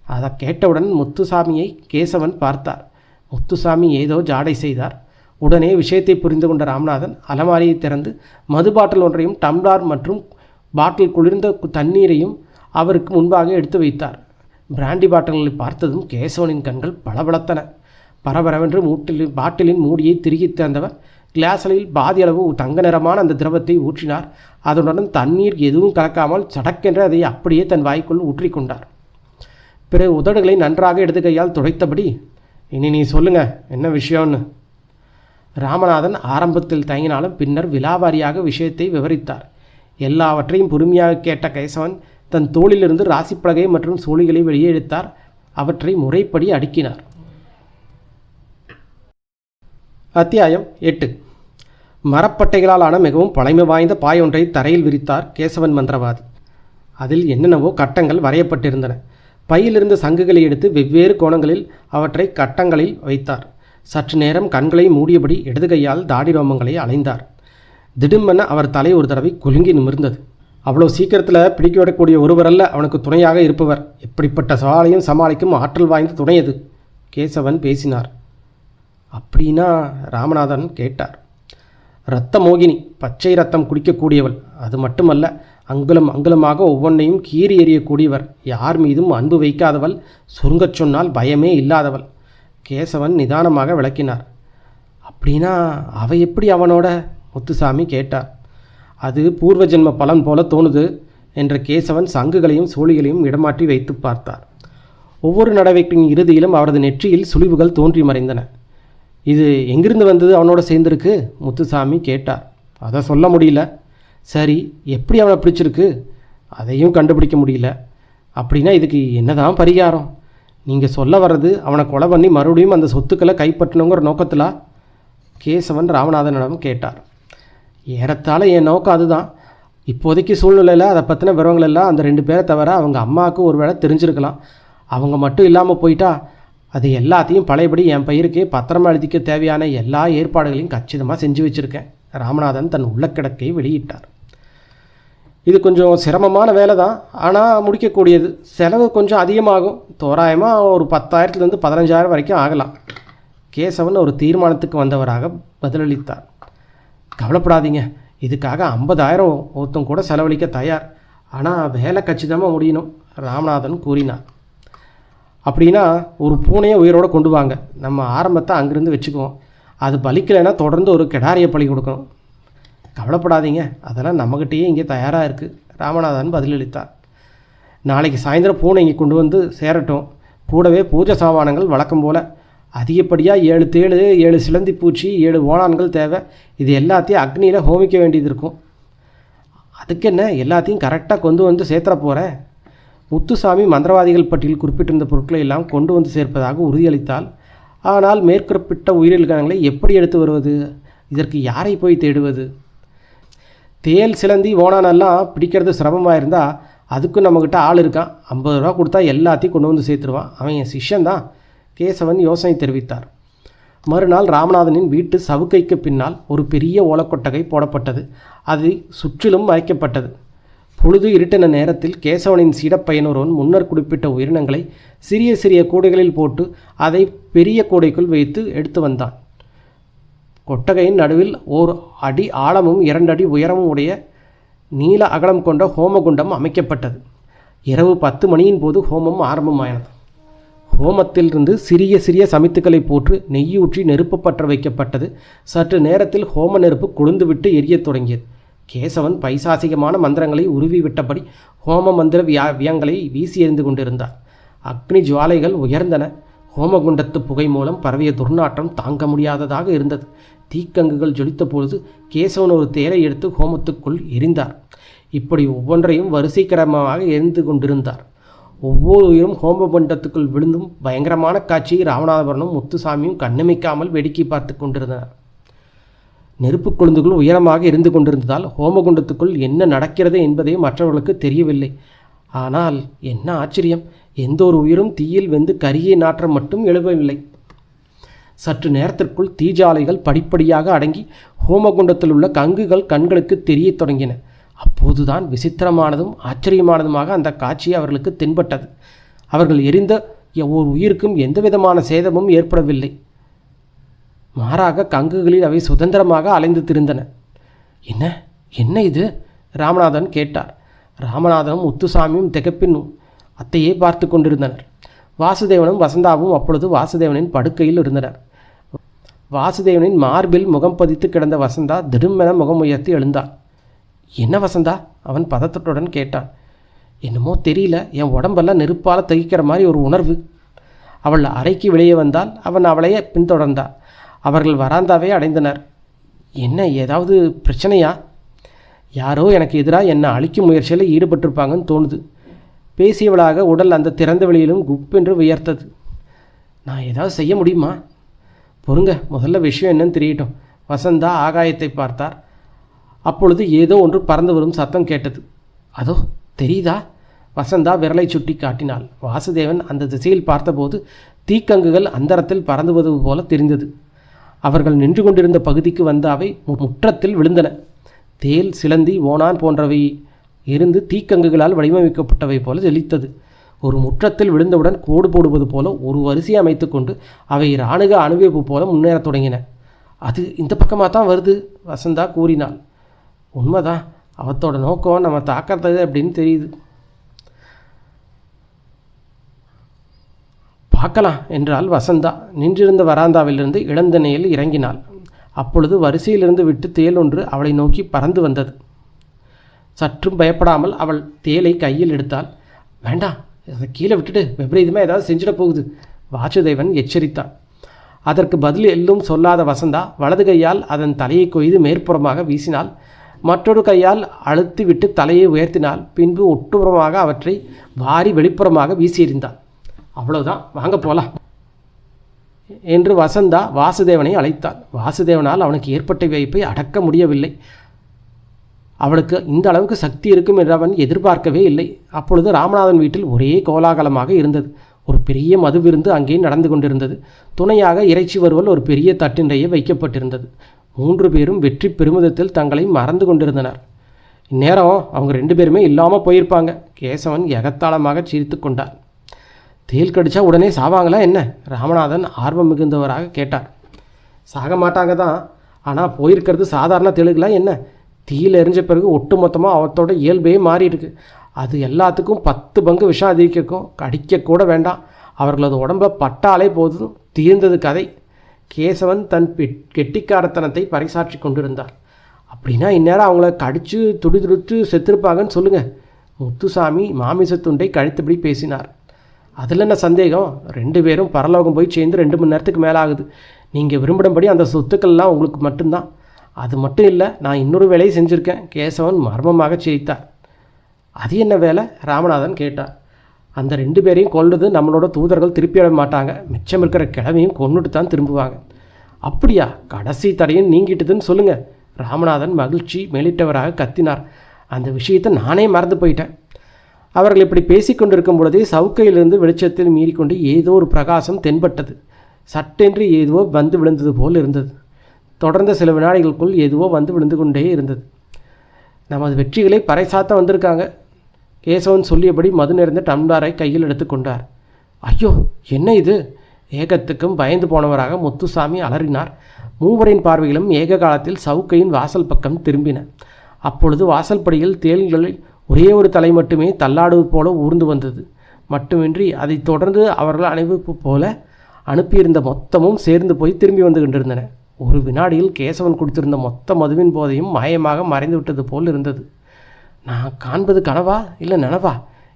அதை கேட்டவுடன் முத்துசாமியை கேசவன் பார்த்தார். முத்துசாமி ஏதோ ஜாடை செய்தார். உடனே விஷயத்தை புரிந்து கொண்ட ராமநாதன் அலமாரியை திறந்து மது பாட்டில் ஒன்றையும் டம்ளார் மற்றும் பாட்டில் குளிர்ந்த தண்ணீரையும் அவருக்கு முன்பாக எடுத்து வைத்தார். பிராண்டி பாட்டில்களை பார்த்ததும் கேசவனின் கண்கள் பளபளத்தன. பரபரவென்று பாட்டிலின் மூடியை திருகி திறந்தவர் கிளாஸில் பாதி அளவு தங்க நிறமான அந்த திரவத்தை ஊற்றினார். அதனுடன் தண்ணீர் எதுவும் கலக்காமல் சடக்கென்று அதை அப்படியே தன் வாய்க்குள் ஊற்றிக்கொண்டார். பிறகு உதடுகளை நன்றாக இடது கையால் துடைத்தபடி, இனி நீ சொல்லுங்க, என்ன விஷயம்னு. ராமநாதன் ஆரம்பத்தில் தயங்கினாலும் பின்னர் விலாவாரியாக விஷயத்தை விவரித்தார். எல்லாவற்றையும் பொறுமையாக கேட்ட கேசவன் தன் தோளிலிருந்து ராசிப்பலகை மற்றும் சோழிகளை வெளியே எடுத்தார். அவற்றை முறைப்படி அடுக்கினார். அத்தியாயம் 8. மரப்பட்டைகளால் ஆன மிகவும் பழமை வாய்ந்த பாய் ஒன்றை தரையில் விரித்தார் கேசவன் மந்திரவாதி. அதில் என்னென்னவோ கட்டங்கள் வரையப்பட்டிருந்தன. பையிலிருந்து சங்குகளை எடுத்து வெவ்வேறு கோணங்களில் அவற்றை கட்டங்களில் வைத்தார். சற்று நேரம் கண்களை மூடியபடி இடது கையால் தாடி ரோமங்களை அலைந்தார். திடுமென அவர் தலை ஒரு தடவை குலுங்கி நிமிர்ந்தது. அவ்வளோ சீக்கிரத்தில் பிடிக்கவிடக்கூடிய ஒருவரல்ல அவனுக்கு துணையாக இருப்பவர். எப்படிப்பட்ட சவாலையும் சமாளிக்கும் ஆற்றல் வாய்ந்த துணை அது. கேசவன் பேசினார். அப்படின்னா? ராமநாதன் கேட்டார். இரத்த மோகினி, பச்சை ரத்தம் குடிக்கக்கூடியவள். அது மட்டுமல்ல, அங்குலம் அங்குலமாக ஒவ்வொன்றையும் கீறி எறியக்கூடியவர். யார் மீதும் அன்பு வைக்காதவள், சுருங்கச் சொன்னால் பயமே இல்லாதவள். கேசவன் நிதானமாக விளக்கினார். அப்படின்னா அவ எப்படி அவனோட? முத்துசாமி கேட்டார். அது பூர்வ ஜென்ம பலன் போல தோணுது என்ற கேசவன் சங்குகளையும் சோழிகளையும் இடமாற்றி வைத்து பார்த்தார். ஒவ்வொரு நடவடிக்கையின் இறுதியிலும் அவரது நெற்றியில் சுழிவுகள் தோன்றி மறைந்தன. இது எங்கிருந்து வந்தது அவனோட சேர்ந்திருக்கு? முத்துசாமி கேட்டார். அதை சொல்ல முடியல. சரி, எப்படி அவனை பிடிச்சிருக்கு? அதையும் கண்டுபிடிக்க முடியல. அப்படின்னா இதுக்கு என்னதான் பரிகாரம்? நீங்கள் சொல்ல வர்றது அவனை கொலை பண்ணி மறுபடியும் அந்த சொத்துக்களை கைப்பற்றணுங்கிற நோக்கத்திலா? கேசவன் ராமநாதனிடம் கேட்டார். ஏறத்தாழ என் நோக்கம் அதுதான். இப்போதைக்கு சூழ்நிலையில் அதை பற்றின விவரங்களெல்லாம் அந்த 2 பேரை தவிர அவங்க அம்மாவுக்கு ஒரு வேளை தெரிஞ்சிருக்கலாம். அவங்க மட்டும் இல்லாமல் போயிட்டா அது எல்லாத்தையும் பழையபடி என் பயிருக்கே பத்திரமா எழுதிக்க தேவையான எல்லா ஏற்பாடுகளையும் கச்சிதமாக செஞ்சு வச்சுருக்கேன். ராமநாதன் தன் உள்ளக்கிடக்கை வெளியிட்டார். இது கொஞ்சம் சிரமமான வேலை தான், ஆனால் முடிக்கக்கூடியது. செலவு கொஞ்சம் அதிகமாகும். தோராயமாக ஒரு 10,000 to 15,000 வரைக்கும் ஆகலாம். கேசவன் ஒரு தீர்மானத்துக்கு வந்தவராக பதிலளித்தார். கவலைப்படாதீங்க, இதுக்காக 50,000 ஒருத்தம் கூட செலவழிக்க தயார். ஆனால் வேலை கச்சிதமாக முடியணும், ராமநாதன் கூறினார். அப்படின்னா ஒரு பூனையை உயிரோடு கொண்டு வாங்க. நம்ம ஆரம்பத்தை அங்கேருந்து வச்சுக்குவோம். அது பலிக்கலைன்னா தொடர்ந்து ஒரு கிடாரியை பலி கொடுக்கணும். கவலைப்படாதீங்க, அதெல்லாம் நம்மகிட்டயே இங்கே தயாராக இருக்குது, ராமநாதன் பதிலளித்தார். நாளைக்கு சாயந்தரம் பூனை இங்கே கொண்டு வந்து சேரட்டும். கூடவே பூஜை சாமானங்கள் வழக்கம் போல். அதிகப்படியாக 7 தேள், 7 சிலந்தி பூச்சி, 7 ஓணான்கள் தேவை. இது எல்லாத்தையும் அக்னியில் ஹோமிக்க வேண்டியது இருக்கும். அதுக்கு என்ன, எல்லாத்தையும் கரெக்டாக கொண்டு வந்து சேர்த்துற போகிறேன். முத்துசாமி மந்திரவாதிகள் பட்டியல் குறிப்பிட்டிருந்த பொருட்களை எல்லாம் கொண்டு வந்து சேர்ப்பதாக உறுதியளித்தால், ஆனால் மேற்குறிப்பிட்ட உயிரினங்களை எப்படி எடுத்து வருவது? இதற்கு யாரை போய் தேடுவது? தேல், சிலந்தி, ஓணானெல்லாம் பிடிக்கிறது சிரமமாக இருந்தால் அதுக்கும் நம்மக்கிட்ட ஆள் இருக்கான். 50 ரூபா கொடுத்தா எல்லாத்தையும் கொண்டு வந்து சேர்த்துருவான். அவன் என் சிஷ்யன்தான், கேசவன் யோசனை தெரிவித்தார். மறுநாள் ராமநாதனின் வீட்டு சவுக்கைக்கு பின்னால் ஒரு பெரிய ஓலக்கொட்டகை போடப்பட்டது. அது சுற்றிலும் மறைக்கப்பட்டது. பொழுது இருட்டின நேரத்தில் கேசவனின் சீடப்பையன் ஒருவன் முன்னர் குறிப்பிட்ட உயிரினங்களை சிறிய சிறிய கூடைகளில் போட்டு அதை பெரிய கூடைக்குள் வைத்து எடுத்து வந்தான். கொட்டகையின் நடுவில் 1 அடி ஆழமும் 2 அடி உயரமும் உடைய நீல அகலம் கொண்ட ஹோமகுண்டம் அமைக்கப்பட்டது. இரவு 10 மணியின் போது ஹோமம் ஆரம்பமானது. ஹோமத்திலிருந்து சிறிய சிறிய சமித்துக்களை போட்டு நெய்யூற்றி நெருப்பு பற்ற வைக்கப்பட்டது. சற்று நேரத்தில் ஹோம நெருப்பு கொழுந்துவிட்டு எரியத் தொடங்கியது. கேசவன் பைசாசிகமான மந்திரங்களை உருவி விட்டபடி ஹோம மந்திர வியங்களை வீசி எறிந்து கொண்டிருந்தார். அக்னி ஜுவாலைகள் உயர்ந்தன. ஹோமகுண்டத்து புகை மூலம் பரவிய துர்நாற்றம் தாங்க முடியாததாக இருந்தது. தீக்கங்குகள் ஜொலித்த பொழுது கேசவன் ஒரு தேரை எடுத்து ஹோமத்துக்குள் எரிந்தார். இப்படி ஒவ்வொன்றையும் வரிசை கிரமமாக எரிந்து கொண்டிருந்தார். ஒவ்வொரு உயிரும் ஹோமகுண்டத்துக்குள் விழுந்தும் பயங்கரமான காட்சியை ராமநாதபுரனும் முத்துசாமியும் கண்ணமைக்காமல் வேடிக்கை பார்த்து கொண்டிருந்தனர். நெருப்பு கொழுந்துகள் உயரமாக எரிந்து கொண்டிருந்ததால் ஹோமகுண்டத்துக்குள் என்ன நடக்கிறது என்பதே மற்றவர்களுக்கு தெரியவில்லை. ஆனால் என்ன ஆச்சரியம், எந்த ஒரு உயிரும் தீயில் வெந்து கரியை நாற்றம் மட்டும் எழுவவில்லை. சற்று நேரத்திற்குள் தீஜாலைகள் படிப்படியாக அடங்கி ஹோமகுண்டத்தில் உள்ள கங்குகள் கண்களுக்கு தெரிய தொடங்கின. அப்போதுதான் விசித்திரமானதும் ஆச்சரியமானதுமாக அந்த காட்சி அவர்களுக்கு தென்பட்டது. அவர்கள் எரிந்த ஒவ்வொரு உயிருக்கும் எந்தவிதமான சேதமும் ஏற்படவில்லை. மாறாக கங்குகளில் அவை சுதந்திரமாக அலைந்து திரிந்தன. என்ன என்ன இது? ராமநாதன் கேட்டார். ராமநாதனும் முத்துசாமியும் திகைப்பின் அத்தையே பார்த்து கொண்டிருந்தனர். வாசுதேவனும் வசந்தாவும் அப்பொழுது வாசுதேவனின் படுக்கையில் இருந்தனர். வாசுதேவனின் மார்பில் முகம் பதித்து கிடந்த வசந்தா திடுமென முகம் உயர்த்தி எழுந்தாள். என்ன வசந்தா? அவன் பதற்றத்துடன் கேட்டான். என்னமோ தெரியல, என் உடம்பெல்லாம் நெருப்பால் தகிக்கிற மாதிரி ஒரு உணர்வு. அவள் அறைக்கு வெளியே வந்தால் அவன் அவளையே பின்தொடர்ந்தாள். அவர்கள் வராந்தாவே அடைந்தனர். என்ன, ஏதாவது பிரச்சனையா? யாரோ எனக்கு எதிராக என்னை அழிக்கும் முயற்சியில் ஈடுபட்டிருப்பாங்கன்னு தோணுது. பேசியவளாக உடல் அந்த திறந்த வெளியிலும் குப்பென்று உயர்த்தது. நான் ஏதாவது செய்ய முடியுமா? பொறுங்க, முதல்ல விஷயம் என்னன்னு தெரியட்டும். வசந்தா ஆகாயத்தை பார்த்தார். அப்பொழுது ஏதோ ஒன்று பறந்து வரும் சத்தம் கேட்டது. அதோ தெரியுதா? வசந்தா விரலை சுட்டி காட்டினாள். வாசுதேவன் அந்த திசையில் பார்த்தபோது தீக்கங்குகள் அந்தரத்தில் பறந்துவது போல தெரிந்தது. அவர்கள் நின்று கொண்டிருந்த பகுதிக்கு வந்த அவை முற்றத்தில் விழுந்தன. தேல், சிலந்தி, ஓணான் போன்றவை இருந்து தீக்கங்குகளால் வடிவமைக்கப்பட்டவை போல ஜொலித்தது. ஒரு முற்றத்தில் விழுந்தவுடன் கோடு போடுவது போல ஒரு வரிசையை அமைத்து கொண்டு அவை இராணுவ அணிவகுப்பு போல முன்னேறத் தொடங்கின. அது இந்த பக்கமாக தான் வருது, வசந்தா கூறினாள். உண்மைதான், அவத்தோட நோக்கம் நம்ம தாக்கிறது அப்படின்னு தெரியுது. பார்க்கலாம் என்றாள் வசந்தா. நின்றிருந்த வராந்தாவிலிருந்து இளந்தனையில் இறங்கினாள். அப்பொழுது வரிசையிலிருந்து விட்டு தேல் ஒன்று அவளை நோக்கி பறந்து வந்தது. சற்றும் பயப்படாமல் அவள் தேலை கையில் எடுத்தாள். வேண்டாம், அதை கீழே விட்டுட்டு விபரீதமாக ஏதாவது செஞ்சிட போகுது, வாசுதேவன் எச்சரித்தான். அதற்கு பதில் எல்லும் சொல்லாத வசந்தா வலது கையால் அதன் தலையை கொய்து மேற்புறமாக வீசினாள். மற்றொரு கையால் அழுத்தி விட்டு தலையை உயர்த்தினாள். பின்பு ஒட்டுப்புறமாக அவற்றை வாரி வெளிப்புறமாக வீசி எறிந்தாள். அவ்வளவுதான், வாங்க போலாம் என்று வசந்தா வாசுதேவனை அழைத்தாள். வாசுதேவனால் அவனுக்கு ஏற்பட்ட வியப்பை அடக்க முடியவில்லை. அவளுக்கு இந்த அளவுக்கு சக்தி இருக்கும் என்று அவன் எதிர்பார்க்கவே இல்லை. அப்பொழுது ராமநாதன் வீட்டில் ஒரே கோலாகலமாக இருந்தது. ஒரு பெரிய மது விருந்து அங்கே நடந்து கொண்டிருந்தது. துணையாக இறைச்சி வறுவல் ஒரு பெரிய தட்டின்றையே வைக்கப்பட்டிருந்தது. 3 பேரும் வெற்றி பெருமிதத்தில் தங்களை மறந்து கொண்டிருந்தனர். இந்நேரம் அவங்க 2 பேருமே இல்லாமல் போயிருப்பாங்க. கேசவன் எகத்தாளமாக சிரித்து கொண்டார். தேல் கடிச்சா உடனே சாவாங்களா என்ன? ராமநாதன் ஆர்வம் மிகுந்தவராக கேட்டார். சாக மாட்டாங்க தான், ஆனால் போயிருக்கிறது சாதாரண தெலுங்குலா என்ன? தீயில் எரிஞ்ச பிறகு ஒட்டு மொத்தமாக அவத்தோட இயல்பே மாறி இருக்கு. அது எல்லாத்துக்கும் 10 பங்கு விஷம் அதிகரிக்கும். கடிக்கக்கூட வேண்டாம், அவர்களது உடம்பை பட்டாலே போதும், தீர்ந்தது கதை. கேசவன் தன் கெட்டிக்காரத்தனத்தை பறைசாற்றி கொண்டிருந்தார். அப்படின்னா இந்நேரம் அவங்கள கடித்து துடிதுடித்து செத்துருப்பாங்கன்னு சொல்லுங்கள். முத்துசாமி மாமிசத்துண்டை கழித்தபடி பேசினார். அதில் என்ன சந்தேகம்? 2 பேரும் பரலோகம் போய் சேர்ந்து 2 மணி நேரத்துக்கு மேலே ஆகுது. நீங்கள் விரும்பினபடி அந்த சொத்துக்கள்லாம் உங்களுக்கு மட்டும்தான். அது மட்டும் இல்லை, நான் இன்னொரு வேலையை செஞ்சுருக்கேன். கேசவன் மர்மமாக சிரித்தார். அது என்ன வேலை? ராமநாதன் கேட்டார். அந்த 2 பேரையும் கொல்லுது நம்மளோட தூதர்கள் திருப்பி விட மாட்டாங்க. மிச்சம் இருக்கிற கிழமையும் கொண்டுட்டு தான் திரும்புவாங்க. அப்படியா? கடைசி தடையும் நீங்கிட்டுதுன்னு சொல்லுங்கள். ராமநாதன் மகிழ்ச்சி மேலிட்டவராக கத்தினார். அந்த விஷயத்தை நானே மறந்து போயிட்டேன். அவர்கள் இப்படி பேசிக்கொண்டிருக்கும் பொழுதே சவுக்கையிலிருந்து வெளிச்சத்தில் மீறிக்கொண்டு ஏதோ ஒரு பிரகாசம் தென்பட்டது. சட்டென்று ஏதோ வந்து விழுந்தது போல் இருந்தது. தொடர்ந்த சில வினாடிகளுக்குள் எதுவோ வந்து விழுந்து கொண்டே இருந்தது. நமது வெற்றிகளை பறைசாத்த வந்திருக்காங்க. கேசவன் சொல்லியபடி மது நிறைந்த டம்ளாரை கையில் எடுத்து கொண்டார். ஐயோ, என்ன இது? ஏகத்துக்கும் பயந்து போனவராக முத்துசாமி அலறினார். மூவரின் பார்வைகளும் ஏக காலத்தில் சவுக்கையின் வாசல் பக்கம் திரும்பின. அப்பொழுது வாசல் படியில் தேள்களில் ஒரே ஒரு தலை மட்டுமே தள்ளாடுவது போல ஊர்ந்து வந்தது. மட்டுமின்றி அதைத் தொடர்ந்து அவர்கள் அணிவிப்பு போல அனுப்பியிருந்த மொத்தமும் சேர்ந்து போய் திரும்பி வந்து கொண்டிருந்தன. ஒரு வினாடியில் கேசவன் குடித்திருந்த மொத்த மதுவின் போதையும் மாயமாக மறைந்து விட்டது போல் இருந்தது. நான் காண்பது கனவா இல்லை நனவா?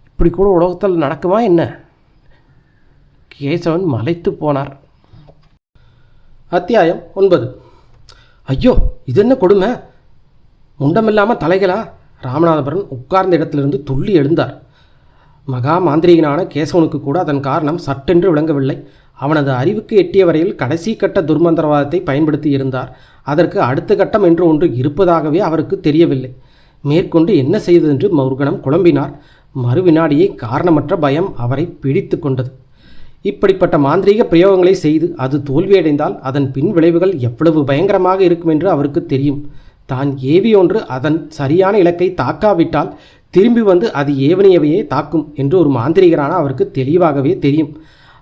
இப்படி கூட உலகத்தில் நடக்குமா என்ன? கேசவன் மலைத்து போனார். அத்தியாயம் 9. ஐயோ, இது என்ன கொடுமை! முண்டமில்லாமல் தலைகளா? ராமநாதபுரன் உட்கார்ந்த இடத்திலிருந்து துள்ளி எழுந்தார். மகா மாந்திரிகனான கேசவனுக்கு கூட அதன் காரணம் சட்டென்று விளங்கவில்லை. அவனது அறிவுக்கு எட்டிய வரையில் கடைசி கட்ட துர்மந்திரவாதத்தை பயன்படுத்தி இருந்தார். அதற்கு அடுத்த கட்டம் என்று ஒன்று இருப்பதாகவே அவருக்கு தெரியவில்லை. மேற்கொண்டு என்ன செய்ததென்று மறுகணம் குழம்பினார். மறுவினாடியே காரணமற்ற பயம் அவரை பிடித்து கொண்டது. இப்படிப்பட்ட மாந்திரீக பிரயோகங்களை செய்து அது தோல்வியடைந்தால் அதன் பின் விளைவுகள் எவ்வளவு பயங்கரமாக இருக்கும் என்று அவருக்கு தெரியும். தான் ஏவி ஒன்று அதன் சரியான இலக்கை தாக்காவிட்டால் திரும்பி வந்து அது ஏவனியவையே தாக்கும் என்று ஒரு மாந்திரிகரான அவருக்கு தெளிவாகவே தெரியும்.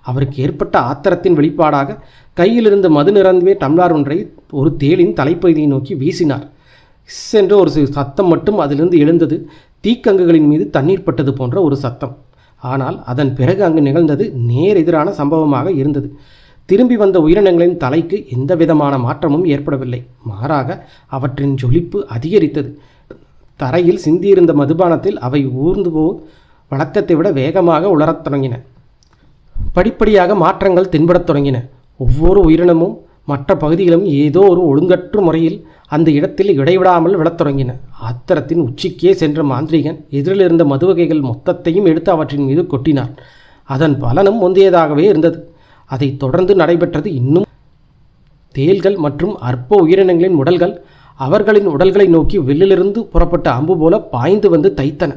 அவருக்கு ஏற்பட்ட ஆத்திரத்தின் வெளிப்பாடாக கையிலிருந்த மது நிறந்தவே டம்ளார் ஒன்றை ஒரு தேளின் தலைப்பகுதியை நோக்கி வீசினார். சென்று ஒரு சத்தம் மட்டும் அதிலிருந்து எழுந்தது. தீக்கங்குகளின் மீது தண்ணீர் பட்டது போன்ற ஒரு சத்தம். ஆனால் அதன் பிறகு அங்கு நிகழ்ந்தது நேர் எதிரான சம்பவமாக இருந்தது. திரும்பி வந்த உயிரினங்களின் தலைக்கு எந்த விதமான மாற்றமும் ஏற்படவில்லை. மாறாக அவற்றின் ஜொலிப்பு அதிகரித்தது. தரையில் சிந்தியிருந்த மதுபானத்தில் அவை ஊர்ந்து வழக்கத்தை விட வேகமாக உலரத் தொடங்கின. படிப்படியாக மாற்றங்கள் தென்படத் தொடங்கின. ஒவ்வொரு உயிரினமும் மற்ற பகுதிகளும் ஏதோ ஒரு ஒழுங்கற்ற முறையில் அந்த இடத்தில் இடைவிடாமல் விழத் தொடங்கின. ஆத்திரத்தின் உச்சிக்கே சென்ற மாந்திரிகன் எதிரில் இருந்த மதுவகைகள் மொத்தத்தையும் எடுத்து அவற்றின் மீது கொட்டினார். அதன் பலனும் முந்தையதாகவே இருந்தது. அதைத் தொடர்ந்து நடைபெற்றது இன்னும். தேள்கள் மற்றும் அற்ப உயிரினங்களின் உடல்கள் அவர்களின் உடல்களை நோக்கி வெளியிலிருந்து புறப்பட்ட அம்பு போல பாய்ந்து வந்து தைத்தன.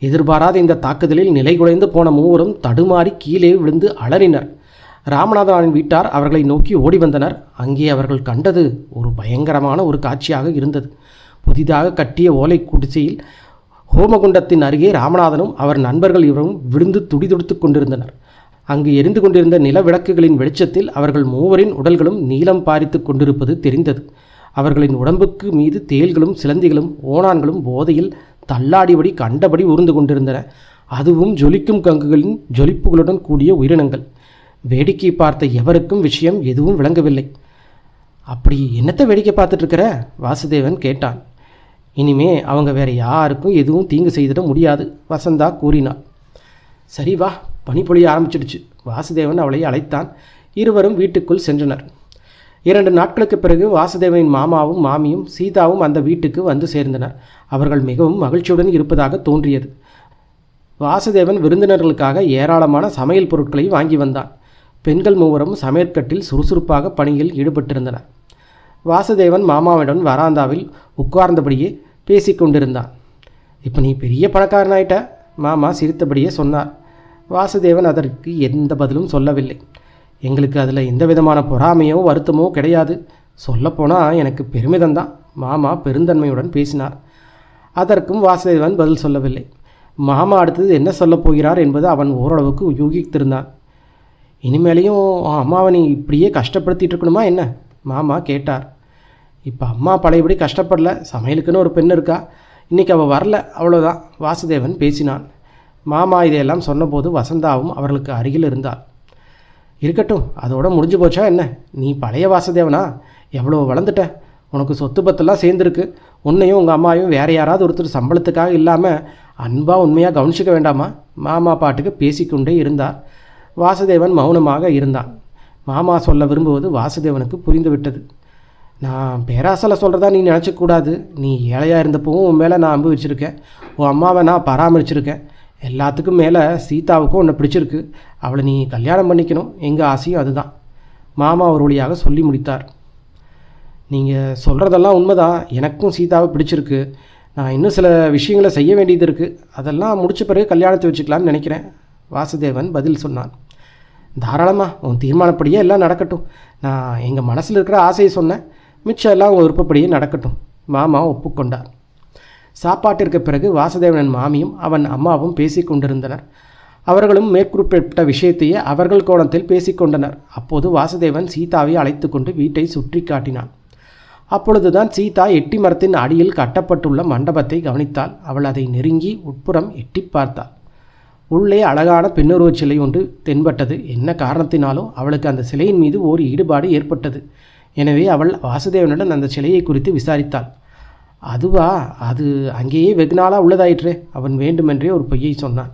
எதிர்பாராத இந்த தாக்குதலில் நிலை குலைந்து போன மூவரும் தடுமாறி கீழே விழுந்து அலறினர். ராமநாதனின் வீட்டார் அவர்களை நோக்கி ஓடி வந்தனர். அங்கே அவர்கள் கண்டது ஒரு பயங்கரமான ஒரு காட்சியாக இருந்தது. புதிதாக கட்டிய ஓலை குடிசையில் ஹோமகுண்டத்தின் அருகே ராமநாதனும் அவர் நண்பர்கள் இவரும் விழுந்து துடிதுடித்து கொண்டிருந்தனர். அங்கு எரிந்து கொண்டிருந்த நில விளக்குகளின் வெளிச்சத்தில் அவர்கள் மூவரின் உடல்களும் நீலம் பாரித்து கொண்டிருப்பது தெரிந்தது. அவர்களின் உடம்புக்கு மீது தேள்களும் சிலந்திகளும் ஓணான்களும் போதையில் தள்ளாடிபடி கண்டபடி உருந்து கொண்டிருந்தன. அதுவும் ஜொலிக்கும் கங்குகளின் ஜொலிப்புகளுடன் கூடிய உயிரினங்கள். வேடிக்கை பார்த்த எவருக்கும் விஷயம் எதுவும் விளங்கவில்லை. அப்படி என்னத்தை வேடிக்கை பார்த்துட்டு இருக்கிற? வாசுதேவன் கேட்டான். இனிமே அவங்க வேற யாருக்கும் எதுவும் தீங்கு செய்திட முடியாது, வசந்தா கூறினாள். சரி வா, பனி பொழிய ஆரம்பிச்சிடுச்சு. வாசுதேவன் அவளை அழைத்தான். இருவரும் வீட்டுக்குள் சென்றனர். 2 நாட்களுக்கு பிறகு வாசுதேவனின் மாமாவும் மாமியும் சீதாவும் அந்த வீட்டுக்கு வந்து சேர்ந்தனர். அவர்கள் மிகவும் மகிழ்ச்சியுடன் இருப்பதாக தோன்றியது. வாசுதேவன் விருந்தினர்களுக்காக ஏராளமான சமையல் பொருட்களை வாங்கி வந்தான். பெண்கள் மூவரும் சமையற்கட்டில் சுறுசுறுப்பாக பணியில் ஈடுபட்டிருந்தனர். வாசுதேவன் மாமாவிடம் வராந்தாவில் உட்கார்ந்தபடியே பேசிக்கொண்டிருந்தான். இப்போ நீ பெரிய பணக்காரனாயிட்ட, மாமா சிரித்தபடியே சொன்னார். வாசுதேவன் அதற்கு எந்த பதிலும் சொல்லவில்லை. எங்களுக்கு அதில் எந்த விதமான பொறாமையோ வருத்தமோ கிடையாது. சொல்லப்போனால் எனக்கு பெருமிதம்தான், மாமா பெருந்தன்மையுடன் பேசினார். அதற்கும் வாசுதேவன் பதில் சொல்லவில்லை. மாமா அடுத்தது என்ன சொல்லப் போகிறார் என்பது அவன் ஓரளவுக்கு யூகித்திருந்தான். இனிமேலையும் அம்மாவை நீ இப்படியே கஷ்டப்படுத்திட்டு இருக்கணுமா என்ன? மாமா கேட்டார். இப்போ அம்மா பழையபடி கஷ்டப்படல, சமையலுக்குன்னு ஒரு பெண் இருக்கா, இன்றைக்கி அவள் வரல, அவ்வளோதான், வாசுதேவன் பேசினான். மாமா இதையெல்லாம் சொன்னபோது வசந்தாவும் அவர்களுக்கு அருகில் இருந்தாள். இருக்கட்டும், அதோட முடிஞ்சு போச்சா என்ன? நீ பழைய வாசுதேவனா? எவ்வளோ வளர்ந்துட்ட, உனக்கு சொத்து பத்தெல்லாம் சேர்ந்துருக்கு. உன்னையும் உங்கள் அம்மாவையும் வேறு யாராவது ஒருத்தர் சம்பளத்துக்காக இல்லாமல் அன்பாக உண்மையாக கவனிச்சிக்க வேண்டாமா? மாமா பாட்டுக்கு பேசிக்கொண்டே இருந்தார். வாசுதேவன் மௌனமாக இருந்தான். மாமா சொல்ல விரும்புவது வாசுதேவனுக்கு புரிந்துவிட்டது. நான் பேராசலை சொல்கிறதா நீ நினச்சக்கூடாது. நீ ஏழையாக இருந்தப்பவும் உன் மேலே நான் அம்பு வச்சுருக்கேன். உன் அம்மாவை நான் பராமரிச்சிருக்கேன். எல்லாத்துக்கும் மேலே சீதாவுக்கும் உன்னை பிடிச்சிருக்கு. அவளை நீ கல்யாணம் பண்ணிக்கணும். எங்கள் ஆசையும் அதுதான். மாமா ஒரு வழியாக சொல்லி முடித்தார். நீங்கள் சொல்கிறதெல்லாம் உண்மைதான். எனக்கும் சீதாவை பிடிச்சிருக்கு. நான் இன்னும் சில விஷயங்களை செய்ய வேண்டியது இருக்குது. அதெல்லாம் முடிச்ச பிறகு கல்யாணத்தை வச்சுக்கலான்னு நினைக்கிறேன். வாசுதேவன் பதில் சொன்னான். தாராளமாக உன் தீர்மானப்படியே எல்லாம் நடக்கட்டும். நான் எங்கள் மனசில் இருக்கிற ஆசையை சொன்னேன், மிச்சம் எல்லாம் உன் விருப்பப்படியே நடக்கட்டும். மாமா ஒப்புக்கொண்டார். சாப்பாட்டிற்கு பிறகு வாசுதேவனின் மாமியும் அவன் அம்மாவும் பேசி கொண்டிருந்தனர். அவர்களும் மேற்குறிப்பிட்ட விஷயத்தையே அவர்கள் கோணத்தில் பேசிக்கொண்டனர். அப்போது வாசுதேவன் சீதாவை அழைத்து கொண்டு வீட்டை சுற்றி காட்டினான். அப்பொழுதுதான் சீதா எட்டி மரத்தின் அடியில் கட்டப்பட்டுள்ள மண்டபத்தை கவனித்தாள். அவள் அதை நெருங்கி உட்புறம் எட்டி பார்த்தாள். உள்ளே அழகான பெண்ணுருவச் சிலை ஒன்று தென்பட்டது. என்ன காரணத்தினாலும் அவளுக்கு அந்த சிலையின் மீது ஓர் ஈடுபாடு ஏற்பட்டது. எனவே அவள் வாசுதேவனுடன் அந்த சிலையை குறித்து விசாரித்தாள். அதுவா, அது அங்கேயே வெகு நாளாக உள்ளதாயிற்றே. அவன் வேண்டுமென்றே ஒரு பொய்யை சொன்னான்.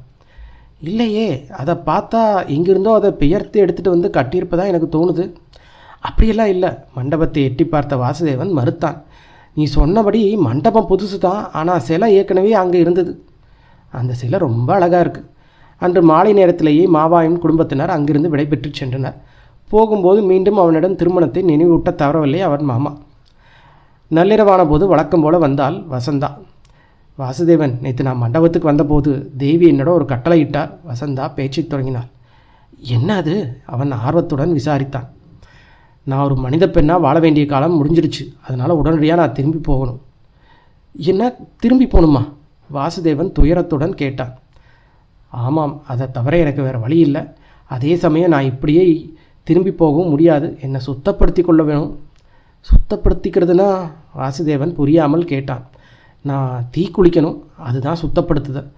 இல்லையே, அதை பார்த்தா எங்கிருந்தோ அதை பெயர்த்து எடுத்துகிட்டு வந்து கட்டியிருப்பதா எனக்கு தோணுது. அப்படியெல்லாம் இல்லை. மண்டபத்தை எட்டி பார்த்த வாசுதேவன் மறுத்தான். நீ சொன்னபடி மண்டபம் புதுசு தான், ஆனால் சிலை ஏற்கனவே அங்கே இருந்தது. அந்த சிலை ரொம்ப அழகாக இருக்குது. அன்று மாலை நேரத்திலேயே மாவாவின் குடும்பத்தினர் அங்கிருந்து விடைபெற்று சென்றனர். போகும்போது மீண்டும் அவனிடம் திருமணத்தை நினைவூட்ட தவறவில்லை அவன் மாமா. நள்ளிரவான போது வழக்கம் போல வந்தாள் வசந்தா. வாசுதேவன், நேற்று நான் மண்டபத்துக்கு வந்தபோது தேவி என்னோட ஒரு கட்டளை இட்டார். வசந்தா பேச்சை தொடங்கினாள். என்ன அது? அவன் ஆர்வத்துடன் விசாரித்தான். நான் ஒரு மனித பெண்ணாக வாழ வேண்டிய காலம் முடிஞ்சிடுச்சு. அதனால் உடனடியாக நான் திரும்பி போகணும். என்ன, திரும்பி போகணுமா? வாசுதேவன் துயரத்துடன் கேட்டான். ஆமாம், அதை தவிர எனக்கு வேறு வழி இல்லை. அதே சமயம் நான் இப்படியே திரும்பி போகவும் முடியாது. என்னை சுத்தப்படுத்தி கொள்ள வேணும். சுத்தப்படுத்திக்கிறதுனா? வாசுதேவன் புரியாமல் கேட்டான். நான் தீ குளிக்கணும், அதுதான் சுத்தப்படுத்துதல்.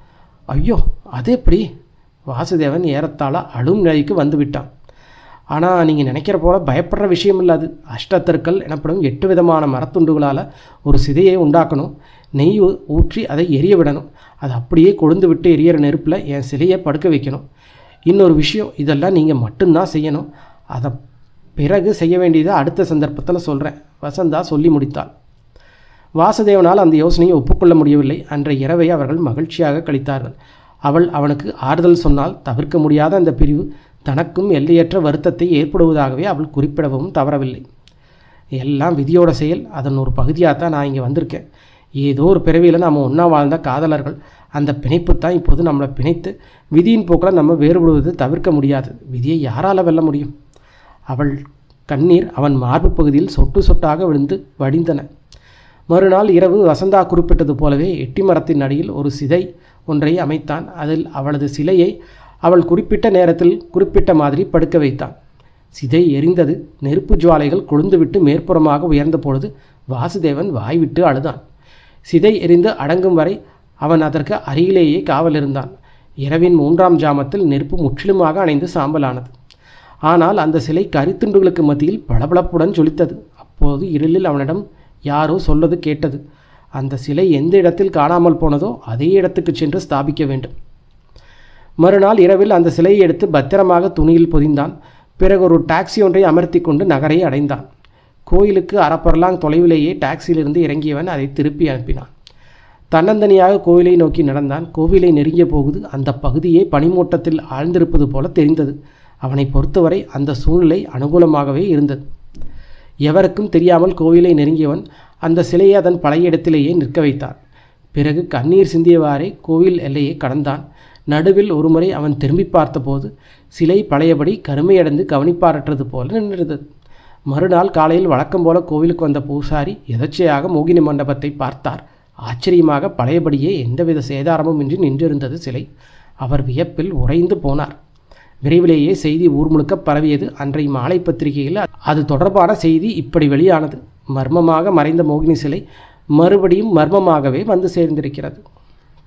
ஐயோ, அது எப்படி? வாசுதேவன் ஏறத்தாழ அழும் நிலைக்கு வந்து விட்டான். ஆனால் நீங்கள் நினைக்கிற போல பயப்படுற விஷயம் இல்லை அது. அஷ்டத்தற்கள் எனப்படும் 8 விதமான மரத்துண்டுகளால் ஒரு சிதையை உண்டாக்கணும். நெய் ஊற்றி அதை எரிய விடணும். அது அப்படியே கொழுந்து விட்டு எரியற நெருப்பில் என் சிலையை படுக்க வைக்கணும். இன்னொரு விஷயம், இதெல்லாம் நீங்கள் மட்டும்தான் செய்யணும். அதை பிறகு செய்ய வேண்டியதை அடுத்த சந்தர்ப்பத்தில் சொல்கிறேன். வசந்தா சொல்லி முடித்தாள். வாசுதேவனால் அந்த யோசனையை ஒப்புக்கொள்ள முடியவில்லை. அன்றைய இரவை அவர்கள் மகிழ்ச்சியாக கழித்தார்கள். அவள் அவனுக்கு ஆறுதல் சொன்னால் தவிர்க்க முடியாத அந்த பிரிவு தனக்கும் எல்லையற்ற வருத்தத்தை ஏற்படுவதாகவே அவள் குறிப்பிடவும் தவறவில்லை. எல்லாம் விதியோட செயல். அதன் ஒரு பகுதியாக தான் நான் இங்கே வந்திருக்கேன். ஏதோ ஒரு பிறவியில் நாம் ஒன்றா வாழ்ந்த காதலர்கள். அந்த பிணைப்பு தான் இப்போது நம்மளை பிணைத்து விதியின் போக்கில் நம்ம வேறுபடுவது தவிர்க்க முடியாது. விதியை யாரால் வெல்ல முடியும்? அவள் கண்ணீர் அவன் மார்பு பகுதியில் சொட்டு சொட்டாக விழுந்து வடிந்தன. மறுநாள் இரவு வசந்தா குறிப்பிட்டது போலவே எட்டி மரத்தின் அடியில் ஒரு சிதை ஒன்றை அமைத்தான். அதில் அவளது சிலையை அவள் குறிப்பிட்ட நேரத்தில் குறிப்பிட்ட மாதிரி படுக்க வைத்தான். சிதை எரிந்தது. நெருப்பு ஜுவாலைகள் கொழுந்துவிட்டு மேற்புறமாக உயர்ந்த பொழுது வாசுதேவன் வாய்விட்டு அழுதான். சிதை எரிந்து அடங்கும் வரை அவன் அதற்கு அருகிலேயே காவலிருந்தான். இரவின் 3ஆம் ஜாமத்தில் நெருப்பு முற்றிலுமாக அணைந்து சாம்பலானது. ஆனால் அந்த சிலை கரித்துண்டுகளுக்கு மத்தியில் பளபளப்புடன் ஜொலித்தது. அப்போது இருளில் அவனிடம் யாரோ சொல்வது கேட்டது. அந்த சிலை எந்த இடத்தில் காணாமல் போனதோ அதே இடத்துக்கு சென்று ஸ்தாபிக்க வேண்டும். மறுநாள் இரவில் அந்த சிலையை எடுத்து பத்திரமாக துணியில் பொதிந்தான். பிறகு ஒரு டாக்ஸி ஒன்றை அமர்த்தி கொண்டு நகரை அடைந்தான். கோயிலுக்கு அறப்பரலாங் தொலைவிலேயே டாக்ஸியிலிருந்து இறங்கியவன் அதை திருப்பி அனுப்பினான். தன்னந்தனியாக கோவிலை நோக்கி நடந்தான். கோவிலை நெருங்கிய போகுது அந்த பகுதியே பனிமூட்டத்தில் ஆழ்ந்திருப்பது போல தெரிந்தது. அவனை பொறுத்தவரை அந்த சூழ்நிலை அனுகூலமாகவே இருந்தது. எவருக்கும் தெரியாமல் கோவிலை நெருங்கியவன் அந்த சிலையை அதன் பழைய இடத்திலேயே நிற்க வைத்தான். பிறகு கண்ணீர் சிந்தியவாறே கோவில் எல்லையை கடந்தான். நடுவில் ஒருமுறை அவன் திரும்பி பார்த்தபோது சிலை பழையபடி கருமையடைந்து கவனிப்பாரற்றது போல நின்றிருந்தது. மறுநாள் காலையில் வழக்கம் போல கோவிலுக்கு வந்த பூசாரி எதர்ச்சையாக மோகினி மண்டபத்தை பார்த்தார். ஆச்சரியமாக பழையபடியே எந்தவித சேதாரமும் இன்றி நின்றிருந்தது சிலை. அவர் வியப்பில் உறைந்து போனார். விரைவிலேயே செய்தி ஊர் முழுக்க பரவியது. அன்றைய மாலை பத்திரிகையில் அது தொடர்பான செய்தி இப்படி வெளியானது. மர்மமாக மறைந்த மோகினி சிலை மறுபடியும் மர்மமாகவே வந்து சேர்ந்திருக்கிறது.